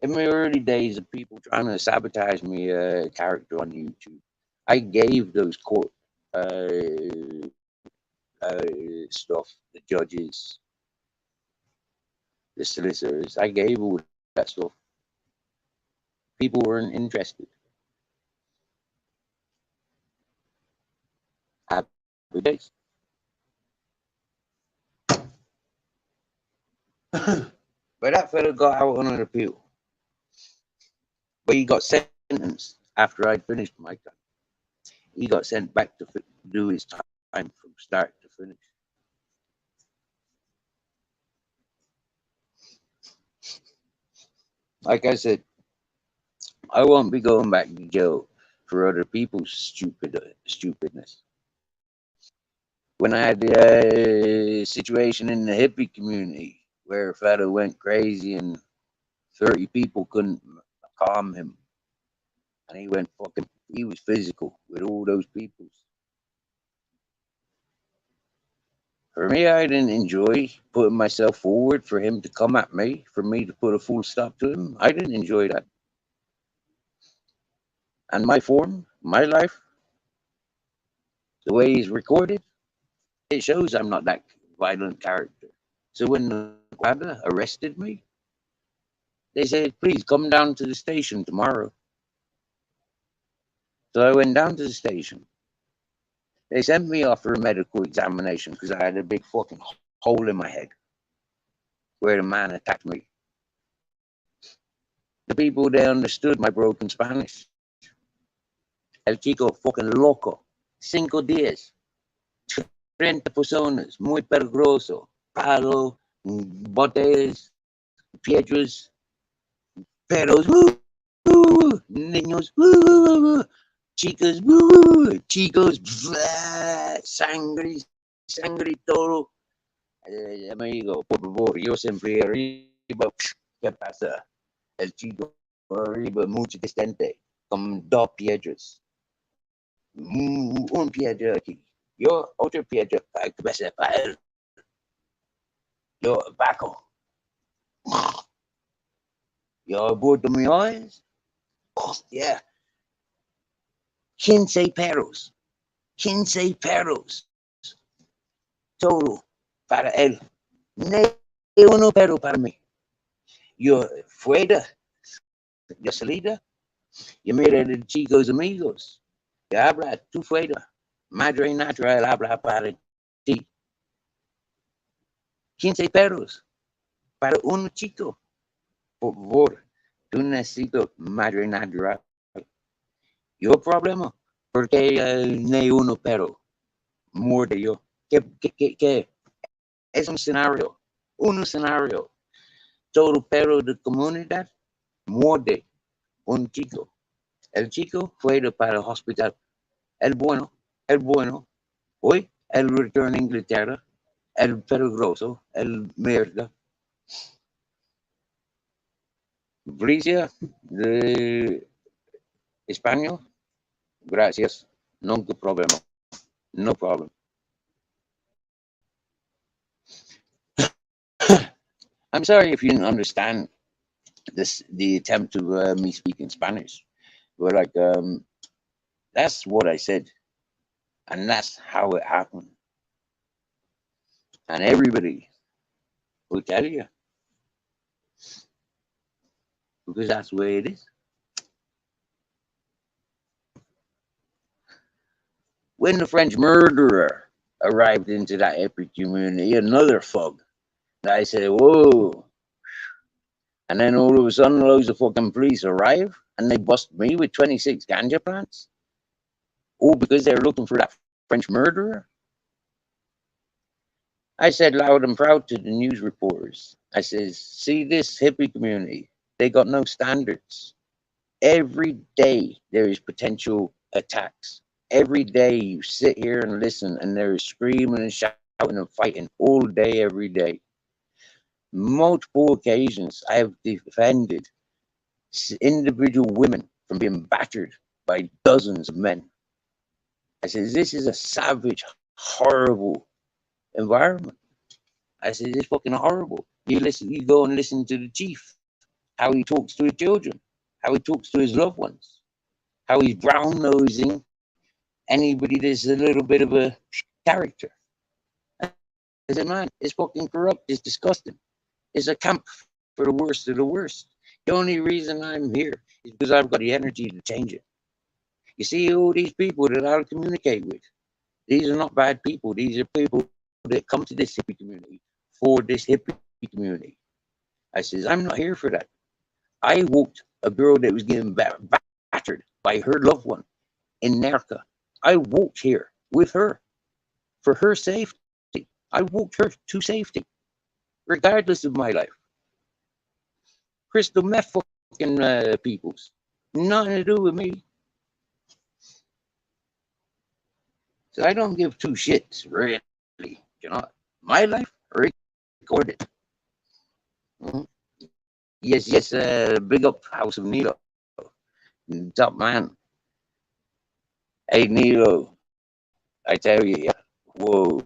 In my early days of people trying to sabotage me character on YouTube, I gave those court stuff, the judges, the solicitors. I gave all that stuff. People weren't interested. Happy days. But that fella got out on an appeal. But he got sentenced after I'd finished my time. He got sent back to do his time from start to finish. Like I said, I won't be going back to jail for other people's stupidness. When I had the situation in the hippie community where a fella went crazy and 30 people couldn't calm him, and he was physical with all those people. For me, I didn't enjoy putting myself forward for him to come at me, for me to put a full stop to him. I didn't enjoy that. And my form, my life, the way he's recorded, it shows I'm not that violent character. So when the bugga arrested me, they said, please come down to the station tomorrow. So I went down to the station. They sent me off for a medical examination because I had a big fucking hole in my head where the man attacked me. The people, they understood my broken Spanish. El chico fucking loco. 5 días. 30 personas. Muy peligroso. Palo. Botes. Piedras. Perros. Niños. Chicas. Chicos. Sangre. Sangre todo. Amigo, por favor, yo siempre arriba. ¿Qué pasa? El chico arriba, mucho distante. Con 2 piedras. Un piedra aquí. Yo, otra piedra para cabeza para él. Yo, abajo. Yo, abordo mis ojos. Hostia. 15 perros. 15 perros. Todo para él. Ni uno perro para mí. Yo, fuera. Yo, salida. Yo, mira de chicos amigos. Yo, habla tú fuera. Madre natural habla para ti. 15 perros para un chico. Por favor, tú necesito madre natural. Yo problema, porque ni uno perro muerde yo. ¿Qué? Es un escenario. Todo perro de comunidad muerde un chico. El chico fue para el hospital. El bueno. Hoy, el retorno a Inglaterra. El peligroso, el mierda. Bricia de España, gracias. Nunca problema. No problem. I'm sorry if you didn't understand the attempt to me speak in Spanish, but that's what I said, and that's how it happened, and everybody will tell you because that's the way it is. When the French murderer arrived into that epic community, another fug, I said, whoa. And then all of a sudden, loads of fucking police arrive and they bust me with 26 ganja plants. All because they're looking for that French murderer. I said loud and proud to the news reporters, I says, see this hippie community, they got no standards. Every day there is potential attacks. Every day you sit here and listen and there is screaming and shouting and fighting all day, every day. Multiple occasions I have defended individual women from being battered by dozens of men. I said, this is a savage, horrible environment. I said, it's fucking horrible. You go and listen to the chief, how he talks to his children, how he talks to his loved ones, how he's brown nosing anybody that's a little bit of a character. I said, man, it's fucking corrupt. It's disgusting. It's a camp for the worst of the worst. The only reason I'm here is because I've got the energy to change it. You see, all these people that I'll communicate with, these are not bad people. These are people that come to this hippie community for this hippie community. I says, I'm not here for that. I walked a girl that was getting battered by her loved one in Nerca. I walked here with her for her safety. I walked her to safety, regardless of my life. Crystal meth fucking peoples. Nothing to do with me. So I don't give two shits, really. You know, my life recorded. Mm-hmm. Yes, big up House of Nilo. Top man. Hey, Nilo, I tell you, yeah, whoa,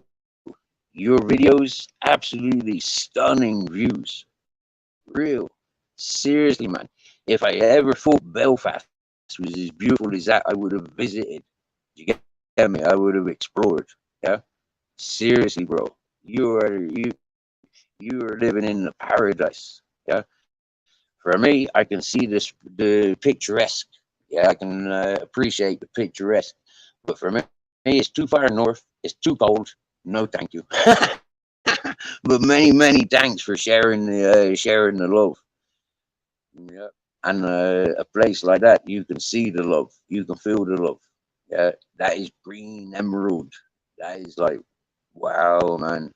your videos, absolutely stunning views. Real. Seriously, man. If I ever thought Belfast was as beautiful as that, I would have visited. You get me? I would have explored. Yeah. Seriously, bro. You are living in the paradise. Yeah. For me, I can see the picturesque. Yeah, I can appreciate the picturesque. But for me, it's too far north. It's too cold. No, thank you. But many thanks for sharing the love. Yeah, and a place like that, you can see the love. You can feel the love. Yeah, that is green emerald. That is like, wow, man.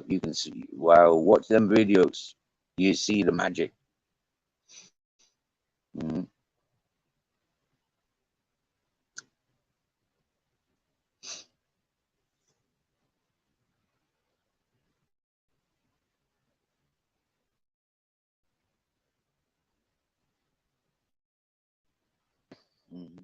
You can see, wow. Watch them videos. You see the magic. Mm-hmm. Mm-hmm.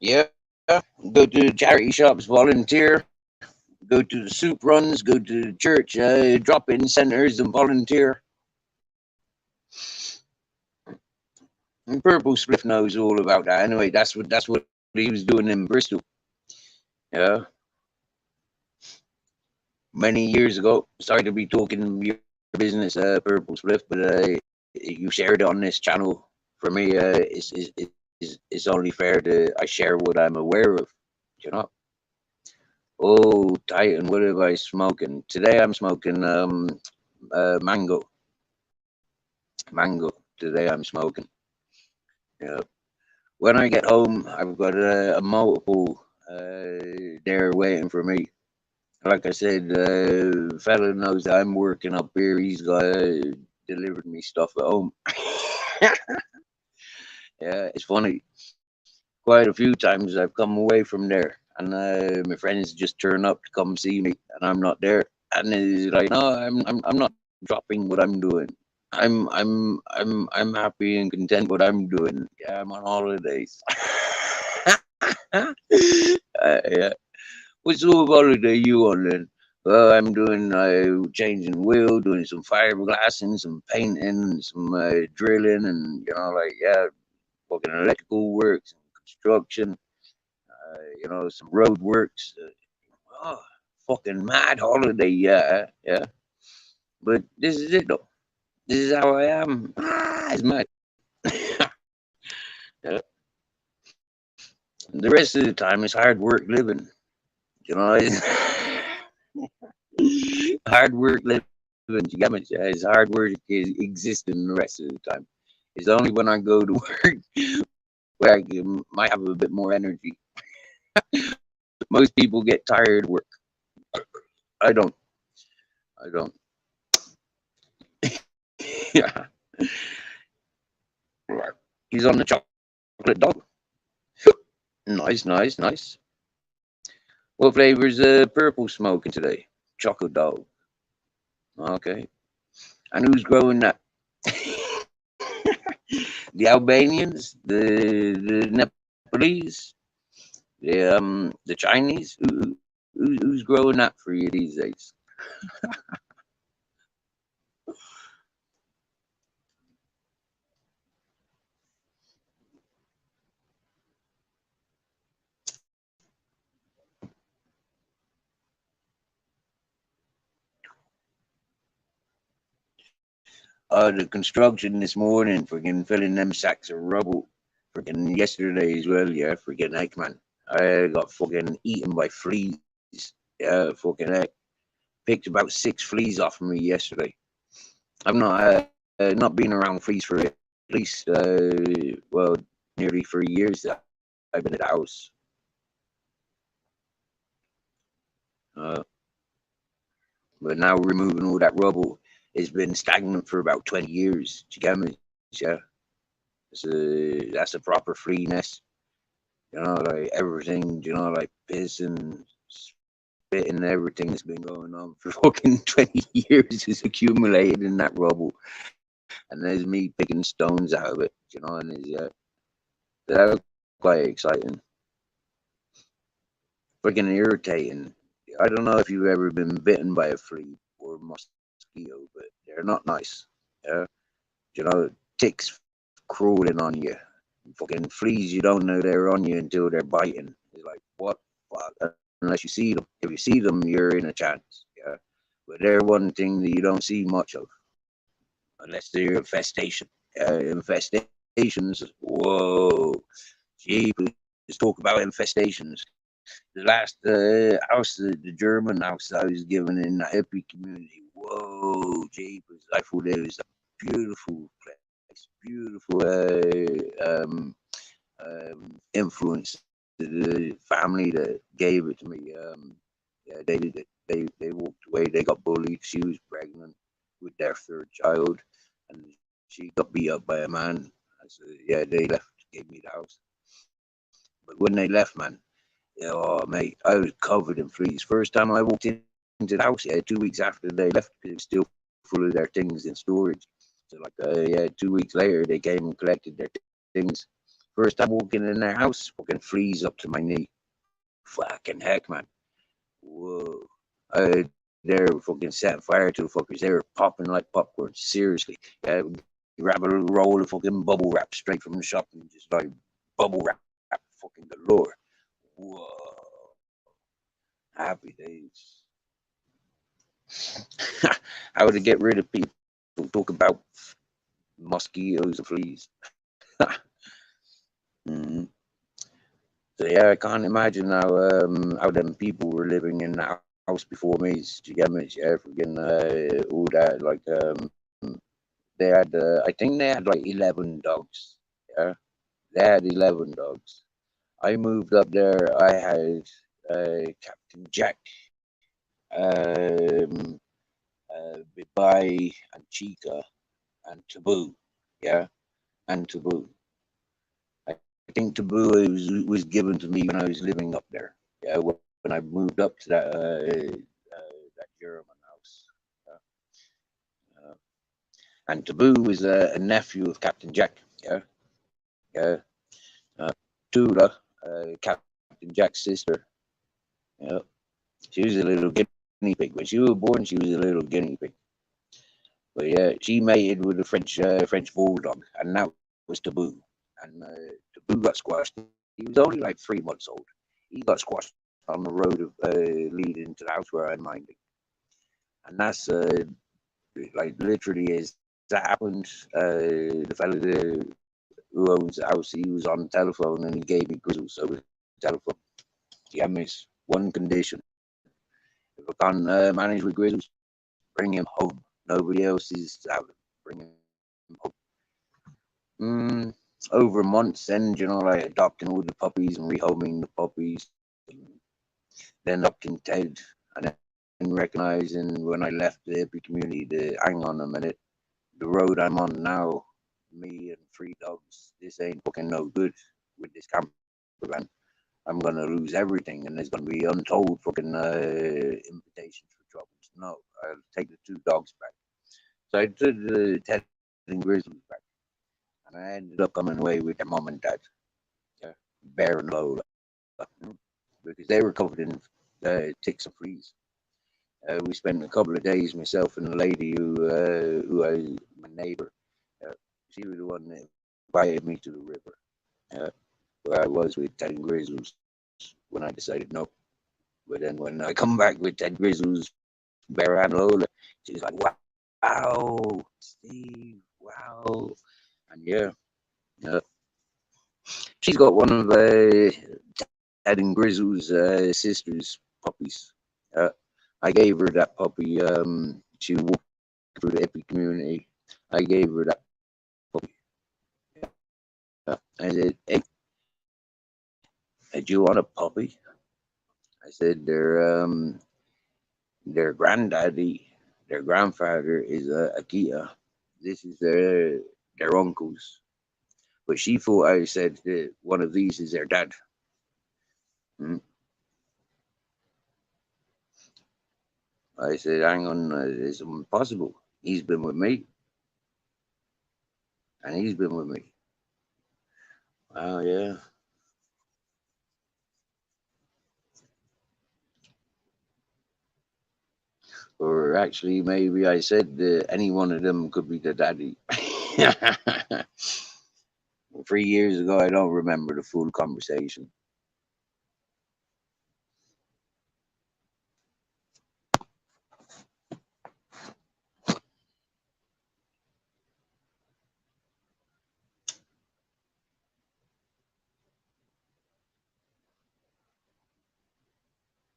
Yeah, go to charity shops, volunteer. Go to the soup runs. Go to the church drop-in centers and volunteer. And Purple Spliff knows all about that. Anyway, that's what he was doing in Bristol. Yeah, many years ago. Sorry to be talking your business, Purple Spliff, but you shared it on this channel. For me, it's only fair to I share what I'm aware of. You know. Oh, Titan, what am I smoking? Today I'm smoking mango. Mango. Today I'm smoking. Yeah. When I get home, I've got a multiple there waiting for me. Like I said, fella knows that I'm working up here. He's got delivered me stuff at home. Yeah, it's funny. Quite a few times I've come away from there, and my friends just turn up to come see me, and I'm not there. And it's like, no, I'm not dropping what I'm doing. I'm happy and content what I'm doing. Yeah, I'm on holidays. Yeah. What sort of holiday you on then? Well, I'm doing changing wheel, doing some fiberglassing, some painting, some drilling, and like yeah, fucking electrical works, construction, some road works. Oh, fucking mad holiday, yeah, yeah. But this is it though. This is how I am. It's mad. Yeah. The rest of the time is hard work living. You know, hard work living. You got me? It's hard work is existing the rest of the time. It's only when I go to work where might have a bit more energy. Most people get tired of work. I don't. I don't. Yeah. He's on the chocolate dog. Nice, nice, nice. What flavor's purple smoking today? Chocolate dog. Okay. And who's growing that? The Albanians, the Nepalese, the Chinese. Who's growing that for you these days? The construction this morning, freaking filling them sacks of rubble. Freaking yesterday as well, yeah, freaking heck, man. I got fucking eaten by fleas. Yeah, fucking heck. Picked about 6 fleas off of me yesterday. I've not been around fleas for at least, well, nearly 3 years that I've been at the house. Uh, but now removing all that rubble, it's been stagnant for about 20 years. Do you get me? Yeah. That's a proper flea nest. Like everything, like piss and spit and everything that's been going on for fucking 20 years is accumulated in that rubble. And there's me picking stones out of it, and that's quite exciting. Freaking irritating. I don't know if you've ever been bitten by a flea or a mosquito, but they're not nice. Yeah. Ticks crawling on you. Fucking fleas, you don't know they're on you until they're biting. It's like, what fuck? Unless you see them. If you see them, you're in a chance. Yeah. But they're one thing that you don't see much of. Unless they're infestation. Infestations, whoa. Gee, let's talk about infestations. The last house, the German house I was given in the hippie community. Whoa, jeepers! I thought it was a beautiful place, beautiful influence. The family that gave it to me, yeah, they walked away. They got bullied. She was pregnant with their third child, and she got beat up by a man. So, yeah, they left, gave me the house. But when they left, man, oh, mate, I was covered in fleas. First time I walked into the house, yeah, 2 weeks after they left, because it was still full of their things in storage. So, like, yeah, 2 weeks later, they came and collected their things. First time walking in their house, fucking fleas up to my knee. Fucking heck, man. Whoa. They're fucking setting fire to the fuckers. They were popping like popcorn. Seriously. Yeah, grab a roll of fucking bubble wrap straight from the shop and just like bubble wrap fucking galore. Whoa. Happy days. How to get rid of people. Talk about mosquitoes and fleas. Mm. So yeah, I can't imagine how them people were living in the house before me. Do you get me? Yeah, freaking all that. Like they had, I think they had like 11 dogs. Yeah, they had 11 dogs. I moved up there. I had Captain Jack, um, Bibai, and Chica, and Taboo. Yeah, and Taboo. I think Taboo was given to me when I was living up there. Yeah, when I moved up to that German house. Uh, and Taboo was a nephew of Captain Jack. Yeah, yeah. Uh, Tula, Captain Jack's sister. Yeah, she was a little guinea pig. When she was born, she was a little guinea pig. But yeah, she mated with a French bulldog, and that was Taboo. and the boo got squashed. He was only like 3 months old. He got squashed on the road of, leading to the house where I'm minding, and that's like literally is that happened. The fella who owns the house, he was on the telephone and he gave me grizzles over the telephone. He had me one condition: if I can't manage with grizzles, bring him home. Nobody else is out. Bring him home. Over months, then like adopting all the puppies and rehoming the puppies, then adopting Ted, and then recognizing when I left the hippie community, hang on a minute, the road I'm on now, me and 3 dogs, this ain't fucking no good with this camper van. I'm gonna lose everything, and there's gonna be untold fucking invitations for troubles. No, I'll take the 2 dogs back. So I took the Ted and Grizzlies back, and I ended up coming away with their mom and dad, yeah, Bear and Lola, because they were covered in ticks and fleas. We spent a couple of days, myself and a lady who I my neighbor. She was the one that invited me to the river, where I was with Ted Grizzles when I decided no. But then when I come back with Ted Grizzles, Bear and Lola, she's like, "Wow, Steve, wow," and yeah, she's got one of Ted and Grizzle's sister's puppies. I gave her that puppy. She walked through the hippie community. I gave her that puppy. I said, "Hey, do you want a puppy?" I said, their granddaddy, their grandfather is Akita. This is their uncles." But she thought I said that one of these is their dad. Hmm? I said, "Hang on, it's impossible. He's been with me, and he's been with me." Oh yeah. Or actually, maybe I said any one of them could be the daddy. 3 years ago, I don't remember the full conversation.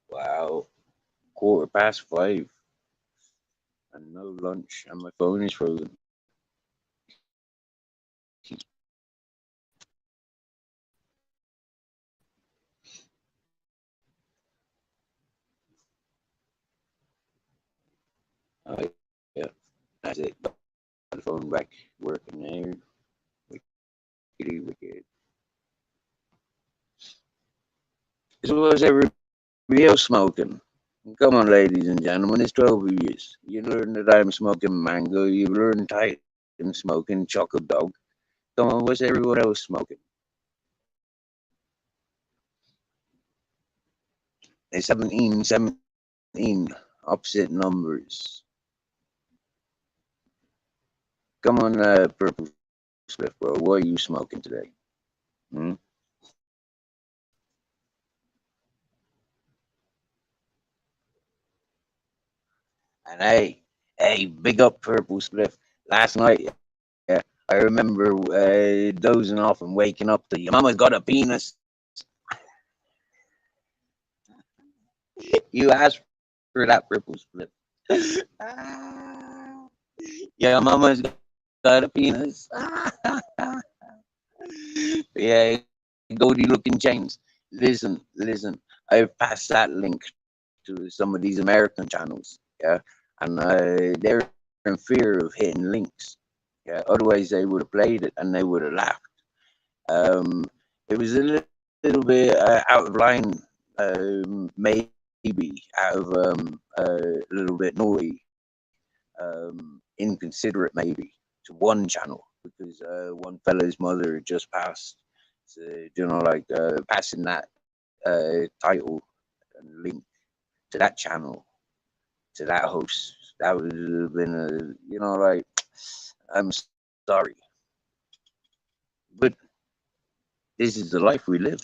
Wow, 5:15, and no lunch, and my phone is frozen. Oh, yeah, that's it. Got the phone back working there. Wickedy, wicked. So was everybody else smoking? Come on, ladies and gentlemen, it's 12 years. You learn that I'm smoking mango. You learn Titan smoking chocolate dog. Come on, what's everyone else smoking? It's 17, 17, opposite numbers. Come on, Purple Swift, bro. What are you smoking today? Hmm? And hey, big up Purple Spliff. Last night, yeah, I remember dozing off and waking up to your mama's got a penis. You asked for that Purple Spliff. Your mama's got a penis. Yeah, goatee looking chains. Listen. I've passed that link to some of these American channels. Yeah, and they're in fear of hitting links. Yeah, otherwise they would have played it and they would have laughed. Um, it was little bit out of line, maybe out of a little bit naughty, inconsiderate maybe to one channel because one fella's mother just passed. So, like passing that title and link to that channel, to that host, that would have been like, I'm sorry, but This is the life we live.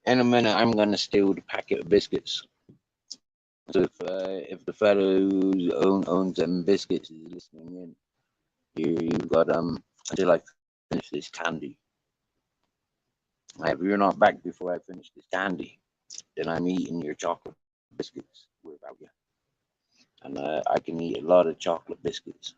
In a minute, I'm going to steal the packet of biscuits. So if the fellow who owns them biscuits is listening in, you've got until I finish this candy. If you're not back before I finish this candy, then I'm eating your chocolate biscuits without you. And I can eat a lot of chocolate biscuits.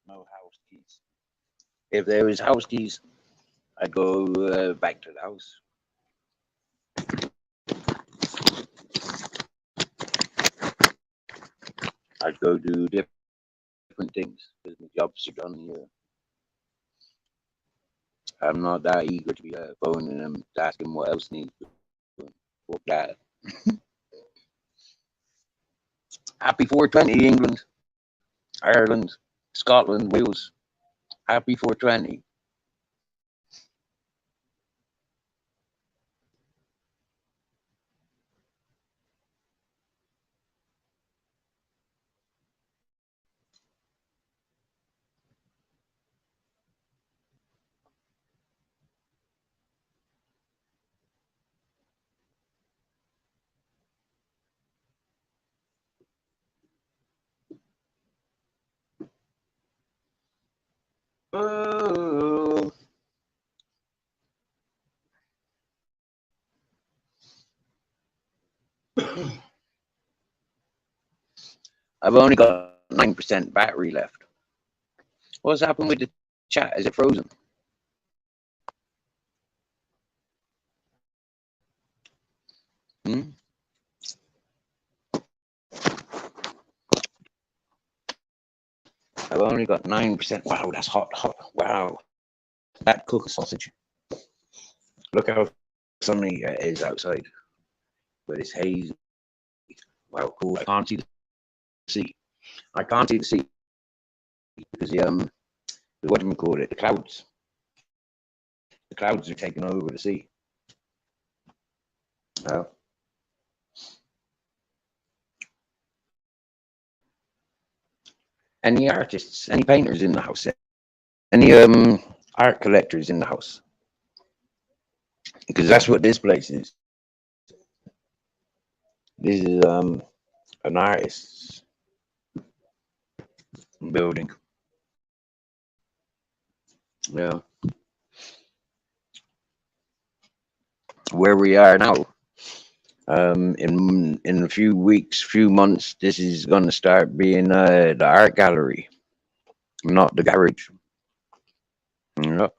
No house keys. If there was house keys, I'd go back to the house. I'd go do different things because my jobs are done here. I'm not that eager to be phoning them, asking what else needs doing. Fuck that. Happy 420, England, Ireland, Scotland, Wales. Happy 420. Oh. I've only got 9% battery left. What's happened with the chat? Is it frozen? Hmm? I've only got 9%. Wow, that's hot. Wow. That cooked sausage. Look how sunny it is outside. But it's hazy. Wow, cool. I can't see the sea. I can't see the sea because what do we call it? The clouds. The clouds are taking over the sea. Any artists, any painters in the house? Any art collectors in the house? Because that's what this place is. This is an artist's building. Yeah. Where we are now. In a few weeks, few months, this is going to start being the art gallery, not the garage. Yep.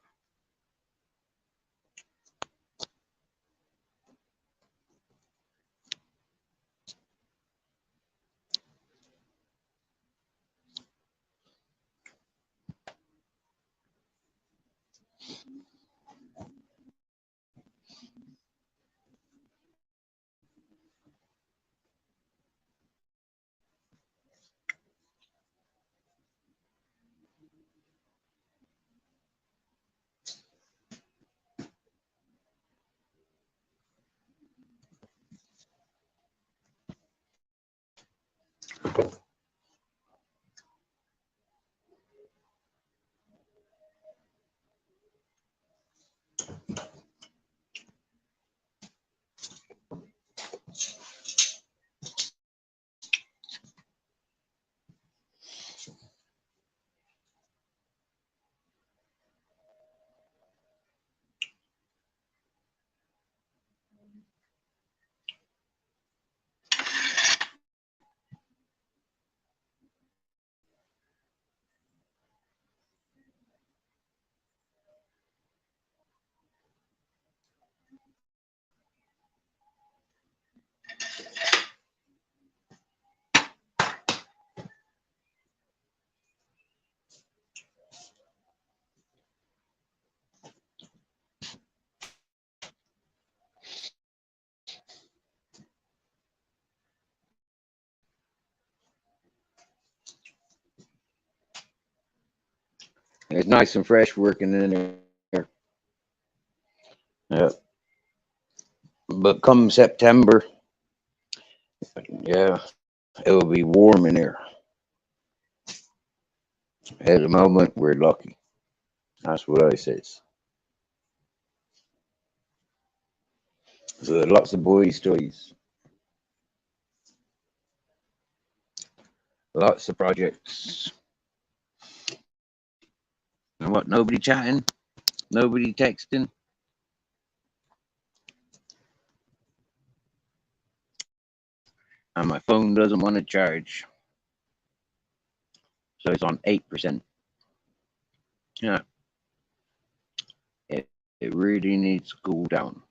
It's nice and fresh working in there. Yeah. But come September, yeah, it will be warm in here. At the moment, we're lucky. That's what I says. So lots of boys' toys, lots of projects. And what? Nobody chatting, nobody texting. And my phone doesn't want to charge, so it's on 8%. Yeah, it really needs to cool down.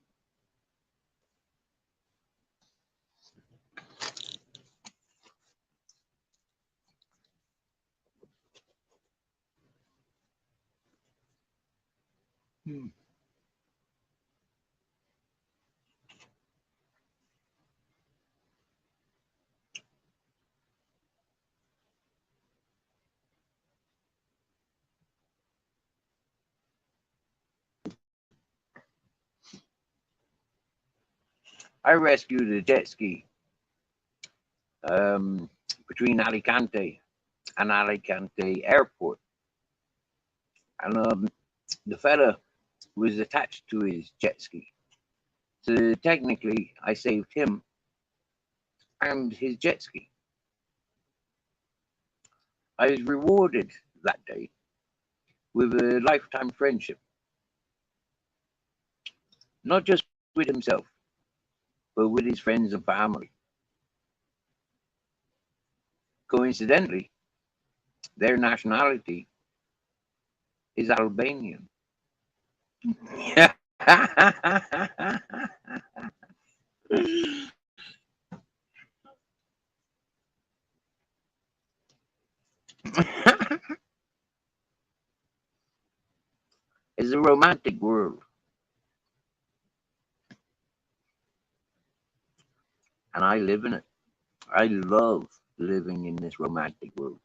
I rescued a jet ski between Alicante and Alicante Airport, and the fella was attached to his jet ski. So technically, I saved him and his jet ski. I was rewarded that day with a lifetime friendship, not just with himself, but with his friends and family. Coincidentally, their nationality is Albanian. It's a romantic world, and I live in it. I love living in this romantic world.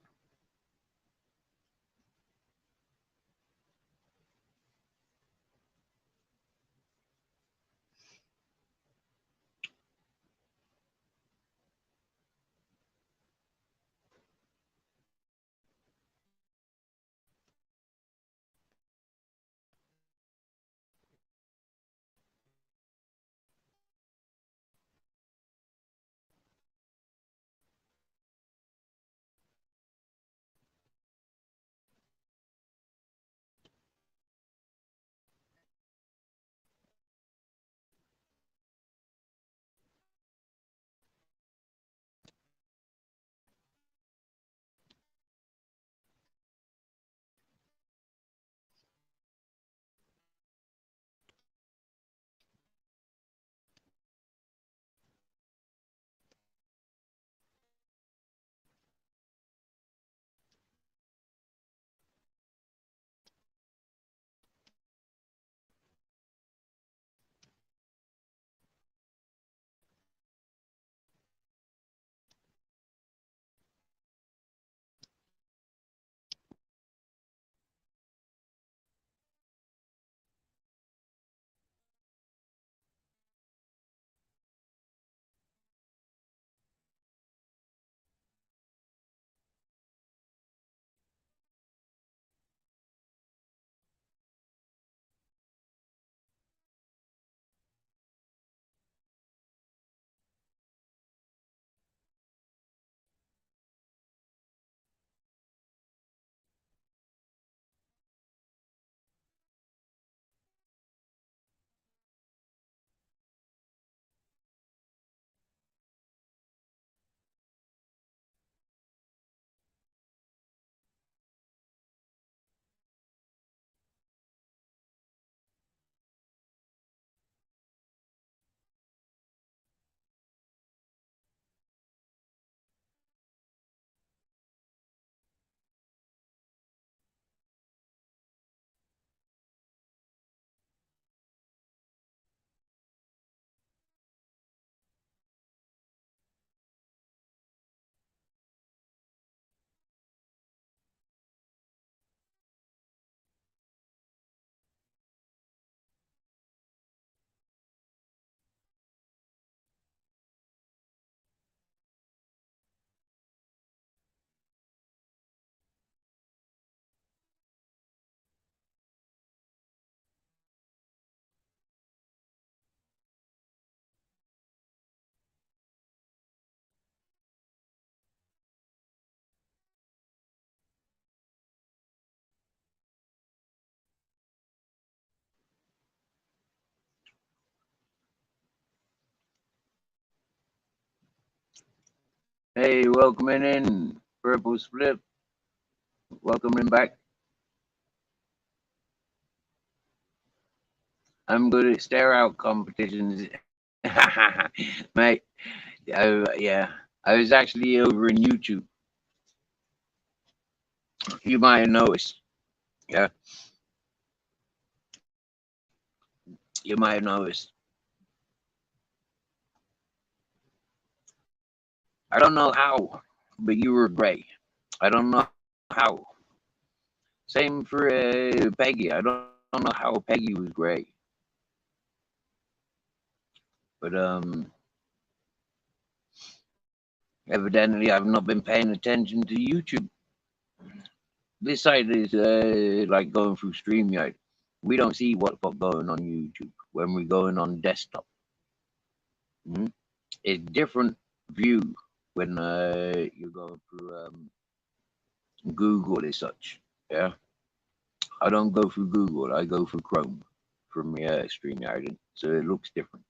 Hey, welcoming in Purple Split. Welcoming back. I'm good at stare out competitions. Mate, yeah. I was actually over in YouTube. You might have noticed. Yeah, you might have noticed. I don't know how, but you were great. I don't know how. Same for Peggy. I don't know how Peggy was great. But evidently I've not been paying attention to YouTube. This site is like going through StreamYard. We don't see what's going on YouTube when we're going on desktop. Mm-hmm. It's different view when you're going through Google as such. Yeah, I don't go through Google. I go through Chrome from StreamYard, so it looks different.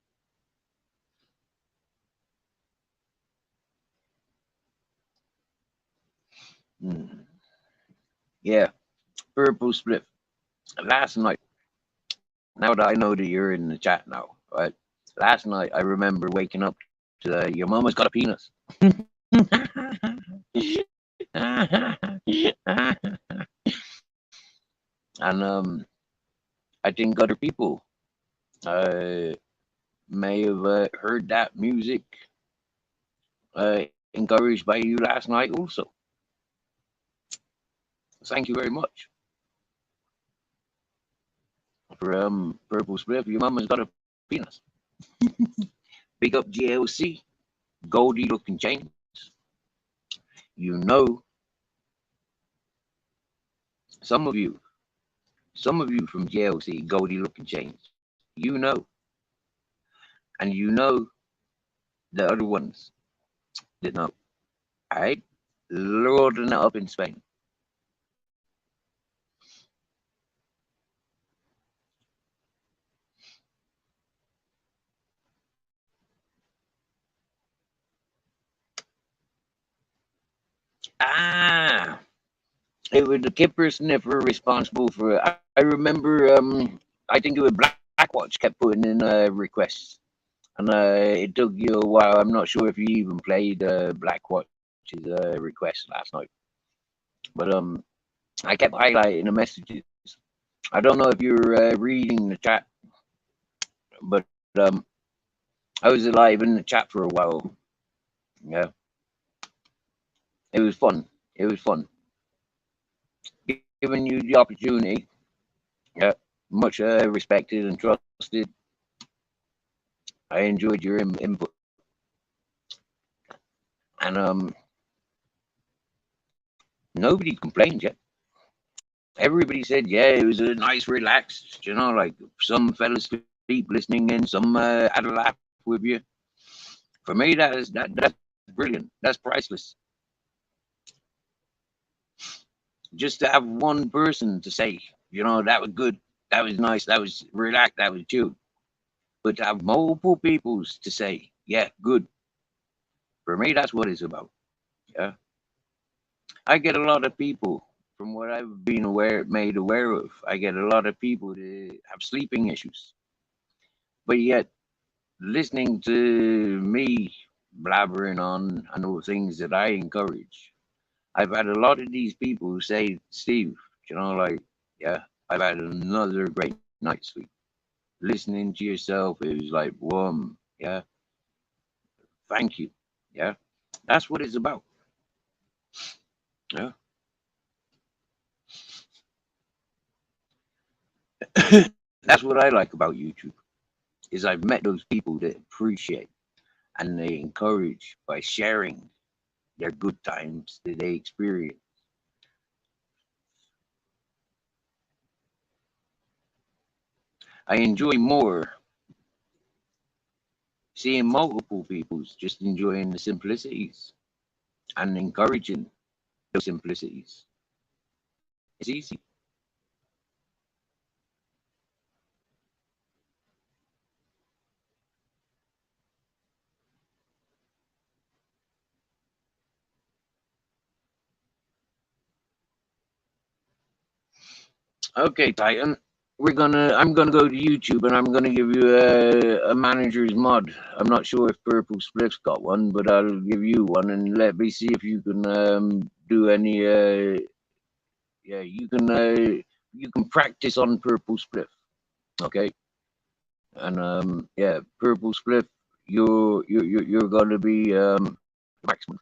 Mm. Yeah, Purple Split. Last night, now that I know that you're in the chat now, right? Last night I remember waking up to your mama's got a penis. And I think other people uh, may have heard that music uh, encouraged by you last night also. Thank you very much for Purple Spliff. Your mama's got a penis. Big up GLC, Goldie looking chains. You know, some of you, some of you from GLC, Goldie looking chains, you know, and you know the other ones that know. All right, loading it up in Spain. Ah, it was the Kipper Sniffer responsible for. I remember. I think it was Blackwatch kept putting in requests, and it took you a while. I'm not sure if you even played Blackwatch's request last night, but I kept highlighting the messages. I don't know if you're reading the chat, but um, I was alive in the chat for a while. Yeah, it was fun. It was fun giving you the opportunity. Yeah, much respected and trusted. I enjoyed your input, and nobody complained yet. Everybody said, yeah, it was a nice, relaxed. Like some fell asleep listening in, some had a laugh with you. For me, that's brilliant. That's priceless. Just to have one person to say, that was good, that was nice, that was relaxed, that was chill. But to have multiple peoples to say, yeah, good. For me, that's what it's about. Yeah. I get a lot of people from what I've been made aware of. I get a lot of people that have sleeping issues, but yet listening to me blabbering on and all things that I encourage, I've had a lot of these people say, Steve, like, yeah, I've had another great night's sleep. Listening to yourself, it was like, whoa, yeah, thank you. Yeah, that's what it's about. Yeah. That's what I like about YouTube is I've met those people that appreciate and they encourage by sharing their good times that they experience. I enjoy more seeing multiple people's just enjoying the simplicities and encouraging those simplicities. It's easy. Okay, Titan. I'm gonna go to YouTube and I'm gonna give you a manager's mod. I'm not sure if Purple Spliff's got one, but I'll give you one and let me see if you can do any. Yeah, you can practice on Purple Spliff. Okay, and yeah, Purple Spliff. You're gonna be maximum.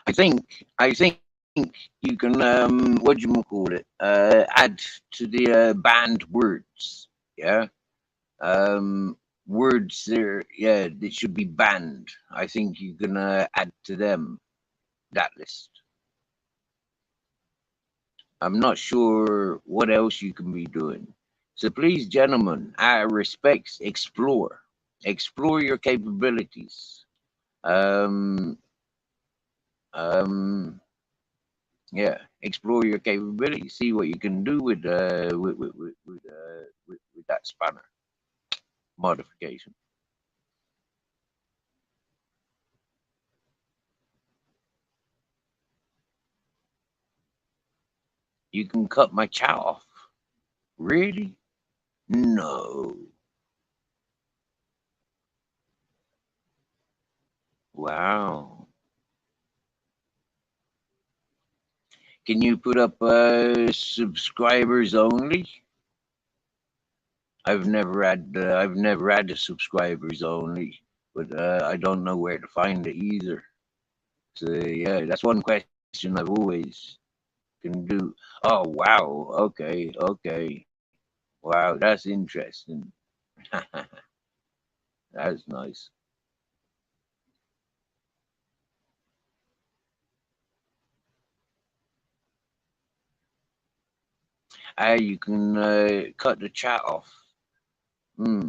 I think you can what do you call it? Add to the banned words. Yeah. Um, words there. Yeah, they should be banned. I think you can add to them that list. I'm not sure what else you can be doing. So please, gentlemen, I respects explore your capabilities. Um, um, yeah, explore your capabilities. See what you can do with that spanner modification. You can cut my chat off. Really? No. Wow. Can you put up subscribers only? I've never had the subscribers only, but I don't know where to find it either. So yeah, that's one question I've always can do. Oh wow, okay, okay, wow, that's interesting. That's nice. You can cut the chat off. Hmm.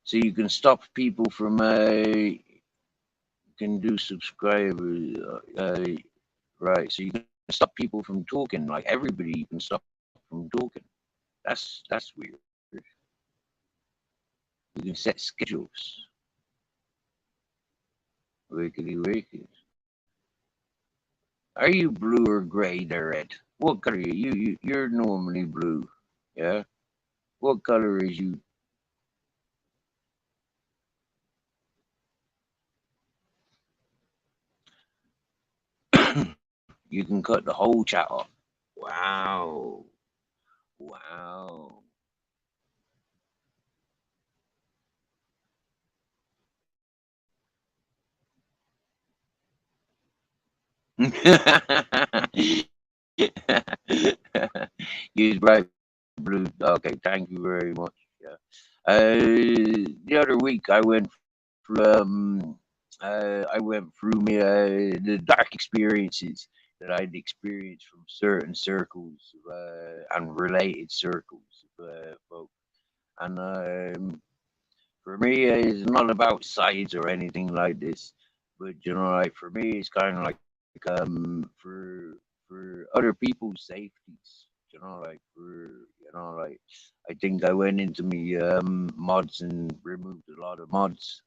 So you can stop people from can do subscribers. Right. So you can stop people from talking. Like everybody, you can stop from talking. That's weird. You can set schedules. Wickedy wicked. Are you blue or gray there, Ed? What color are you? You're normally blue. Yeah. What color is you? You can cut the whole chat off. Wow. Wow. Use bright blue. Okay, thank you very much. Yeah. The other week I went through the dark experiences that I'd experienced from certain circles and related circles of folk. And for me, it's not about sides or anything like this, but you know, like for me, it's kind of like for other people's safeties. You know, like I think I went into me mods and removed a lot of mods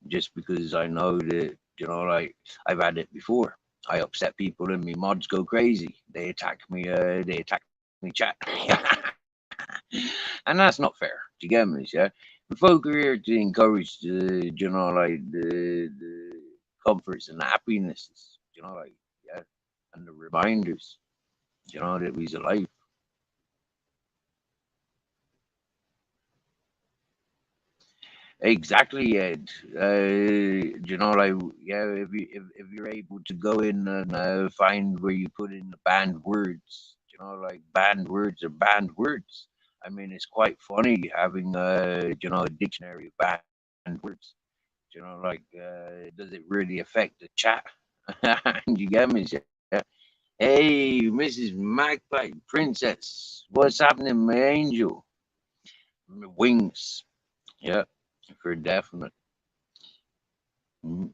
just because I know that, like I've had it before. I upset people and me mods go crazy. They attack me. They attack me chat, and that's not fair. Do you get me? Yeah, the folk are here to encourage the, like the comforts and the happinesses. Like, yeah, and the reminders. That we's alive. Exactly, Ed. Like, yeah, if you're able to go in and find where you put in the banned words, like banned words are banned words. I mean, it's quite funny having a dictionary of banned words. Like, does it really affect the chat? You get me? Yeah. Hey, Mrs. Magpie Princess, what's happening, my angel? My wings, yeah, for definite. Mm.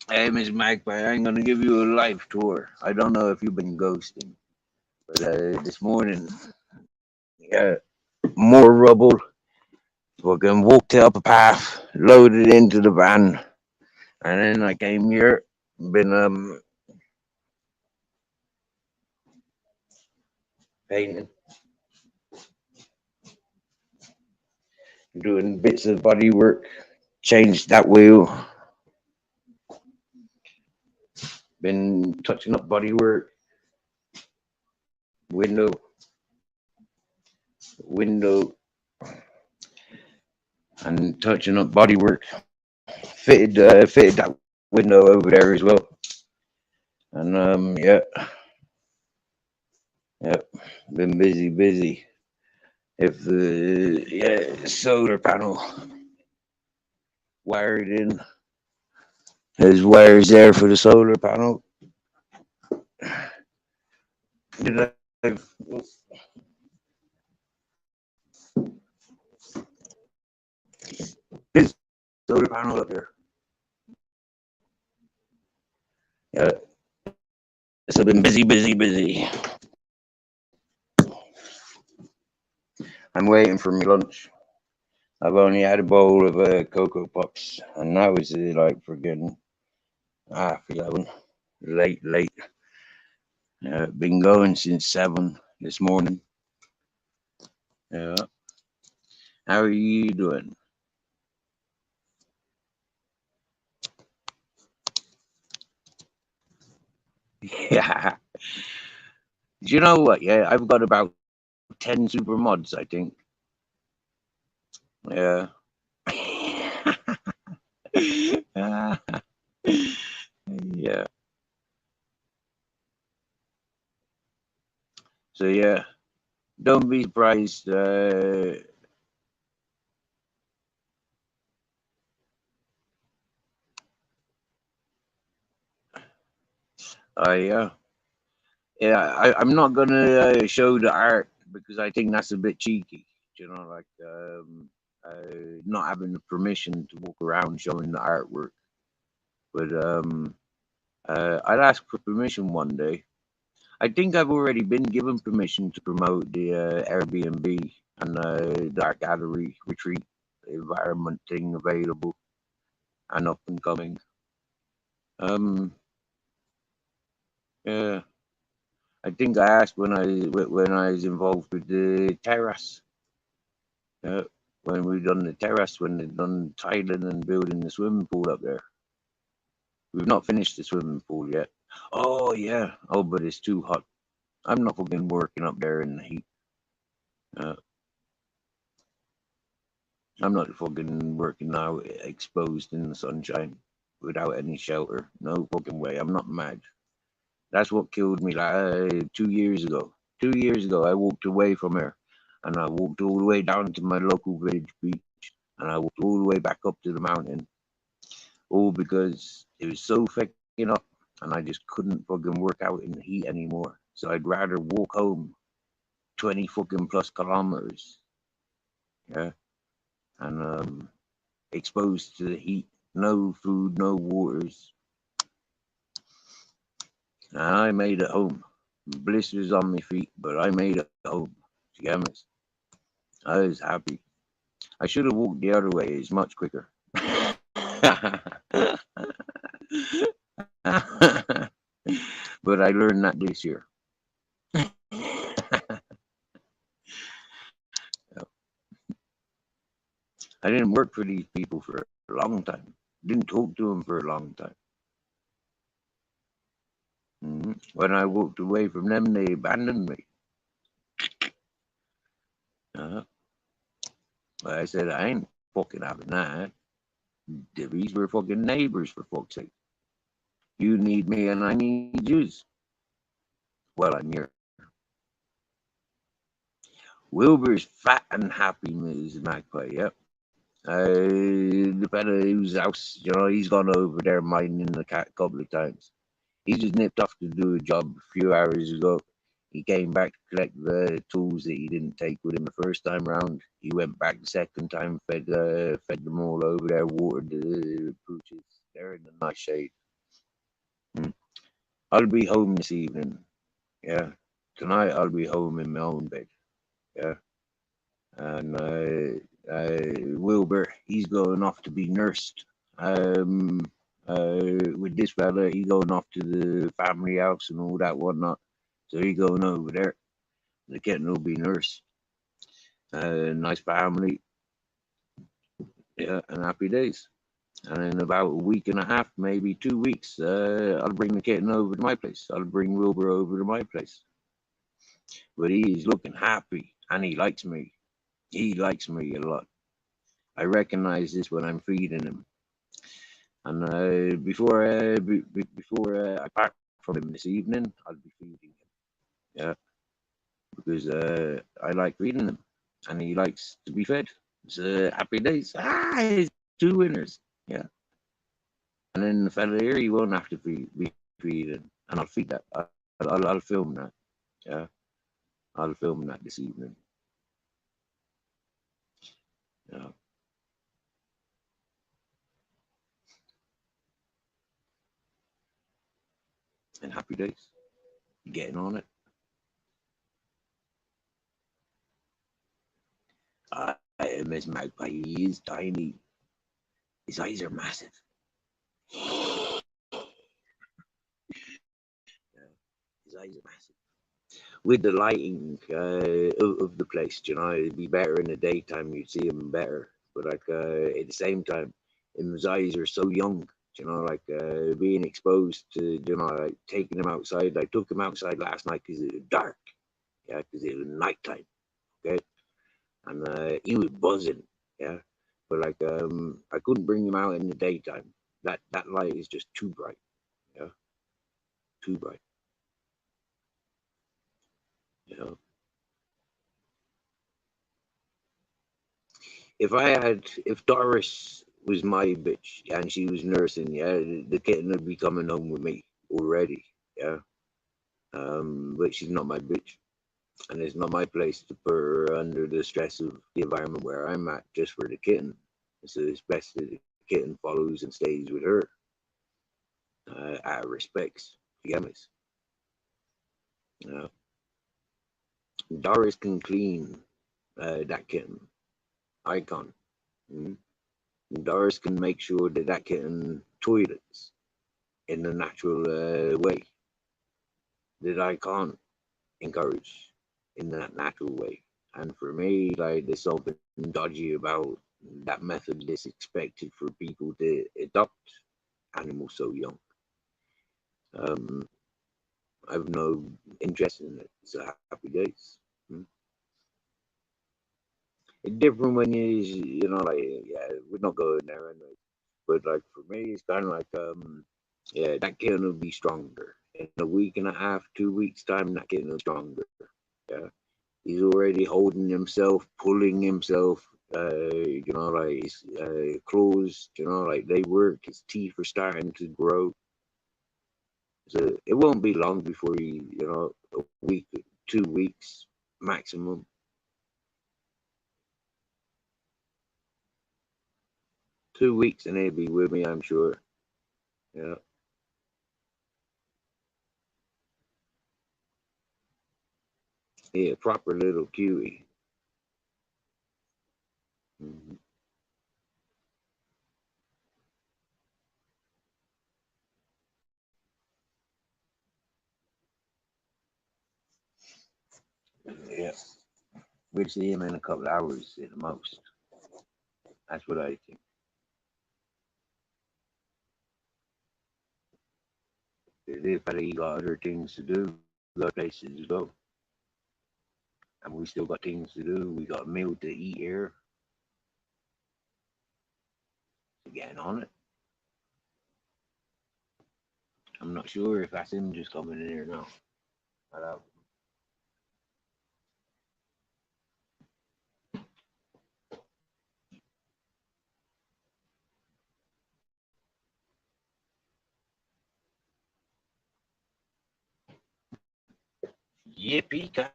Hey, Miss Magpie, I'm gonna give you a life tour. I don't know if you've been ghosting, but this morning, yeah, more rubble. Fucking walked up a path, loaded into the van, and then I came here. Been painting, doing bits of body work, changed that wheel. Been touching up body work, window, window, and touching up body work. Fitted that window over there as well. And yeah, yeah, been busy. If the solar panel wired in, there's wires there for the solar panel. Did I? There's solar panel up there. Yeah, so I've been busy. I'm waiting for my lunch. I've only had a bowl of Cocoa Pops, and that was like friggin' 11. Late. Been going since 7 this morning. Yeah. How are you doing? Yeah. Do you know what? Yeah, I've got about 10 super mods, I think. Yeah. Yeah. So yeah, don't be surprised. I'm not gonna show the art because I think that's a bit cheeky. Like not having the permission to walk around showing the artwork. But I'd ask for permission one day. I think I've already been given permission to promote the Airbnb and the art gallery retreat environment thing available and up and coming. Um, yeah, I think I asked when I was involved with the terrace. Uh, when we done the terrace, when they done tiling and building the swimming pool up there. We've not finished the swimming pool yet. Oh yeah. Oh, but it's too hot. I'm not fucking working up there in the heat. Uh, I'm not fucking working now exposed in the sunshine without any shelter. No fucking way. I'm not mad. That's what killed me like 2 years ago. 2 years ago, I walked away from her and I walked all the way down to my local village beach and I walked all the way back up to the mountain, all because it was so fucking hot and I just couldn't fucking work out in the heat anymore. So I'd rather walk home 20 fucking plus kilometers, yeah, and exposed to the heat, no food, no waters. And I made it home. Blisters on my feet, but I made it home. To be honest, I was happy. I should have walked the other way. It's much quicker. But I learned that this year. I didn't work for these people for a long time. Didn't talk to them for a long time. When I walked away from them, they abandoned me. But I said, I ain't fucking having that. These were fucking neighbors, for fuck's sake. You need me and I need yous. Well, I'm here. Wilbur's fat and happy, Ms. Magpie, yep. The fella whose house, he's gone over there minding the cat a couple of times. He just nipped off to do a job a few hours ago. He came back to collect the tools that he didn't take with him the first time round. He went back the second time, fed them all over there, watered the pooches. They're in a nice shade. I'll be home this evening. Yeah. Tonight I'll be home in my own bed. Yeah. And Wilbur, he's going off to be nursed. With this fella, he going off to the family house and all that whatnot. So he going over there. The kitten will be nursed. Nice family. Yeah, and happy days. And in about a week and a half, maybe 2 weeks, I'll bring the kitten over to my place. I'll bring Wilbur over to my place. But he's looking happy, and he likes me. He likes me a lot. I recognize this when I'm feeding him. And before I part from him this evening, I'll be feeding him. Yeah, because I like feeding him, and he likes to be fed. It's happy days. It's 2 winners. Yeah. And then the fella here, he won't have to be feeding, and I'll feed that. I'll film that. Yeah, I'll film that this evening. Yeah. And happy days. Getting on it. Miss Magpie, he is tiny. His eyes are massive. Yeah, his eyes are massive. With the lighting of the place, it'd be better in the daytime. You'd see him better. But like at the same time, his eyes are so young. Being exposed to, like taking him outside. I took him outside last night because it was dark. Yeah, because it was nighttime. Okay, and he was buzzing. Yeah, but like I couldn't bring him out in the daytime. That light is just too bright. Yeah, too bright. You know, if Doris was my bitch and she was nursing, yeah, the kitten would be coming home with me already. Yeah, but she's not my bitch, and it's not my place to put her under the stress of the environment where I'm at just for the kitten. So it's best that the kitten follows and stays with her out of respects. You get me? Uh, Doris can clean that kitten. I can't. Mm. Doris can make sure that kitten toilets in a natural way that I can't encourage in that natural way. And for me, like there's something dodgy about that method that's expected for people to adopt animals so young. Um, I have no interest in it. So happy days. It's different when yeah, we're not going there anyway. But like for me, it's kind of like yeah, that kitten will be stronger in a week and a half, 2 weeks time. That kitten will be stronger. Yeah, he's already holding himself, pulling himself. Like his claws. Like they work. His teeth are starting to grow. So it won't be long before a week, 2 weeks maximum. 2 weeks and he'll be with me, I'm sure. Yeah. Yeah, proper little cutie. Mhm. Yeah, we'll see him in a couple of hours at the most. That's what I think. If he got other things to do, got places to go, and we still got things to do. We got a meal to eat here. Getting on it. I'm not sure if that's him just coming in here now. But, yippee ki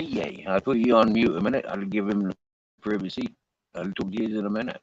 yay! I'll put you on mute a minute. I'll give him the privacy. I'll talk to you in a minute.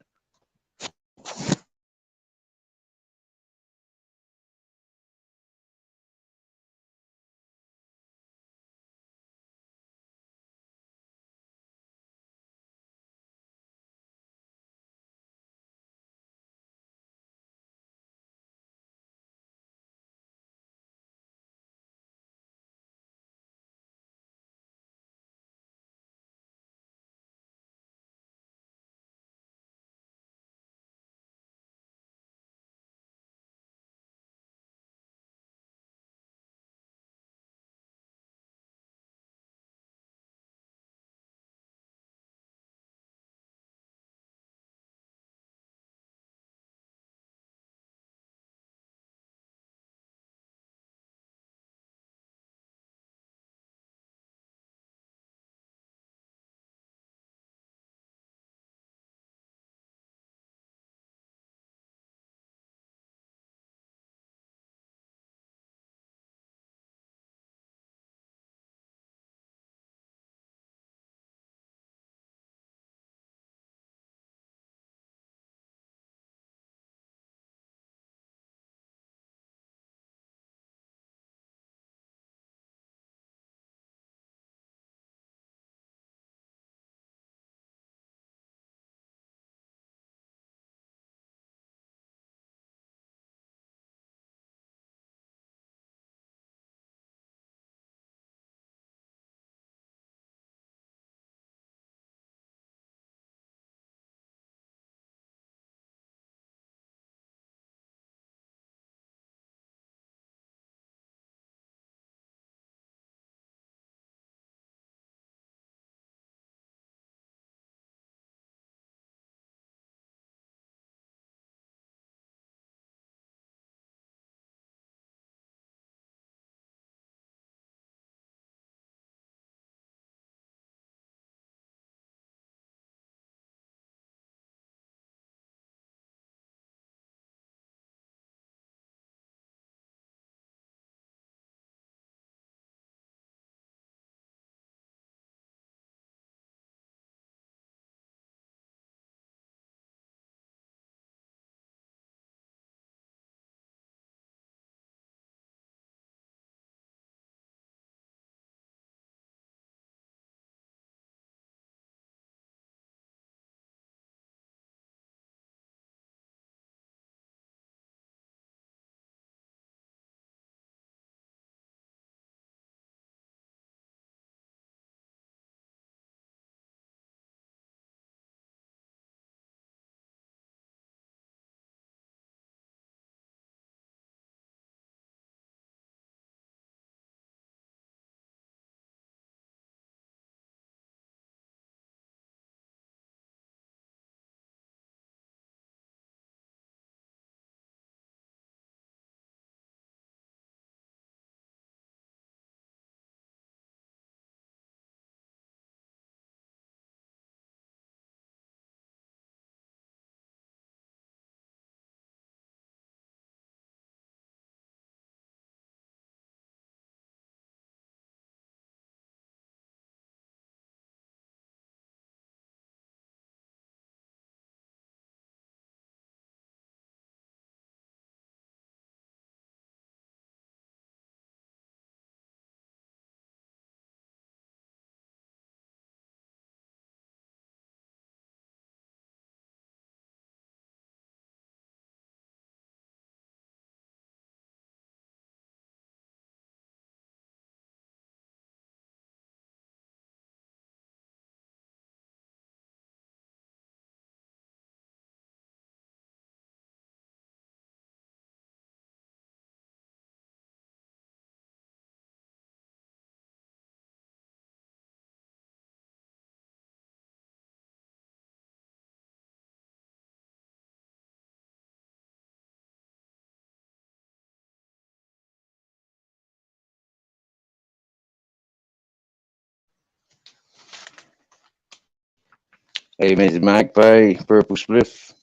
Hey, Mrs. Magpie, Purple Spliff,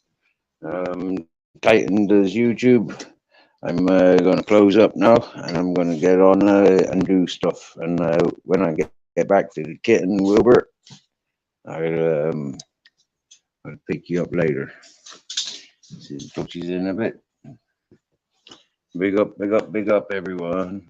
Titan does YouTube. I'm going to close up now, and I'm going to get on and do stuff. And when I get back to the kitten, Wilbur, I'll, I'll pick you up later. See, talk to you in a bit. Big up, big up, big up, everyone.